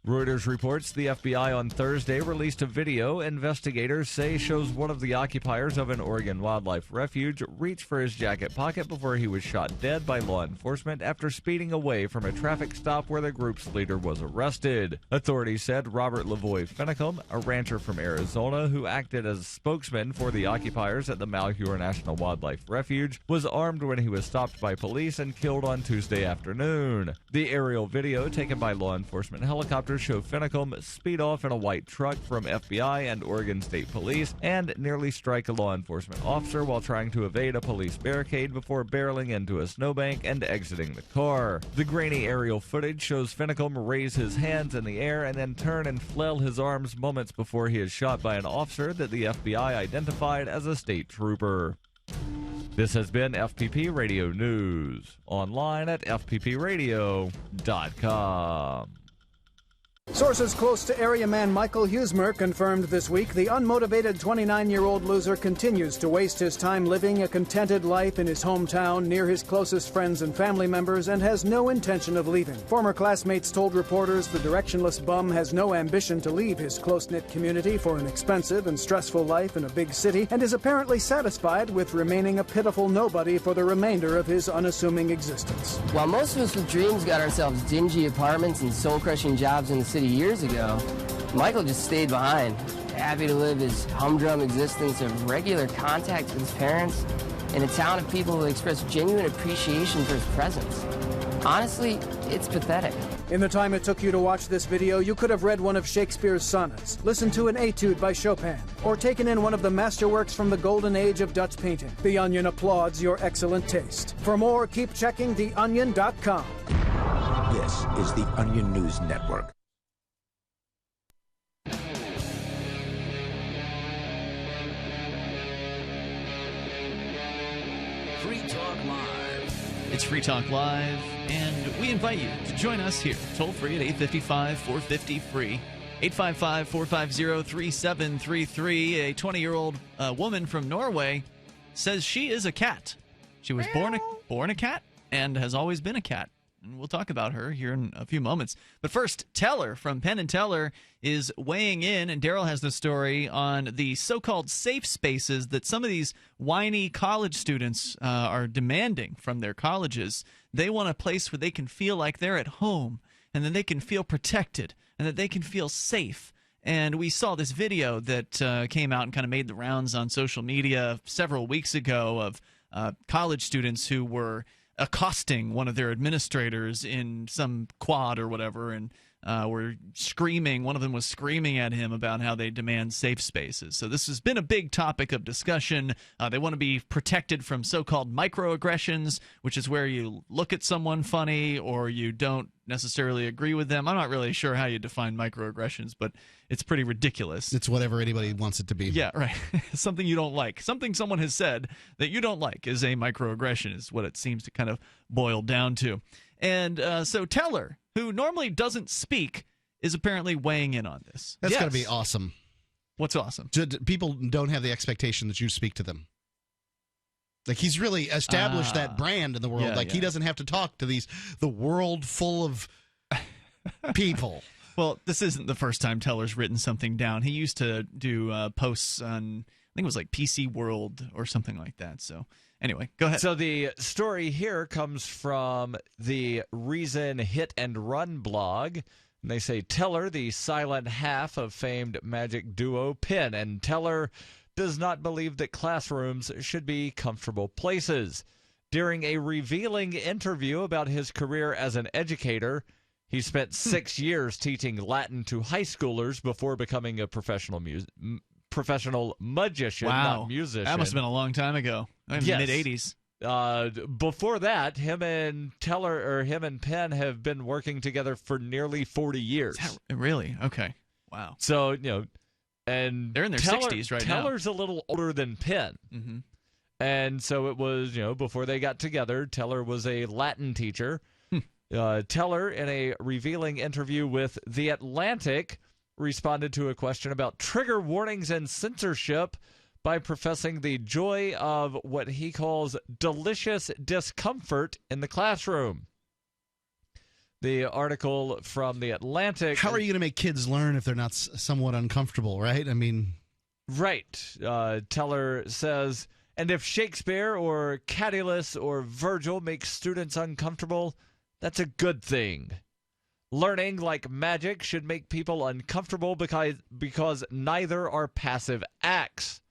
Reuters reports the FBI on Thursday released a video investigators say shows one of the occupiers of an Oregon wildlife refuge reach for his jacket pocket before he was shot dead by law enforcement after speeding away from a traffic stop where the group's leader was arrested. Authorities said Robert Lavoy Finicum, a rancher from Arizona who acted as a spokesman for the occupiers at the Malheur National Wildlife Refuge, was armed when he was stopped by police and killed on Tuesday afternoon. The aerial video taken by law enforcement helicopters show Finicum speed off in a white truck from FBI and Oregon State Police and nearly strike a law enforcement officer while trying to evade a police barricade before barreling into a snowbank and exiting the car. The grainy aerial footage shows Finicum raise his hands in the air and then turn and flail his arms moments before he is shot by an officer that the FBI identified as a state trooper. This has been FPP Radio News, online at fppradio.com. Sources close to area man Michael Huesmer confirmed this week the unmotivated 29-year-old loser continues to waste his time living a contented life in his hometown near his closest friends and family members and has no intention of leaving. Former classmates told reporters the directionless bum has no ambition to leave his close-knit community for an expensive and stressful life in a big city and is apparently satisfied with remaining a pitiful nobody for the remainder of his unassuming existence. While most of us with dreams got ourselves dingy apartments and soul-crushing jobs in the city years ago, Michael just stayed behind, happy to live his humdrum existence of regular contact with his parents in a town of people who express genuine appreciation for his presence. Honestly, it's pathetic. In the time it took you to watch this video, you could have read one of Shakespeare's sonnets, listened to an etude by Chopin, or taken in one of the masterworks from the golden age of Dutch painting. The Onion applauds your excellent taste. For more, keep checking theonion.com. This is the Onion News Network. Free Talk Live. It's Free Talk Live, and we invite you to join us here, toll free at 855-450-FREE, 855-450-3733. A 20-year-old woman from Norway says she is a cat. She was born a cat and has always been a cat. And we'll talk about her here in a few moments. But first, Teller from Penn & Teller is weighing in, and Darryl has the story on the so-called safe spaces that some of these whiny college students are demanding from their colleges. They want a place where they can feel like they're at home, and that they can feel protected, and that they can feel safe. And we saw this video that came out and kind of made the rounds on social media several weeks ago of college students who were accosting one of their administrators in some quad or whatever, and were screaming. One of them was screaming at him about how they demand safe spaces. So this has been a big topic of discussion. They want to be protected from so-called microaggressions, which is where you look at someone funny or you don't necessarily agree with them. I'm not really sure how you define microaggressions, but it's pretty ridiculous. It's whatever anybody wants it to be. Yeah, right. Something you don't like. Something someone has said that you don't like is a microaggression, is what it seems to kind of boil down to. And so Teller, who normally doesn't speak, is apparently weighing in on this. That's got to be awesome. What's awesome? People don't have the expectation that you speak to them. Like, he's really established that brand in the world. He doesn't have to talk to the world full of people. Well, this isn't the first time Teller's written something down. He used to do posts on, I think it was like PC World or something like that. So anyway, go ahead. So the story here comes from the Reason Hit and Run blog. And they say Teller, the silent half of famed magic duo Penn, and Teller does not believe that classrooms should be comfortable places. During a revealing interview about his career as an educator, he spent 6 years teaching Latin to high schoolers before becoming a professional magician, not musician. That must have been a long time ago, in the mid-'80s. Before that, him and Penn have been working together for nearly 40 years. Really? Okay. Wow. So, and they're in their 60s right now. Teller's a little older than Penn. Mm-hmm. And so it was, before they got together, Teller was a Latin teacher. Teller, in a revealing interview with The Atlantic, responded to a question about trigger warnings and censorship by professing the joy of what he calls delicious discomfort in the classroom. The article from The Atlantic... How are you going to make kids learn if they're not somewhat uncomfortable, right? I mean... Right. Teller says... And if Shakespeare or Catullus or Virgil make students uncomfortable, that's a good thing. Learning, like magic, should make people uncomfortable because neither are passive acts.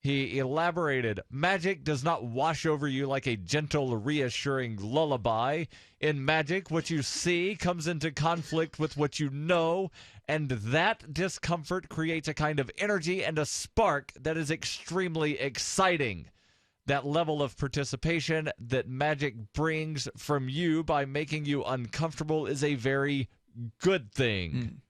He elaborated, magic does not wash over you like a gentle, reassuring lullaby. In magic, what you see comes into conflict with what you know, and that discomfort creates a kind of energy and a spark that is extremely exciting. That level of participation that magic brings from you by making you uncomfortable is a very good thing.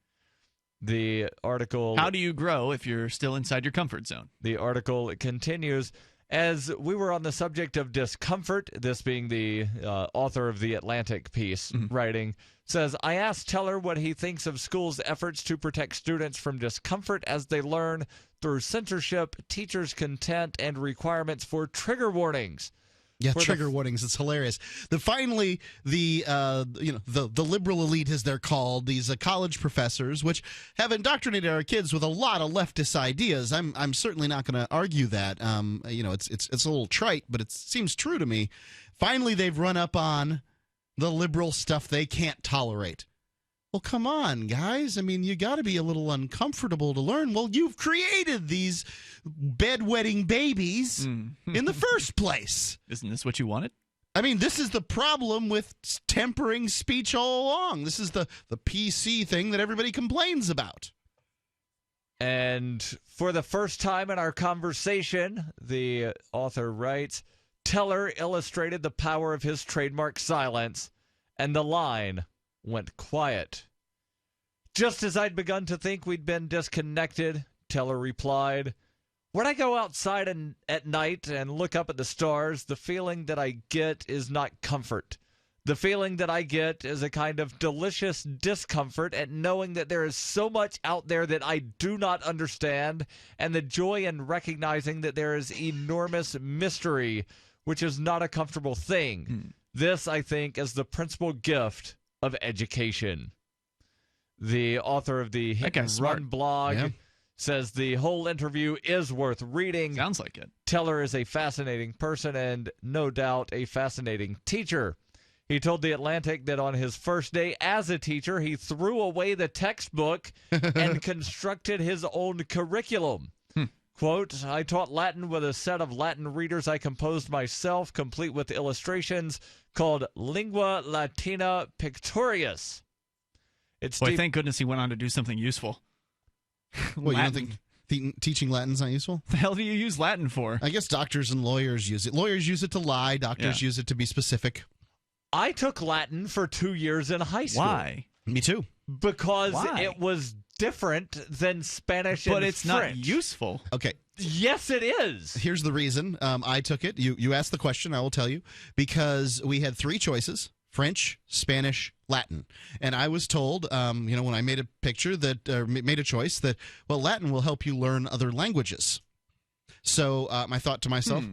The article... How do you grow if you're still inside your comfort zone? The article continues, as we were on the subject of discomfort, this being the author of the Atlantic piece writing, says, I asked Teller what he thinks of schools' efforts to protect students from discomfort as they learn through censorship, teachers' content, and requirements for trigger warnings. Yeah, trigger warnings. It's hilarious. Finally, the liberal elite, as they're called, these college professors, which have indoctrinated our kids with a lot of leftist ideas. I'm certainly not going to argue that. It's a little trite, but it seems true to me. Finally, they've run up on the liberal stuff they can't tolerate. Well, come on, guys. I mean, you got to be a little uncomfortable to learn. Well, you've created these bedwetting babies in the first place. Isn't this what you wanted? I mean, this is the problem with tempering speech all along. This is the PC thing that everybody complains about. And for the first time in our conversation, the author writes, Teller illustrated the power of his trademark silence, and the line went quiet. Just as I'd begun to think we'd been disconnected, Teller replied, when I go outside at night and look up at the stars, the feeling that I get is not comfort. The feeling that I get is a kind of delicious discomfort at knowing that there is so much out there that I do not understand, and the joy in recognizing that there is enormous mystery, which is not a comfortable thing. This, I think, is the principal gift of education. The author of the Hit and Run blog says the whole interview is worth reading. Sounds like it. Teller is a fascinating person and no doubt a fascinating teacher. He told The Atlantic that on his first day as a teacher, he threw away the textbook and constructed his own curriculum. Quote, I taught Latin with a set of Latin readers I composed myself, complete with illustrations, called Lingua Latina Pictorius. Thank goodness he went on to do something useful. Well, you don't think teaching Latin's not useful? The hell do you use Latin for? I guess doctors and lawyers use it. Lawyers use it to lie. Doctors use it to be specific. I took Latin for 2 years in high school. Why? Me too. Because it was different than Spanish and French. But it's not useful. Okay. Yes, it is. Here's the reason I took it. You asked the question, I will tell you. Because we had three choices: French, Spanish, Latin. And I was told, when I made a picture that made a choice that, well, Latin will help you learn other languages. So I thought to myself,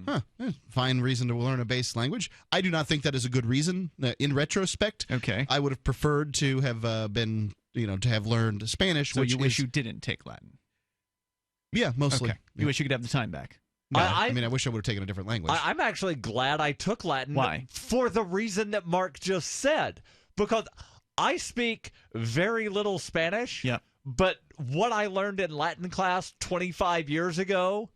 fine reason to learn a base language. I do not think that is a good reason. In retrospect, I would have preferred to have been, to have learned Spanish. So you wish you didn't take Latin? Yeah, mostly. Okay. You wish you could have the time back. Yeah, I wish I would have taken a different language. I'm actually glad I took Latin. Why? For the reason that Mark just said. Because I speak very little Spanish. Yeah. But what I learned in Latin class 25 years ago,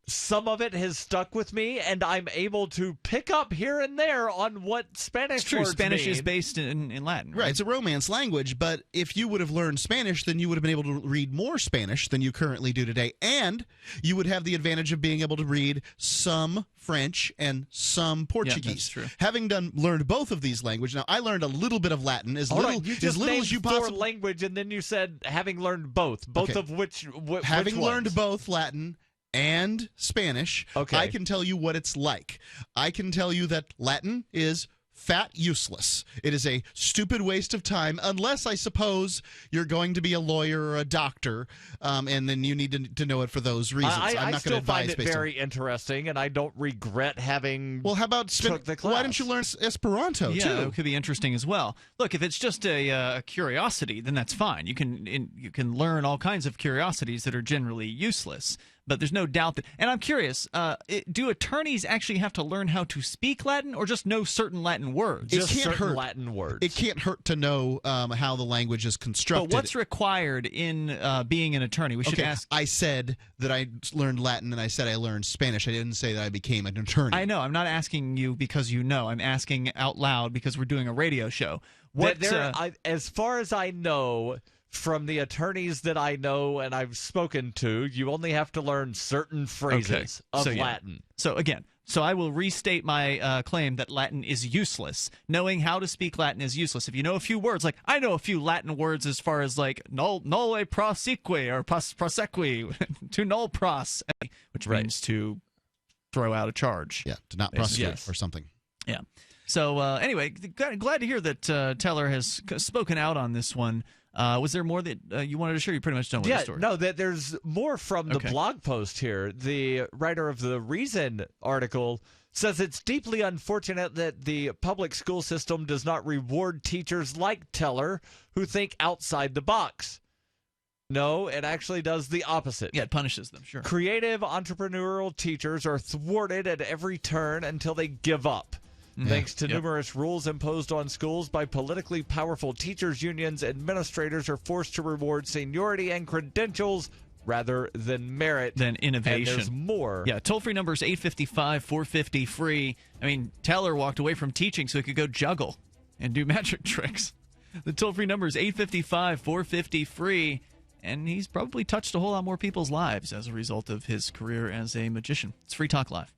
some of it has stuck with me, and I'm able to pick up here and there on what Spanish It's true. words Spanish mean. is based in Latin. Right, it's a Romance language, but if you would have learned Spanish, then you would have been able to read more Spanish than you currently do today, and you would have the advantage of being able to read some French and some Portuguese. Yeah, that's true. Having learned both of these languages, now I learned a little bit of Latin, as Hold little on, you just as little named as you 4 possibly. language, and then you said having learned both. Both Okay. of which Having which learned ones? both Latin and Spanish, Okay. I can tell you what it's like. I can tell you that Latin is fat useless. It is a stupid waste of time, unless I suppose you're going to be a lawyer or a doctor, and then you need to know it for those reasons. I'm I not going to still advise find it based on- very interesting, and I don't regret having. Well, how about took the class. why don't you learn Esperanto Yeah, too? it could be interesting as well. Look, if it's just a curiosity, then that's fine. You can learn all kinds of curiosities that are generally useless. But there's no doubt that, and I'm curious, do attorneys actually have to learn how to speak Latin, or just know certain Latin words? Just it can't certain hurt. Latin words. It can't hurt to know how the language is constructed. But what's required in being an attorney? We should Okay, ask. I said that I learned Latin, and I said I learned Spanish. I didn't say that I became an attorney. I know. I'm not asking you because you know. I'm asking out loud because we're doing a radio show. As far as I know, from the attorneys that I know and I've spoken to, you only have to learn certain phrases of So, yeah. Latin. So again, I will restate my claim that Latin is useless. Knowing how to speak Latin is useless. If you know a few words, like I know a few Latin words as far as like nolle prosequi or prosequi, to null pros, which means to throw out a charge. Yeah, to not basically. prosecute or something. Yeah. So anyway, glad to hear that Teller has spoken out on this one. Was there more that you wanted to share? You're pretty much done with the story. No, there's more from the blog post here. The writer of the Reason article says it's deeply unfortunate that the public school system does not reward teachers like Teller who think outside the box. No, it actually does the opposite. Yeah, it punishes them, sure. Creative, entrepreneurial teachers are thwarted at every turn until they give up. Thanks to numerous rules imposed on schools by politically powerful teachers' unions, administrators are forced to reward seniority and credentials rather than merit. Than innovation. And there's more. Yeah, toll-free number is 855-450-FREE. I mean, Teller walked away from teaching so he could go juggle and do magic tricks. The toll-free number is 855-450-FREE, and he's probably touched a whole lot more people's lives as a result of his career as a magician. It's Free Talk Live.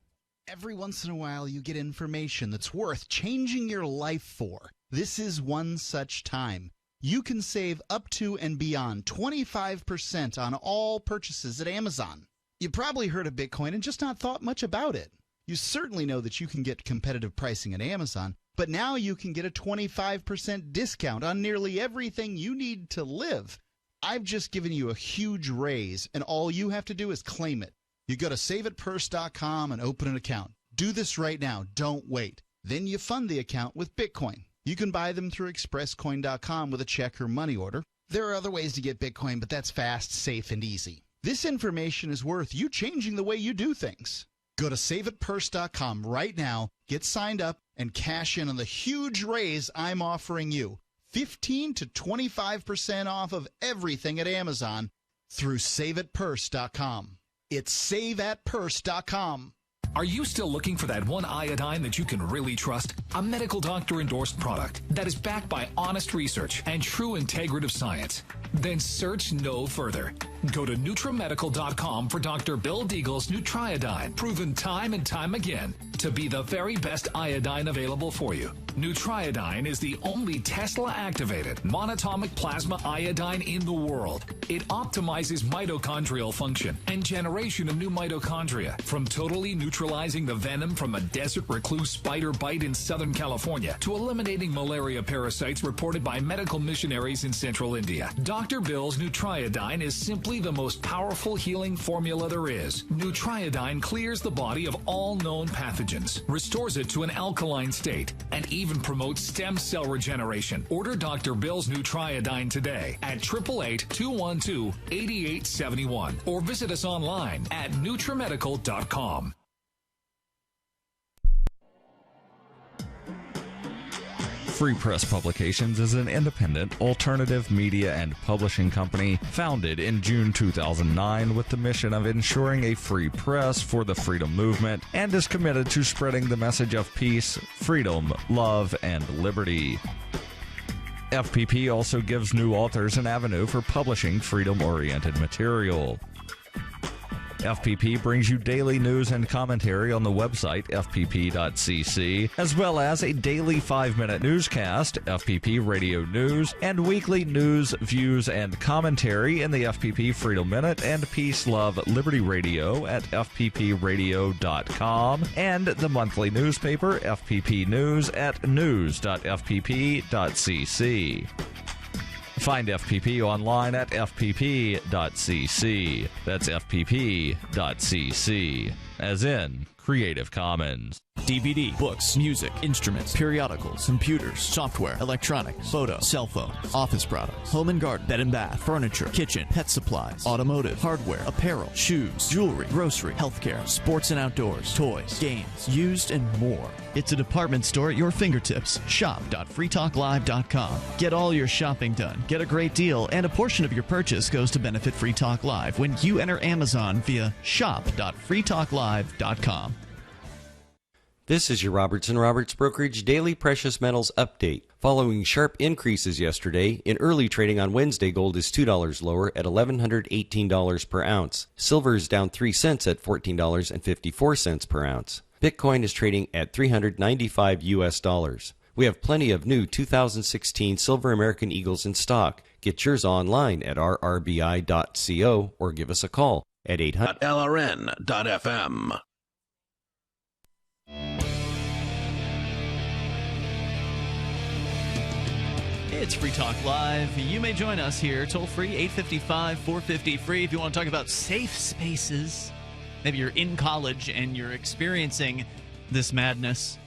Every once in a while, you get information that's worth changing your life for. This is one such time. You can save up to and beyond 25% on all purchases at Amazon. You probably heard of Bitcoin and just not thought much about it. You certainly know that you can get competitive pricing at Amazon, but now you can get a 25% discount on nearly everything you need to live. I've just given you a huge raise, and all you have to do is claim it. You go to saveitpurse.com and open an account. Do this right now. Don't wait. Then you fund the account with Bitcoin. You can buy them through expresscoin.com with a check or money order. There are other ways to get Bitcoin, but that's fast, safe, and easy. This information is worth you changing the way you do things. Go to saveitpurse.com right now, get signed up, and cash in on the huge raise I'm offering you. 15 to 25% off of everything at Amazon through saveitpurse.com. It's saveatpurse.com. Are you still looking for that one iodine that you can really trust? A medical doctor-endorsed product that is backed by honest research and true integrative science? Then search no further. Go to NutriMedical.com for Dr. Bill Deagle's Nutriodine, proven time and time again to be the very best iodine available for you. Nutriodine is the only Tesla-activated monatomic plasma iodine in the world. It optimizes mitochondrial function and generation of new mitochondria, from totally neutralizing the venom from a desert recluse spider bite in Southern California to eliminating malaria parasites reported by medical missionaries in central India. Dr. Bill's Nutriodine is simply the most powerful healing formula there is. Nutriodine clears the body of all known pathogens, restores it to an alkaline state, and even promotes stem cell regeneration. Order Dr. Bill's Nutriodine today at 888-212-8871 or visit us online at NutriMedical.com. Free Press Publications is an independent, alternative media and publishing company founded in June 2009 with the mission of ensuring a free press for the freedom movement and is committed to spreading the message of peace, freedom, love, and liberty. FPP also gives new authors an avenue for publishing freedom-oriented material. FPP brings you daily news and commentary on the website fpp.cc, as well as a daily 5-minute newscast, FPP Radio News, and weekly news, views, and commentary in the FPP Freedom Minute and Peace, Love, Liberty Radio at fppradio.com, and the monthly newspaper FPP News at news.fpp.cc. Find FPP online at fpp.cc. That's fpp.cc, as in Creative Commons. DVD, books, music, instruments, periodicals, computers, software, electronics, photo, cell phones, office products, home and garden, bed and bath, furniture, kitchen, pet supplies, automotive, hardware, apparel, shoes, jewelry, grocery, healthcare, sports and outdoors, toys, games, used, and more. It's a department store at your fingertips. Shop.freetalklive.com. Get all your shopping done, get a great deal, and a portion of your purchase goes to benefit Free Talk Live when you enter Amazon via shop.freetalklive.com. This is your Robertson Roberts Brokerage Daily Precious Metals Update. Following sharp increases yesterday, in early trading on Wednesday, gold is $2 lower at $1,118 per ounce. Silver is down 3 cents at $14.54 per ounce. Bitcoin is trading at $395 US. We have plenty of new 2016 Silver American Eagles in stock. Get yours online at rrbi.co or give us a call at 800-LRN.FM. It's Free Talk Live. You may join us here, toll free, 855-450-FREE, if you want to talk about safe spaces. Maybe you're in college and you're experiencing this madness.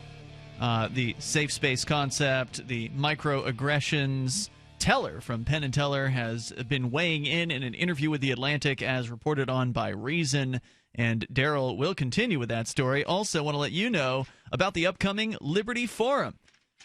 The safe space concept, the microaggressions. Teller from Penn & Teller has been weighing in an interview with The Atlantic as reported on by Reason. And Darryl will continue with that story. Also want to let you know about the upcoming Liberty Forum.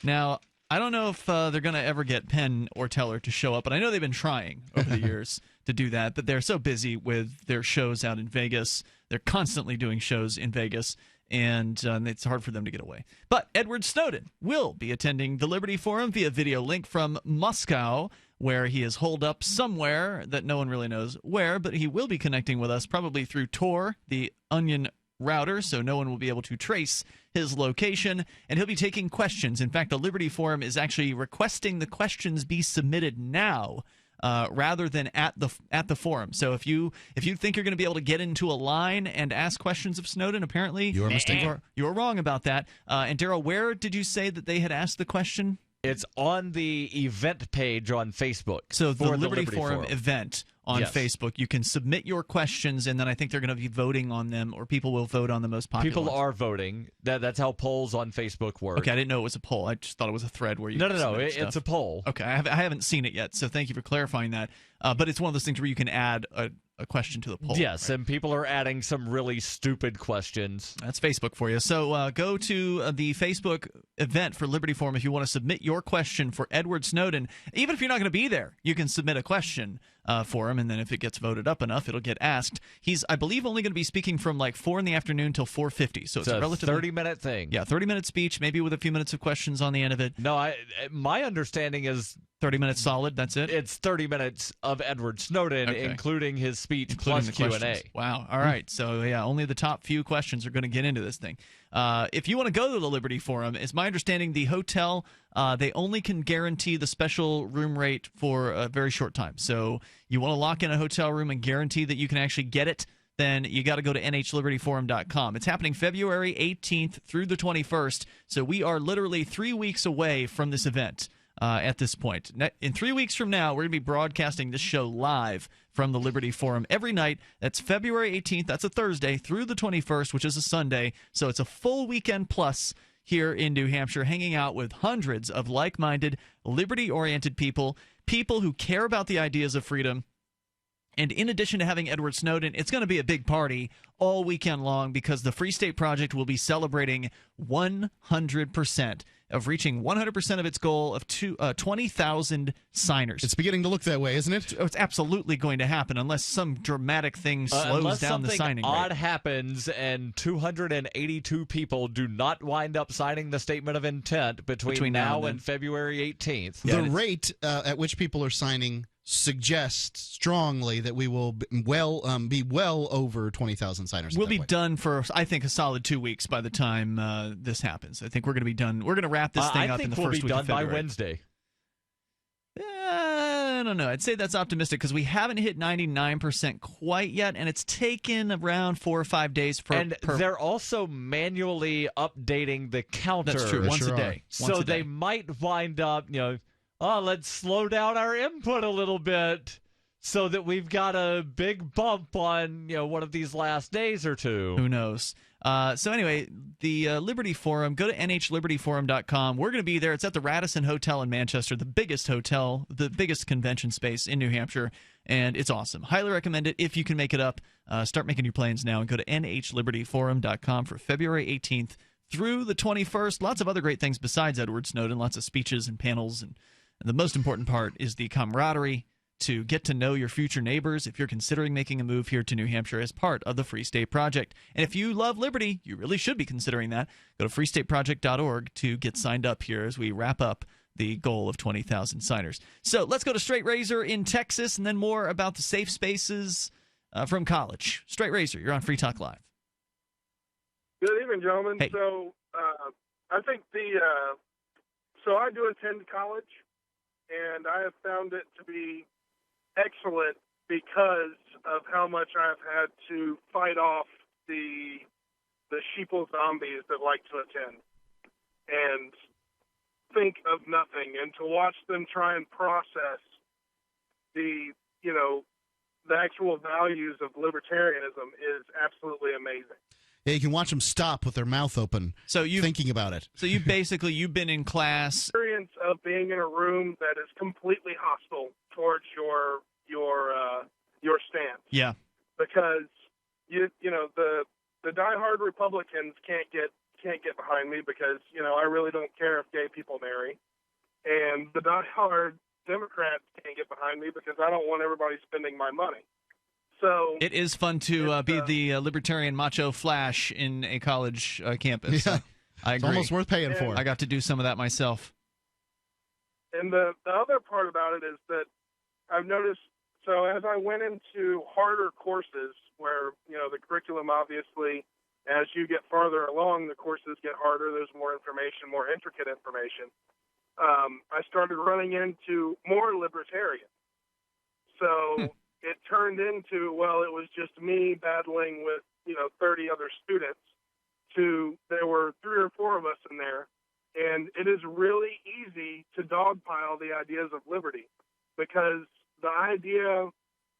Now, I don't know if they're going to ever get Penn or Teller to show up, but I know they've been trying over the years to do that, but they're so busy with their shows out in Vegas. They're constantly doing shows in Vegas, and it's hard for them to get away. But Edward Snowden will be attending the Liberty Forum via video link from Moscow, where he is holed up somewhere that no one really knows where, but he will be connecting with us probably through Tor, the Onion router, so no one will be able to trace his location, and he'll be taking questions. In fact, the Liberty Forum is actually requesting the questions be submitted now rather than at the forum. So if you think you're going to be able to get into a line and ask questions of Snowden, apparently you're mistaken. You're wrong about that. And Darryl, where did you say that they had asked the question? It's on the event page on Facebook. So the Liberty Forum event on Facebook. You can submit your questions, and then I think they're going to be voting on them, or people will vote on the most popular People ones. are voting. That's how polls on Facebook work. Okay, I didn't know it was a poll. I just thought it was a thread where you No, it's a poll. Okay, I haven't seen it yet, so thank you for clarifying that. But it's one of those things where you can add a question to the poll. Yes, right? and people are adding some really stupid questions. That's Facebook for you. So go to the Facebook event for Liberty Forum if you want to submit your question for Edward Snowden. Even if you're not going to be there, you can submit a question for him, and then if it gets voted up enough, it'll get asked. He's, I believe, only going to be speaking from like 4 in the afternoon till 4:50. So it's a relatively 30-minute thing. Yeah, 30-minute speech, maybe with a few minutes of questions on the end of it. No, my understanding is 30 minutes solid, that's it? It's 30 minutes of Edward Snowden, including his speech plus Q&A. Wow. All right. So, yeah, only the top few questions are going to get into this thing. If you want to go to the Liberty Forum, it's my understanding the hotel, they only can guarantee the special room rate for a very short time. So you want to lock in a hotel room and guarantee that you can actually get it, then you got to go to nhlibertyforum.com. It's happening February 18th through the 21st, so we are literally 3 weeks away from this event. At this point. In 3 weeks from now, we're going to be broadcasting this show live from the Liberty Forum every night. That's February 18th. That's a Thursday through the 21st, which is a Sunday. So it's a full weekend plus here in New Hampshire, hanging out with hundreds of like-minded, liberty-oriented people who care about the ideas of freedom. And in addition to having Edward Snowden, it's going to be a big party all weekend long because the Free State Project will be celebrating 100%. of reaching 100% of its goal of 20,000 signers. It's beginning to look that way, isn't it? It's absolutely going to happen unless some dramatic thing slows down the signing Unless something odd rate. happens and 282 people do not wind up signing the statement of intent between now and February 18th. The rate at which people are signing suggests strongly that we will be well over 20,000 signers. We'll be done for, I think, a solid 2 weeks by the time this happens. I think we're going to be done. We're going to wrap this thing up in the first week of February. I think we'll be done by Wednesday. I don't know. I'd say that's optimistic because we haven't hit 99% quite yet, and it's taken around 4 or 5 days per. They're also manually updating the counter. That's true. Once a day. So they might wind up, let's slow down our input a little bit so that we've got a big bump on, one of these last days or two. Who knows? So anyway, the Liberty Forum, go to nhlibertyforum.com. We're going to be there. It's at the Radisson Hotel in Manchester, the biggest hotel, the biggest convention space in New Hampshire, and it's awesome. Highly recommend it if you can make it up. Start making your plans now and go to nhlibertyforum.com for February 18th through the 21st. Lots of other great things besides Edward Snowden, lots of speeches and panels, and the most important part is the camaraderie to get to know your future neighbors if you're considering making a move here to New Hampshire as part of the Free State Project. And if you love liberty, you really should be considering that. Go to freestateproject.org to get signed up here as we wrap up the goal of 20,000 signers. So let's go to Straight Razor in Texas and then more about the safe spaces from college. Straight Razor, you're on Free Talk Live. Good evening, gentlemen. Hey. So I think so I do attend college, and I have found it to be excellent because of how much I've had to fight off the sheeple zombies that like to attend and think of nothing, and to watch them try and process the actual values of libertarianism is absolutely amazing. Yeah, you can watch them stop with their mouth open, thinking about it. So you've been in class. Experience of being in a room that is completely hostile towards your stance. Yeah. Because the diehard Republicans can't get behind me because I really don't care if gay people marry, and the diehard Democrats can't get behind me because I don't want everybody spending my money. So it is fun to be the libertarian macho flash in a college campus. Yeah. I agree. It's almost worth paying for. I got to do some of that myself. And the other part about it is that I've noticed, so as I went into harder courses where, the curriculum obviously, as you get farther along, the courses get harder, there's more information, more intricate information, I started running into more libertarians. So it turned into, it was just me battling with, 30 other students. There were 3 or 4 of us in there, and it is really easy to dogpile the ideas of liberty because the idea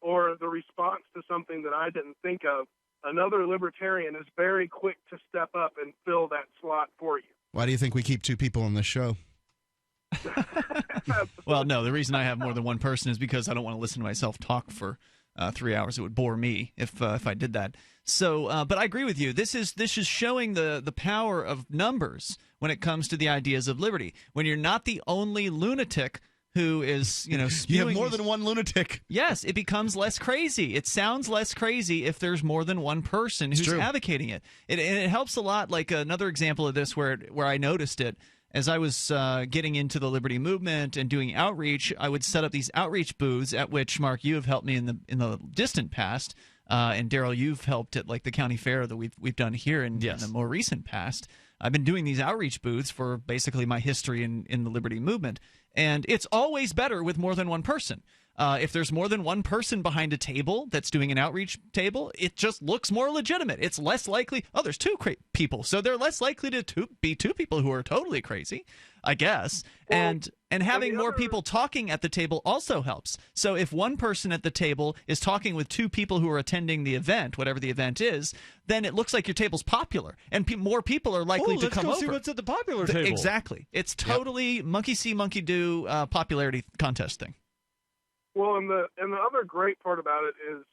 or the response to something that I didn't think of, another libertarian is very quick to step up and fill that slot for you. Why do you think we keep 2 people on this show? Well, no, the reason I have more than one person is because I don't want to listen to myself talk for 3 hours. It would bore me if I did that. So, but I agree with you. This is showing the power of numbers when it comes to the ideas of liberty. When you're not the only lunatic who is, spewing you have more than one lunatic. Yes, it becomes less crazy. It sounds less crazy if there's more than one person who's advocating it. And it helps a lot. Like another example of this where I noticed it. As I was getting into the liberty movement and doing outreach, I would set up these outreach booths at which, Mark, you have helped me in the distant past, and Darryl, you've helped at like the county fair that we've done here in the more recent past. I've been doing these outreach booths for basically my history in the liberty movement, and it's always better with more than one person. If there's more than one person behind a table that's doing an outreach table, it just looks more legitimate. It's less likely, there's 2 people, so they're less likely to be 2 people who are totally crazy, I guess. Well, and having more people talking at the table also helps. So if one person at the table is talking with 2 people who are attending the event, whatever the event is, then it looks like your table's popular, and more people are likely to come over. Let's go see what's at the popular table. Exactly. It's totally monkey see, monkey do popularity contest thing. Well, and the other great part about it is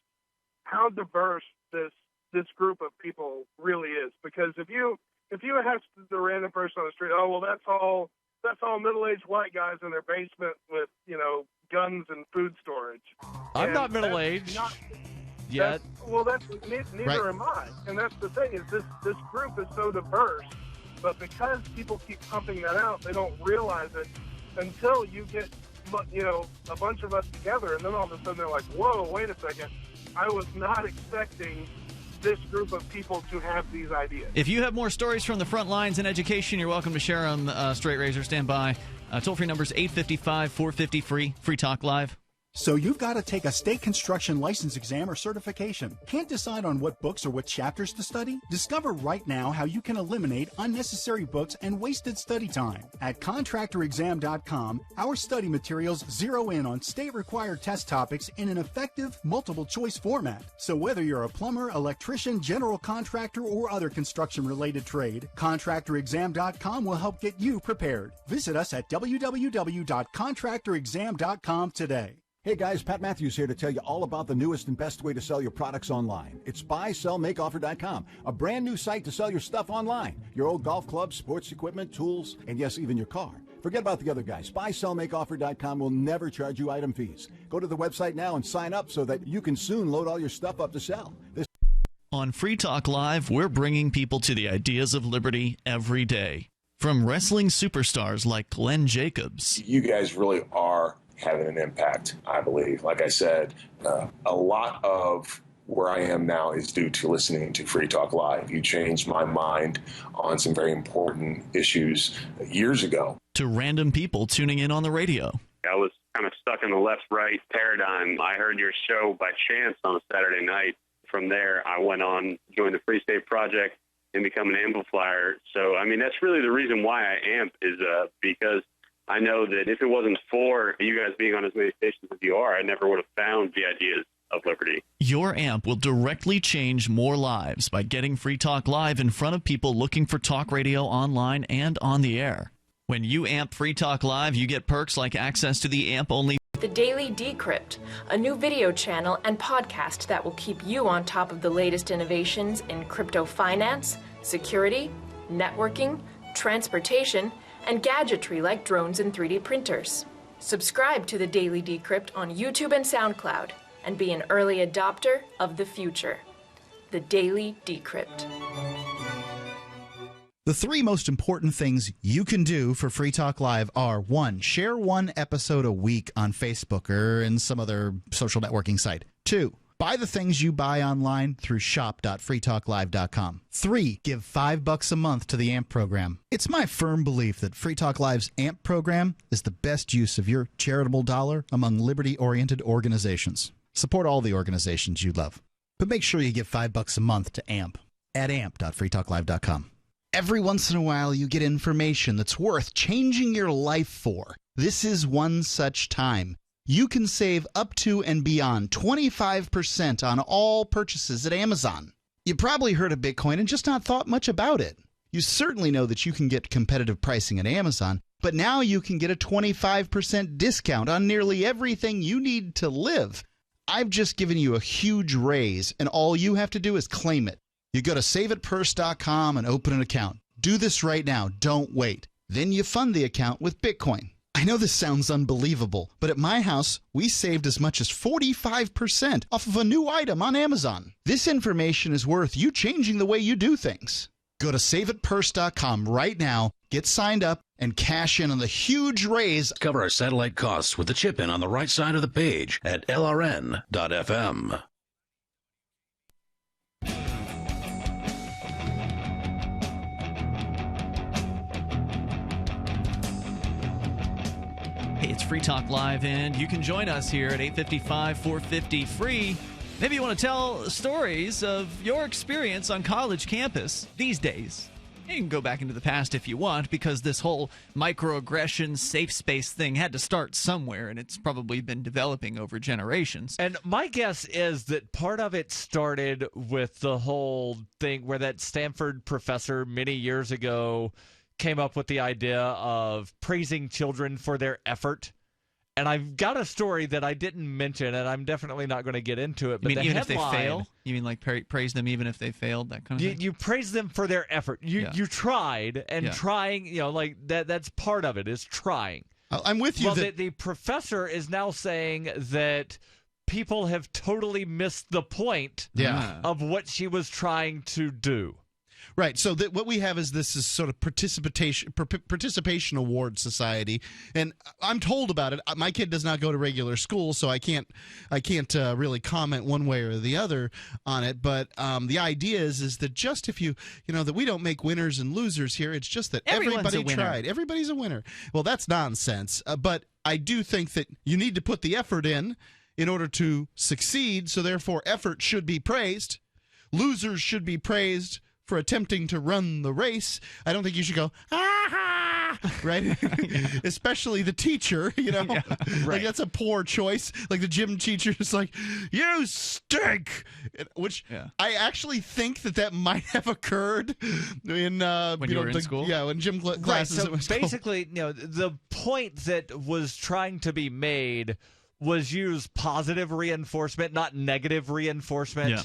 how diverse this group of people really is. Because if you asked the random person on the street, oh, well, that's all middle-aged white guys in their basement with, guns and food storage. I'm not middle-aged yet. Neither am I. And that's the thing, is this group is so diverse, but because people keep pumping that out, they don't realize it until you get, a bunch of us together, and then all of a sudden they're like, whoa, wait a second. I was not expecting this group of people to have these ideas. If you have more stories from the front lines in education, you're welcome to share them. Straight Razor, stand by. Toll-free number is 855-450-FREE. Free Talk Live. So you've got to take a state construction license exam or certification. Can't decide on what books or what chapters to study? Discover right now how you can eliminate unnecessary books and wasted study time. At contractorexam.com, our study materials zero in on state-required test topics in an effective multiple-choice format. So whether you're a plumber, electrician, general contractor, or other construction-related trade, contractorexam.com will help get you prepared. Visit us at www.contractorexam.com today. Hey guys, Pat Matthews here to tell you all about the newest and best way to sell your products online. It's buysellmakeoffer.com, a brand new site to sell your stuff online. Your old golf clubs, sports equipment, tools, and yes, even your car. Forget about the other guys. Buysellmakeoffer.com will never charge you item fees. Go to the website now and sign up so that you can soon load all your stuff up to sell. On Free Talk Live, we're bringing people to the ideas of liberty every day. From wrestling superstars like Glenn Jacobs. You guys really are having an impact, I believe. Like I said, a lot of where I am now is due to listening to Free Talk Live. You changed my mind on some very important issues years ago. To random people tuning in on the radio. I was kind of stuck in the left-right paradigm. I heard your show by chance on a Saturday night. From there, I went on, joined the Free State Project, and become an amplifier. So, I mean, that's really the reason why I amp is because I know that if it wasn't for you guys being on as many stations as you are, I never would have found the ideas of liberty. Your amp will directly change more lives by getting Free Talk Live in front of people looking for talk radio online and on the air. When you amp Free Talk Live, you get perks like access to the amp-only The Daily Decrypt, a new video channel and podcast that will keep you on top of the latest innovations in crypto finance, security, networking, transportation, and gadgetry like drones and 3D printers. Subscribe to the Daily Decrypt on YouTube and SoundCloud and be an early adopter of the future. The Daily Decrypt. The three most important things you can do for Free Talk Live are: 1, share one episode a week on Facebook or in some other social networking site. 2, buy the things you buy online through shop.freetalklive.com. 3, give $5 a month to the AMP program. It's my firm belief that Free Talk Live's AMP program is the best use of your charitable dollar among liberty-oriented organizations. Support all the organizations you love, but make sure you give $5 a month to AMP at amp.freetalklive.com. Every once in a while, you get information that's worth changing your life for. This is one such time. You can save up to and beyond 25% on all purchases at Amazon. You probably heard of Bitcoin and just not thought much about it. You certainly know that you can get competitive pricing at Amazon, but now you can get a 25% discount on nearly everything you need to live. I've just given you a huge raise, and all you have to do is claim it. You go to saveitpurse.com and open an account. Do this right now. Don't wait. Then you fund the account with Bitcoin. I know this sounds unbelievable, but at my house, we saved as much as 45% off of a new item on Amazon. This information is worth you changing the way you do things. Go to saveitpurse.com right now, get signed up, and cash in on the huge raise. Cover our satellite costs with the chip in on the right side of the page at LRN.FM. Hey, it's Free Talk Live, and you can join us here at 855-450-FREE. Maybe you want to tell stories of your experience on college campus these days. You can go back into the past if you want, because this whole microaggression, safe space thing had to start somewhere, and it's probably been developing over generations. And my guess is that part of it started with the whole thing where that Stanford professor many years ago came up with the idea of praising children for their effort. And I've got a story that I didn't mention, and I'm definitely not going to get into it. But You mean the even headline, if they fail? You mean like praise them even if they failed, that kind of thing? You praise them for their effort. You tried, and trying, like that's part of it, is trying. I'm with you. Well, the professor is now saying that people have totally missed the point of what she was trying to do. Right. So what we have is this is sort of participation award society, and I'm told about it. My kid does not go to regular school, so I can't really comment one way or the other on it. But the idea is that just if that we don't make winners and losers here. It's just that everybody tried. Everybody's a winner. Well, that's nonsense. But I do think that you need to put the effort in order to succeed. So therefore, effort should be praised. Losers should be praised for attempting to run the race. I don't think you should go, right? Especially the teacher, Like, that's a poor choice. Like, the gym teacher is like, you stink! Which I actually think that might have occurred in when you were in school? Yeah, when gym classes. Right, so basically, the point that was trying to be made was use positive reinforcement, not negative reinforcement. Yeah.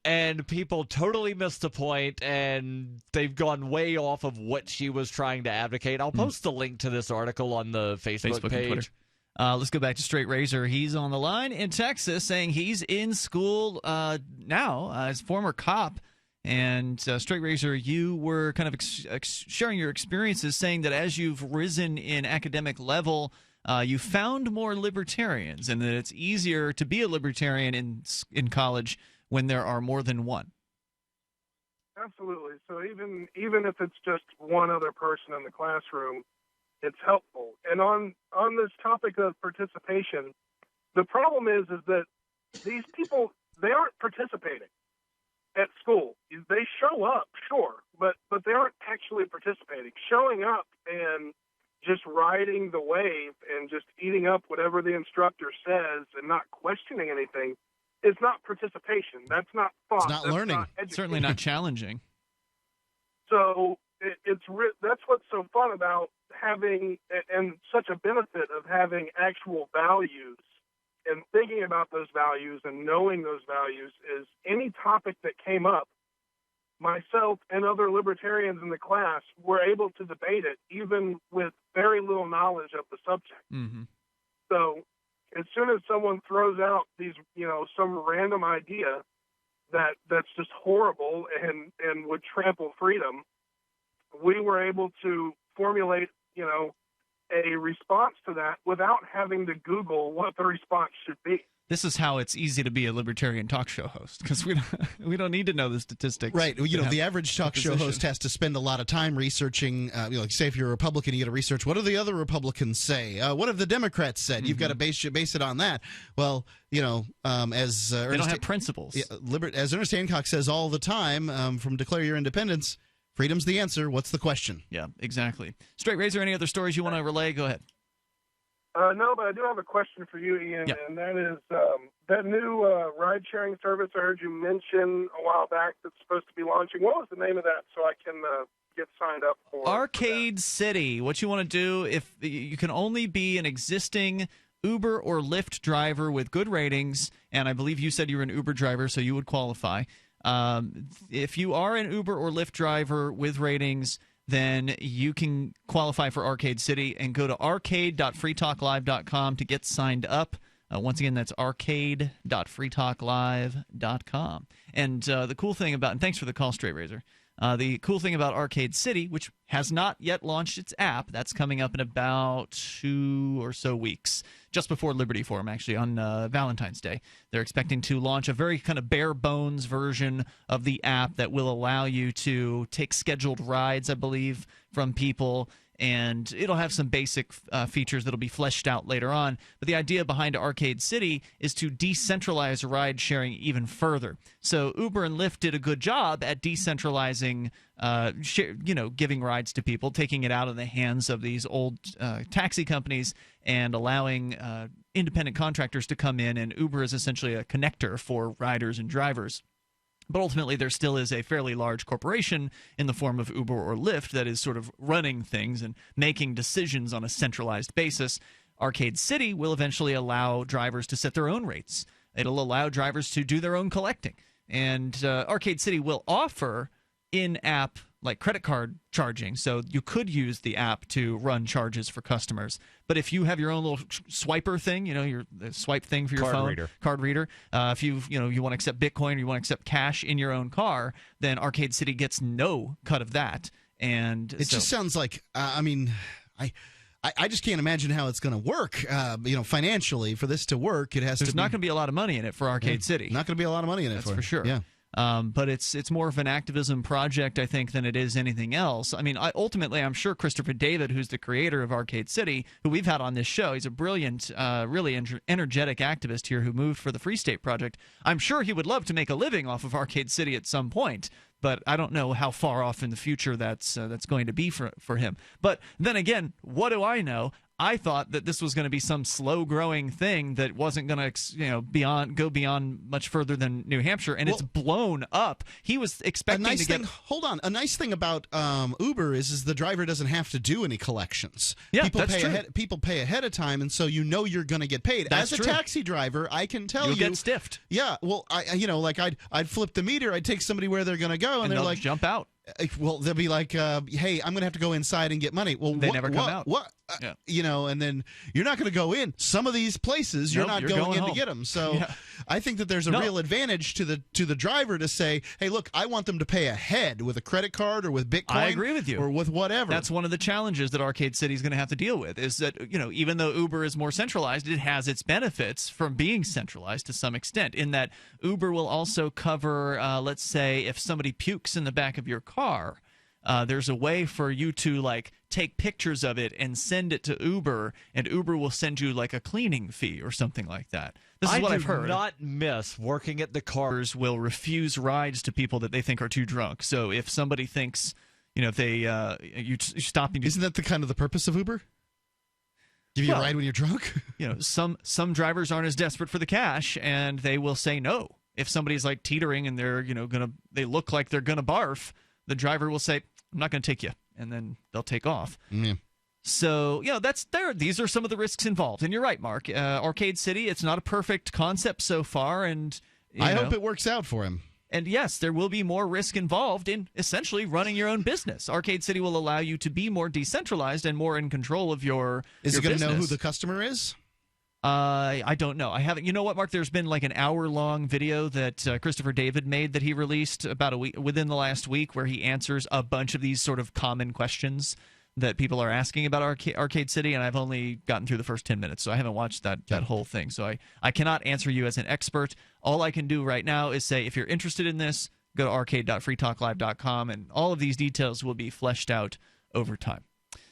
And people totally missed the point, and they've gone way off of what she was trying to advocate. I'll post the link to this article on the Facebook page. And Twitter. Let's go back to Straight Razor. He's on the line in Texas saying he's in school now as former cop. And Straight Razor, you were kind of sharing your experiences, saying that as you've risen in academic level, you found more libertarians, and that it's easier to be a libertarian in college when there are more than one. Absolutely. So even if it's just one other person in the classroom, it's helpful. And on this topic of participation, the problem is that these people, they aren't participating at school. They show up, sure, but they aren't actually participating. Showing up and just riding the wave and just eating up whatever the instructor says and not questioning anything, it's not participation. That's not thought. It's not learning. Certainly not challenging. So that's what's so fun about having, and such a benefit of having actual values and thinking about those values and knowing those values, is any topic that came up, myself and other libertarians in the class were able to debate it, even with very little knowledge of the subject. Mm-hmm. So as soon as someone throws out these, some random idea that's just horrible and would trample freedom, we were able to formulate, a response to that without having to Google what the response should be. This is how it's easy to be a libertarian talk show host, because we don't need to know the statistics. Right. The average talk show host has to spend a lot of time reasonching. Like, say, if you're a Republican, you got to research, what do the other Republicans say? What have the Democrats said? You've got to base it on that. Well, as they don't have principles. As Ernest Hancock says all the time, from Declare Your Independence, freedom's the answer. What's the question? Yeah, exactly. Straight Razor, any other stories you want to relay? Go ahead. No, but I do have a question for you, Ian, and that is that new ride-sharing service I heard you mention a while back that's supposed to be launching. What was the name of that so I can get signed up for? Arcade City. What you want to do, if you can only be an existing Uber or Lyft driver with good ratings, and I believe you said you were an Uber driver, so you would qualify. If you are an Uber or Lyft driver with ratings, then you can qualify for Arcade City and go to arcade.freetalklive.com to get signed up. Once again, that's arcade.freetalklive.com. And the cool thing about – and thanks for the call, Straight Razor. The cool thing about Arcade City, which has not yet launched its app, that's coming up in about 2 or so weeks, just before Liberty Forum, actually, on Valentine's Day. They're expecting to launch a very kind of bare-bones version of the app that will allow you to take scheduled rides, I believe, from people, and it'll have some basic features that'll be fleshed out later on. But the idea behind Arcade City is to decentralize ride sharing even further. So Uber and Lyft did a good job at decentralizing, giving rides to people, taking it out of the hands of these old taxi companies and allowing independent contractors to come in, and Uber is essentially a connector for riders and drivers. But ultimately, there still is a fairly large corporation in the form of Uber or Lyft that is sort of running things and making decisions on a centralized basis. Arcade City will eventually allow drivers to set their own rates. It'll allow drivers to do their own collecting. And Arcade City will offer in-app like credit card charging, so you could use the app to run charges for customers. But if you have your own little swiper thing, your swipe thing for your phone, card reader, if you want to accept Bitcoin or you want to accept cash in your own car, then Arcade City gets no cut of that. And it just sounds like I just can't imagine how it's going to work. Financially, for this to work, it has There's not going to be a lot of money in it for Arcade City. Not going to be a lot of money in it. That's for sure. Yeah. But it's more of an activism project, I think, than it is anything else. I mean, ultimately, I'm sure Christopher David, who's the creator of Arcade City, who we've had on this show, he's a brilliant, really energetic activist here who moved for the Free State Project. I'm sure he would love to make a living off of Arcade City at some point, but I don't know how far off in the future that's going to be for him. But then again, what do I know? I thought that this was going to be some slow-growing thing that wasn't going to, go beyond much further than New Hampshire, and it's blown up. He was expecting to get. Hold on. A nice thing about Uber is the driver doesn't have to do any collections. Yeah, that's true. People pay ahead of time, and so you're going to get paid. That's As a true. Taxi driver, I can tell You'll get stiffed. Yeah. Well, I'd flip the meter. I'd take somebody where they're going to go, and they're they'll like, jump out. Well, they'll be like, hey, I'm going to have to go inside and get money. Well, they never come out. What? And then you're not going to go in. Some of these places, you're not going in home to get them. So I think that there's a real advantage to the driver to say, hey, look, I want them to pay ahead with a credit card or with Bitcoin. I agree with you. Or with whatever. That's one of the challenges that Arcade City is going to have to deal with, is that, even though Uber is more centralized, it has its benefits from being centralized to some extent, in that Uber will also cover, let's say, if somebody pukes in the back of your car, there's a way for you to take pictures of it and send it to Uber, and Uber will send you a cleaning fee or something like that. This is what I've heard. I do not miss working at the cars. Will refuse rides to people that they think are too drunk. So if somebody thinks, if they you stop and isn't that the purpose of Uber? Give you a ride when you're drunk? Some drivers aren't as desperate for the cash, and they will say no. If somebody's teetering and they're they look like they're gonna barf, the driver will say, I'm not going to take you, and then they'll take off. Yeah. So, that's there. These are some of the risks involved. And you're right, Mark. Arcade City, it's not a perfect concept so far, and I hope it works out for him. And yes, there will be more risk involved in essentially running your own business. Arcade City will allow you to be more decentralized and more in control of your Is your it going to know business. who the customer is? I don't know. I haven't. You know what, Mark? There's been an hour-long video that Christopher David made that he released about within the last week, where he answers a bunch of these sort of common questions that people are asking about Arcade City, and I've only gotten through the first 10 minutes, so I haven't watched that whole thing. So I cannot answer you as an expert. All I can do right now is say, if you're interested in this, go to arcade.freetalklive.com, and all of these details will be fleshed out over time.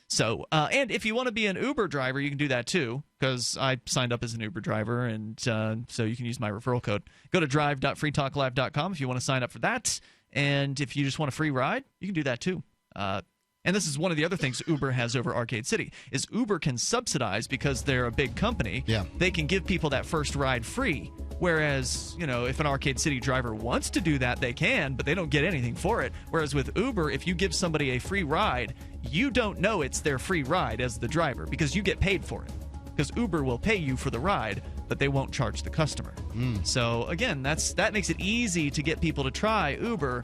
So, and if you want to be an Uber driver, you can do that too, because I signed up as an Uber driver, and so you can use my referral code. Go to drive.freetalklive.com if you want to sign up for that, and if you just want a free ride, you can do that too. And this is one of the other things Uber has over Arcade City, is Uber can subsidize, because they're a big company, they can give people that first ride free. Whereas, if an Arcade City driver wants to do that, they can, but they don't get anything for it. Whereas with Uber, if you give somebody a free ride, you don't know it's their free ride as the driver, because you get paid for it. Because Uber will pay you for the ride, but they won't charge the customer. So, again, that makes it easy to get people to try Uber,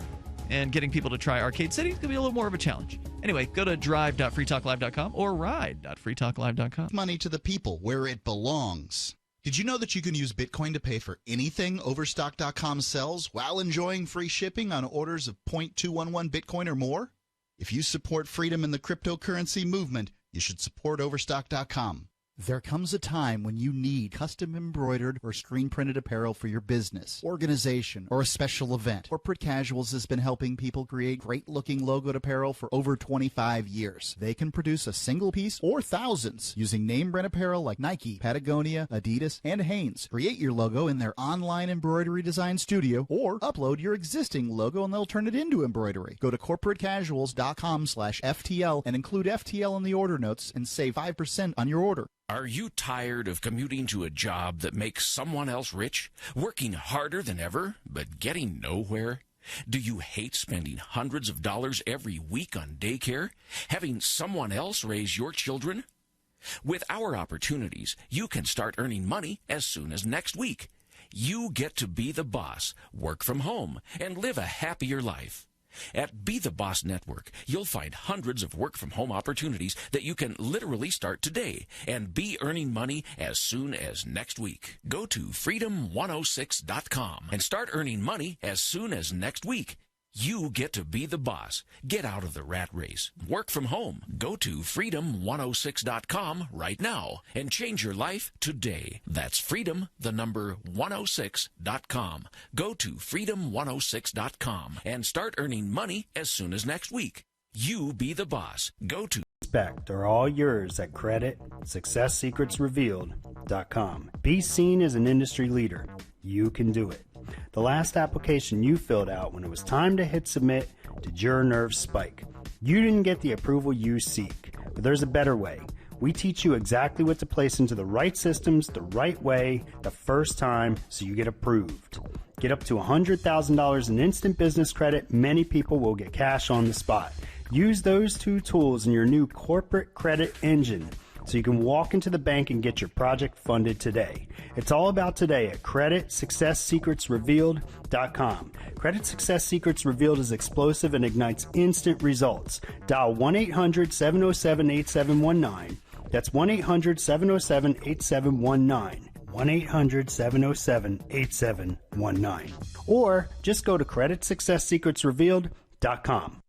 and getting people to try Arcade City is going to be a little more of a challenge. Anyway, go to drive.freetalklive.com or ride.freetalklive.com. Money to the people where it belongs. Did you know that you can use Bitcoin to pay for anything Overstock.com sells while enjoying free shipping on orders of 0.211 Bitcoin or more? If you support freedom in the cryptocurrency movement, you should support Overstock.com. There comes a time when you need custom embroidered or screen printed apparel for your business, organization, or a special event. Corporate Casuals has been helping people create great looking logoed apparel for over 25 years. They can produce a single piece or thousands using name brand apparel like Nike, Patagonia, Adidas, and Hanes. Create your logo in their online embroidery design studio, or upload your existing logo and they'll turn it into embroidery. Go to corporatecasuals.com/FTL and include FTL in the order notes and save 5% on your order. Are you tired of commuting to a job that makes someone else rich? Working harder than ever, but getting nowhere? Do you hate spending hundreds of dollars every week on daycare? Having someone else raise your children? With our opportunities, you can start earning money as soon as next week. You get to be the boss, work from home, and live a happier life. At Be the Boss Network, you'll find hundreds of work-from-home opportunities that you can literally start today and be earning money as soon as next week. Go to freedom106.com and start earning money as soon as next week. You get to be the boss. Get out of the rat race. Work from home. Go to freedom106.com right now and change your life today. That's freedom, the number 106.com. Go to freedom106.com and start earning money as soon as next week. You be the boss. Go to Respect are all yours at creditsuccesssecretsrevealed.com. Be seen as an industry leader. You can do it. The last application you filled out when it was time to hit submit, did your nerves spike? You didn't get the approval you seek, but there's a better way. We teach you exactly what to place into the right systems the right way the first time so you get approved. Get up to $100,000 in instant business credit. Many people will get cash on the spot. Use those two tools in your new corporate credit engine so you can walk into the bank and get your project funded today. It's all about today at creditsuccesssecretsrevealed.com. Credit Success Secrets Revealed is explosive and ignites instant results. Dial 1-800-707-8719. That's 1-800-707-8719. 1-800-707-8719. Or just go to creditsuccesssecretsrevealed.com.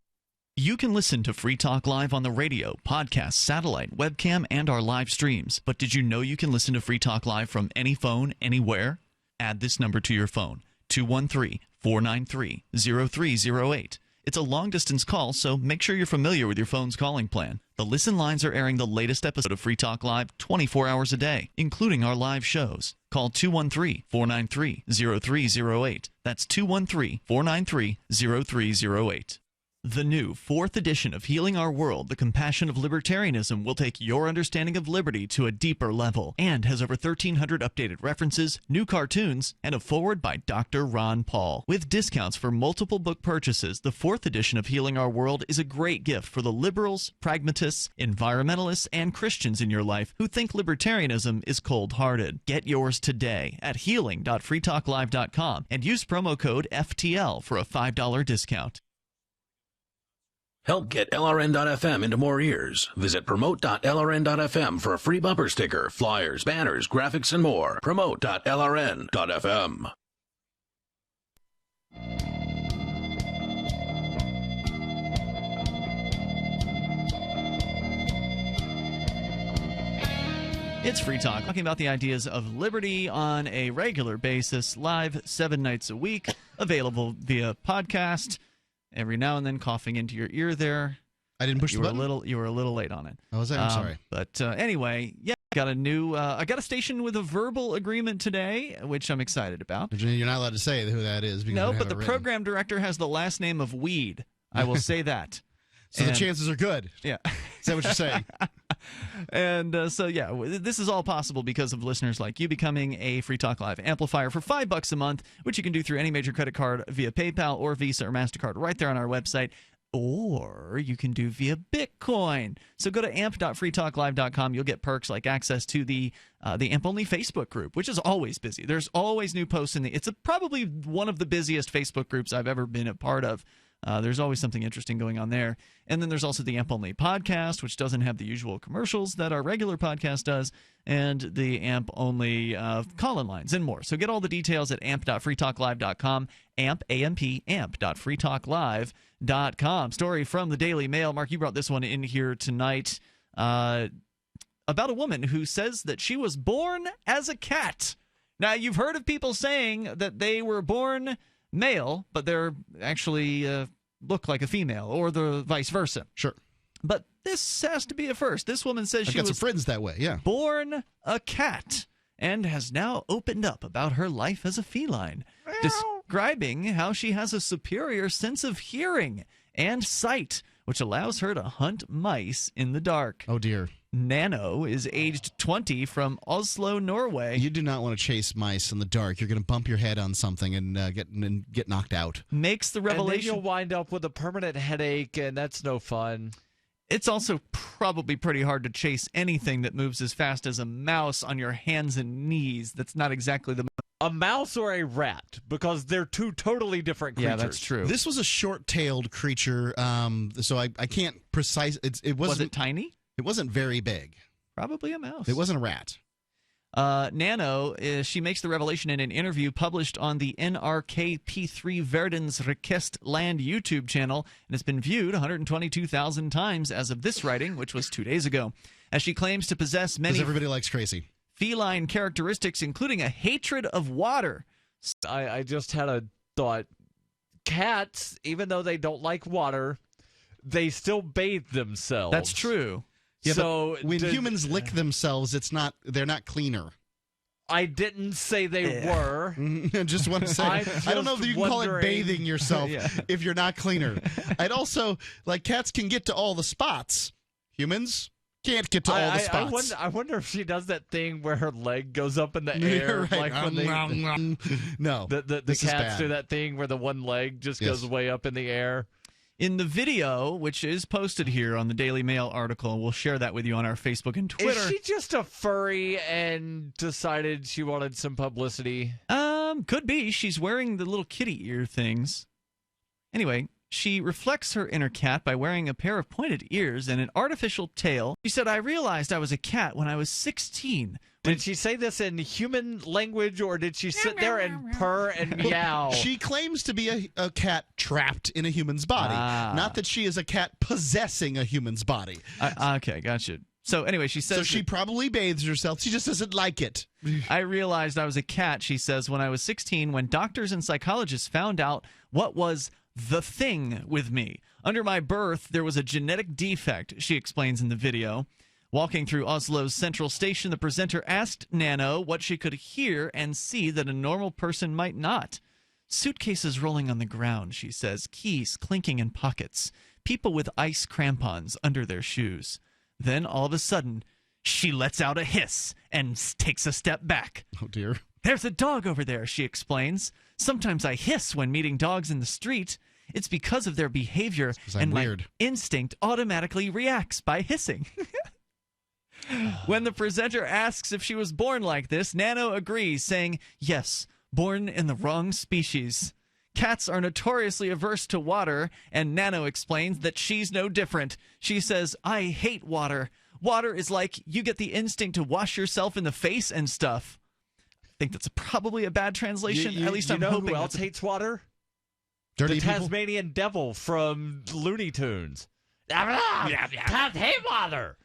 You can listen to Free Talk Live on the radio, podcast, satellite, webcam, and our live streams. But did you know you can listen to Free Talk Live from any phone, anywhere? Add this number to your phone, 213-493-0308. It's a long-distance call, so make sure you're familiar with your phone's calling plan. The listen lines are airing the latest episode of Free Talk Live 24 hours a day, including our live shows. Call 213-493-0308. That's 213-493-0308. The new 4th edition of Healing Our World, The Compassion of Libertarianism, will take your understanding of liberty to a deeper level and has over 1,300 updated references, new cartoons, and a foreword by Dr. Ron Paul. With discounts for multiple book purchases, the 4th edition of Healing Our World is a great gift for the liberals, pragmatists, environmentalists, and Christians in your life who think libertarianism is cold-hearted. Get yours today at healing.freetalklive.com and use promo code FTL for a $5 discount. Help get LRN.FM into more ears. Visit promote.lrn.fm for a free bumper sticker, flyers, banners, graphics, and more. Promote.lrn.fm. It's Free Talk, talking about the ideas of liberty on a regular basis, live 7 nights a week, available via podcast. Every now and then, coughing into your ear there. I didn't push the button. You were a little late on it. Oh, was I? I'm sorry. But anyway, yeah, got a new. I got a station with a verbal agreement today, which I'm excited about. You're not allowed to say who that is. No, but the program director has the last name of Weed. I will say that. So the chances are good. Yeah. Is that what you're saying? And so, yeah, this is all possible because of listeners like you becoming a Free Talk Live amplifier for $5 a month, which you can do through any major credit card via PayPal or Visa or MasterCard right there on our website. Or you can do via Bitcoin. So go to amp.freetalklive.com. You'll get perks like access to the AMP-only Facebook group, which is always busy. There's always new posts in the. It's probably one of the busiest Facebook groups I've ever been a part of. There's always something interesting going on there. And then there's also the AMP-only podcast, which doesn't have the usual commercials that our regular podcast does, and the AMP-only call-in lines and more. So get all the details at amp.freetalklive.com, amp.freetalklive.com. Story from the Daily Mail. Mark, you brought this one in here tonight about a woman who says that she was born as a cat. Now, you've heard of people saying that they were born male, but they're actually look like a female, or the vice versa. Sure. But this has to be a first. This woman says she was some friends that way, yeah. born a cat and has now opened up about her life as a feline, describing how she has a superior sense of hearing and sight, which allows her to hunt mice in the dark. Oh, dear. Nano is aged 20 from Oslo, Norway. You do not want to chase mice in the dark. You're going to bump your head on something and get knocked out. Makes the revelation. And then you'll wind up with a permanent headache, and that's no fun. It's also probably pretty hard to chase anything that moves as fast as a mouse on your hands and knees. That's not exactly the... A mouse or a rat, because they're two totally different creatures. Yeah, that's true. This was a short-tailed creature, so I can't precise... It wasn't, was it tiny? It wasn't very big. Probably a mouse. It wasn't a rat. Nano, she makes the revelation in an interview published on the NRK-P3 Verdens Request Land YouTube channel, and it's been viewed 122,000 times as of this writing, which was 2 days ago. As she claims to possess many... Because everybody likes crazy. Feline characteristics, including a hatred of water. I just had a thought. Cats, even though they don't like water, they still bathe themselves. That's true. Yeah, so but when humans lick themselves, they're not cleaner. I didn't say they were. Just want to say, I don't know if you can call it bathing yourself if you're not cleaner. I'd also, cats can get to all the spots. Humans can't get to all the spots. I wonder if she does that thing where her leg goes up in the air. Right. Like when they, no. The cats do that thing where the one leg just goes way up in the air. In the video, which is posted here on the Daily Mail article, we'll share that with you on our Facebook and Twitter. Is she just a furry and decided she wanted some publicity? Could be. She's wearing the little kitty ear things. Anyway, she reflects her inner cat by wearing a pair of pointed ears and an artificial tail. She said, I realized I was a cat when I was 16. Did she say this in human language, or did she sit there and purr and meow? She claims to be a cat trapped in a human's body. Not that she is a cat possessing a human's body. Okay, gotcha. So anyway, she says... So she probably bathes herself. She just doesn't like it. I realized I was a cat, she says, when I was 16, when doctors and psychologists found out what was the thing with me. Under my birth, there was a genetic defect, she explains in the video. Walking through Oslo's central station, the presenter asked Nano what she could hear and see that a normal person might not. Suitcases rolling on the ground, she says, keys clinking in pockets, people with ice crampons under their shoes. Then, all of a sudden, she lets out a hiss and takes a step back. Oh, dear. There's a dog over there, she explains. Sometimes I hiss when meeting dogs in the street. It's because of their behavior, and my instinct automatically reacts by hissing. When the presenter asks if she was born like this, Nano agrees, saying, yes, born in the wrong species. Cats are notoriously averse to water, and Nano explains that she's no different. She says, I hate water. Water is like you get the instinct to wash yourself in the face and stuff. I think that's probably a bad translation. At least I'm hoping. Who else hates water? Dirty the people? Tasmanian Devil from Looney Tunes. Cats hate water.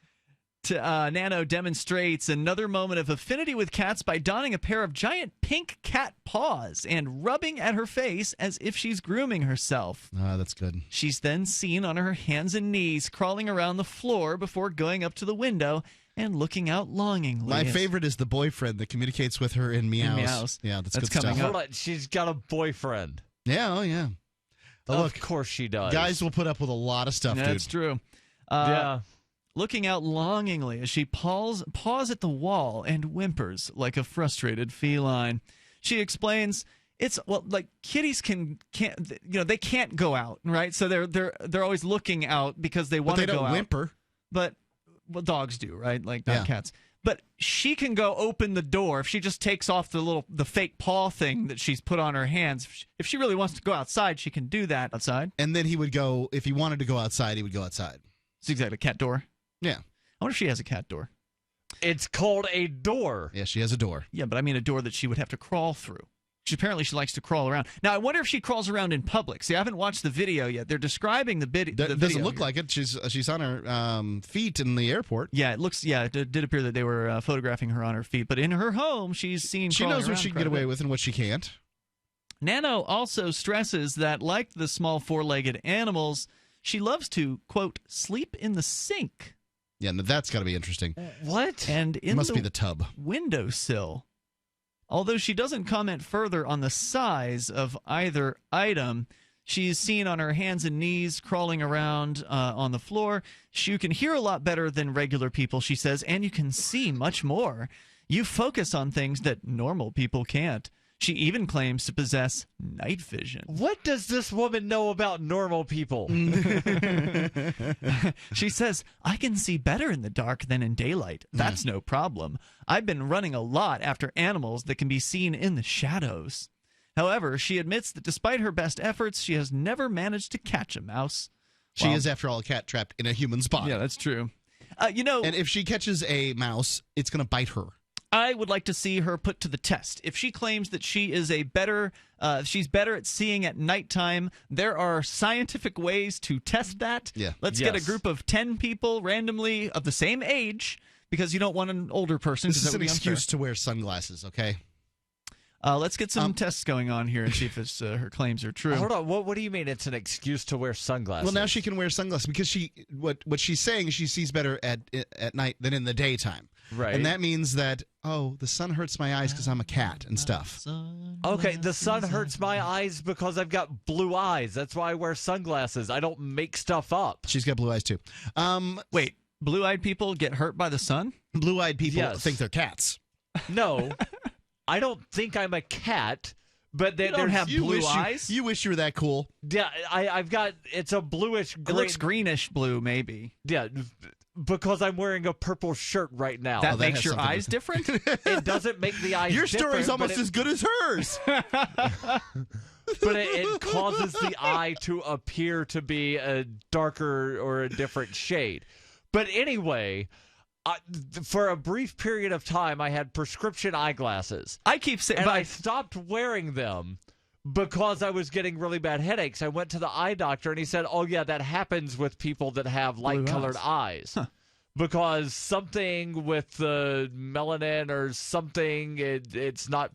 Nano demonstrates another moment of affinity with cats by donning a pair of giant pink cat paws and rubbing at her face as if she's grooming herself. That's good. She's then seen on her hands and knees crawling around the floor before going up to the window and looking out longingly. My favorite is the boyfriend that communicates with her in meows. Yeah, that's good coming stuff. up. Hold on, she's got a boyfriend. Yeah, oh yeah. Of course she does. Guys will put up with a lot of stuff, dude. That's true. Yeah. Looking out longingly as she paws at the wall and whimpers like a frustrated feline. She explains, kitties they can't go out, right? So they're always looking out because they want to go out. But they don't whimper. But dogs do, right? Like not cats. But she can go open the door if she just takes off the fake paw thing that she's put on her hands. If she really wants to go outside, she can do that outside. And then he would go, if he wanted to go outside, he would go outside. It's exactly a cat door. Yeah. I wonder if she has a cat door. It's called a door. Yeah, she has a door. Yeah, but I mean a door that she would have to crawl through. Apparently she likes to crawl around. Now, I wonder if she crawls around in public. See, I haven't watched the video yet. They're describing the video. Doesn't look like it. She's on her feet in the airport. Yeah, it did appear that they were photographing her on her feet. But in her home, she's seen She knows what she can get away with and what she can't. Nano also stresses that, like the small four-legged animals, she loves to, quote, sleep in the sink. Yeah, no, that's got to be interesting. What? And it must be the tub. Windowsill. Although she doesn't comment further on the size of either item, she's seen on her hands and knees crawling around on the floor. You can hear a lot better than regular people, she says, and you can see much more. You focus on things that normal people can't. She even claims to possess night vision. What does this woman know about normal people? She says, I can see better in the dark than in daylight. That's no problem. I've been running a lot after animals that can be seen in the shadows. However, she admits that despite her best efforts, she has never managed to catch a mouse. She is, after all, a cat trapped in a human's body. Yeah, that's true. And if she catches a mouse, it's going to bite her. I would like to see her put to the test. If she claims that she is she's better at seeing at nighttime, there are scientific ways to test that. Yeah. Let's get a group of 10 people randomly of the same age, because you don't want an older person. This is an excuse to wear sunglasses, okay? Let's get some tests going on here and see if her claims are true. Hold on. What do you mean it's an excuse to wear sunglasses? Well, now she can wear sunglasses because what she's saying is she sees better at night than in the daytime. Right. And that means that, the sun hurts my eyes because I'm a cat and stuff. Okay, the sun hurts my eyes because I've got blue eyes. That's why I wear sunglasses. I don't make stuff up. She's got blue eyes, too. Wait, blue-eyed people get hurt by the sun? Blue-eyed people think they're cats. No, I don't think I'm a cat. But they don't have blue eyes. You wish you were that cool. Yeah, I've got, it's a bluish green. It looks greenish blue, maybe. Yeah, because I'm wearing a purple shirt right now. That makes your eyes different? It doesn't make the eyes Your different. story's almost as good as hers. But it causes the eye to appear to be a darker or a different shade. But anyway, for a brief period of time, I had prescription eyeglasses. I keep saying, and I stopped wearing them because I was getting really bad headaches. I went to the eye doctor, and he said, "Oh yeah, that happens with people that have light-colored eyes." Because something with the melanin or something, it's not,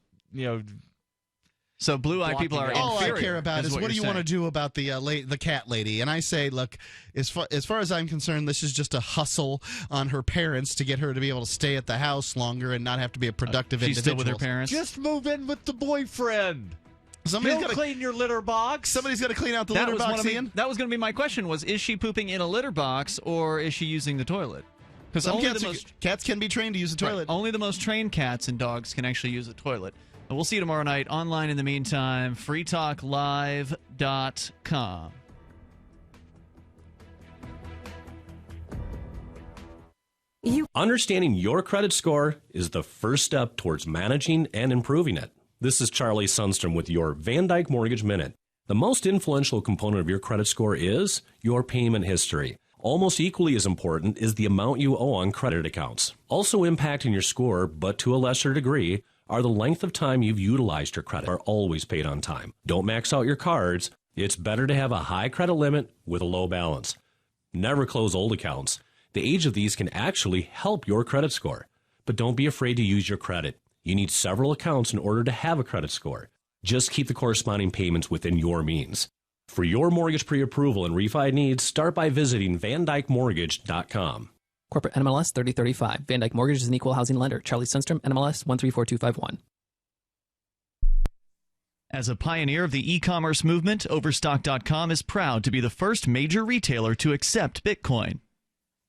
So blue-eyed people are all inferior. I care about is what do you want to do about the cat lady? And I say, look, as far as I'm concerned, this is just a hustle on her parents to get her to be able to stay at the house longer and not have to be a productive She's individual. still with her parents? Just move in with the boyfriend. Somebody's got to clean your litter box. Somebody's got to clean out the litter box, Ian. That was going to be my question: is she pooping in a litter box or is she using the toilet? Because cats can be trained to use a toilet. Right, only the most trained cats and dogs can actually use a toilet. And we'll see you tomorrow night online. In the meantime, freetalklive.com. Understanding your credit score is the first step towards managing and improving it. This is Charlie Sundstrom with your Van Dyke Mortgage Minute. The most influential component of your credit score is your payment history. Almost equally as important is the amount you owe on credit accounts. Also impacting your score, but to a lesser degree, are the length of time you've utilized your credit. Are always paid on time. Don't max out your cards. It's better to have a high credit limit with a low balance. Never close old accounts. The age of these can actually help your credit score. But don't be afraid to use your credit. You need several accounts in order to have a credit score. Just keep the corresponding payments within your means. For your mortgage pre-approval and refi needs, start by visiting VanDykeMortgage.com. Corporate NMLS 3035. Van Dyke Mortgage is an equal housing lender. Charlie Sundstrom, NMLS 134251. As a pioneer of the e-commerce movement, Overstock.com is proud to be the first major retailer to accept Bitcoin.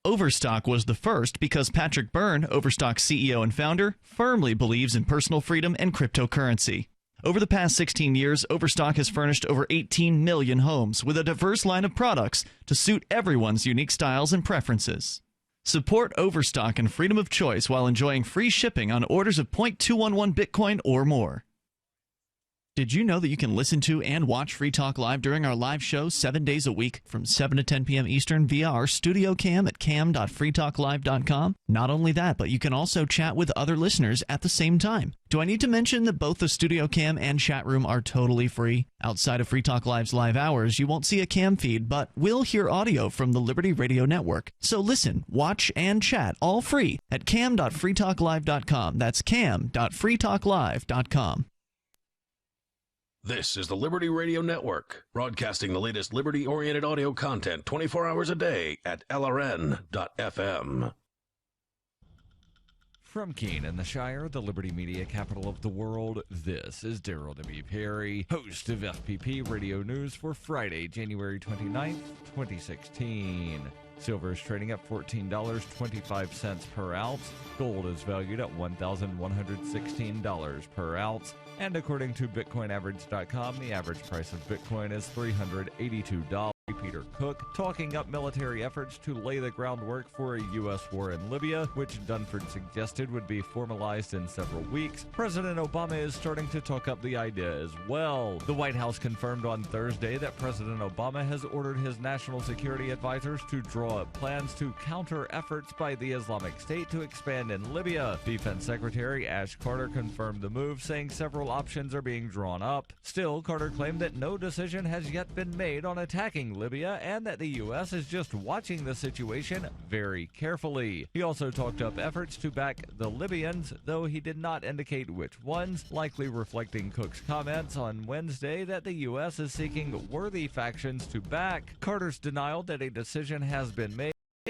Overstock was the first because Patrick Byrne, Overstock's CEO and founder, firmly believes in personal freedom and cryptocurrency. Over the past 16 years, Overstock has furnished over 18 million homes with a diverse line of products to suit everyone's unique styles and preferences. Support Overstock and freedom of choice while enjoying free shipping on orders of 0.211 Bitcoin or more. Did you know that you can listen to and watch Free Talk Live during our live show 7 days a week from 7 to 10 p.m. Eastern via our studio cam at cam.freetalklive.com? Not only that, but you can also chat with other listeners at the same time. Do I need to mention that both the studio cam and chat room are totally free? Outside of Free Talk Live's live hours, you won't see a cam feed, but will hear audio from the Liberty Radio Network. So listen, watch, and chat all free at cam.freetalklive.com. That's cam.freetalklive.com. This is the Liberty Radio Network, broadcasting the latest liberty-oriented audio content 24 hours a day at LRN.FM. From Keene in the Shire, the Liberty Media capital of the world, this is Darryl W. Perry, host of FPP Radio News for Friday, January 29th, 2016. Silver is trading at $14.25 per ounce. Gold is valued at $1,116 per ounce. And according to BitcoinAverage.com, the average price of Bitcoin is $382. Peter Cook talking up military efforts to lay the groundwork for a U.S. war in Libya, which Dunford suggested would be formalized in several weeks. President Obama is starting to talk up the idea as well. The White House confirmed on Thursday that President Obama has ordered his national security advisors to draw up plans to counter efforts by the Islamic State to expand in Libya. Defense Secretary Ash Carter confirmed the move, saying several options are being drawn up. Still, Carter claimed that no decision has yet been made on attacking Libya and that the U.S. is just watching the situation very carefully. He also talked up efforts to back the Libyans, though he did not indicate which ones, likely reflecting Cook's comments on Wednesday that the U.S. is seeking worthy factions to back. Carter's denial that a decision has been made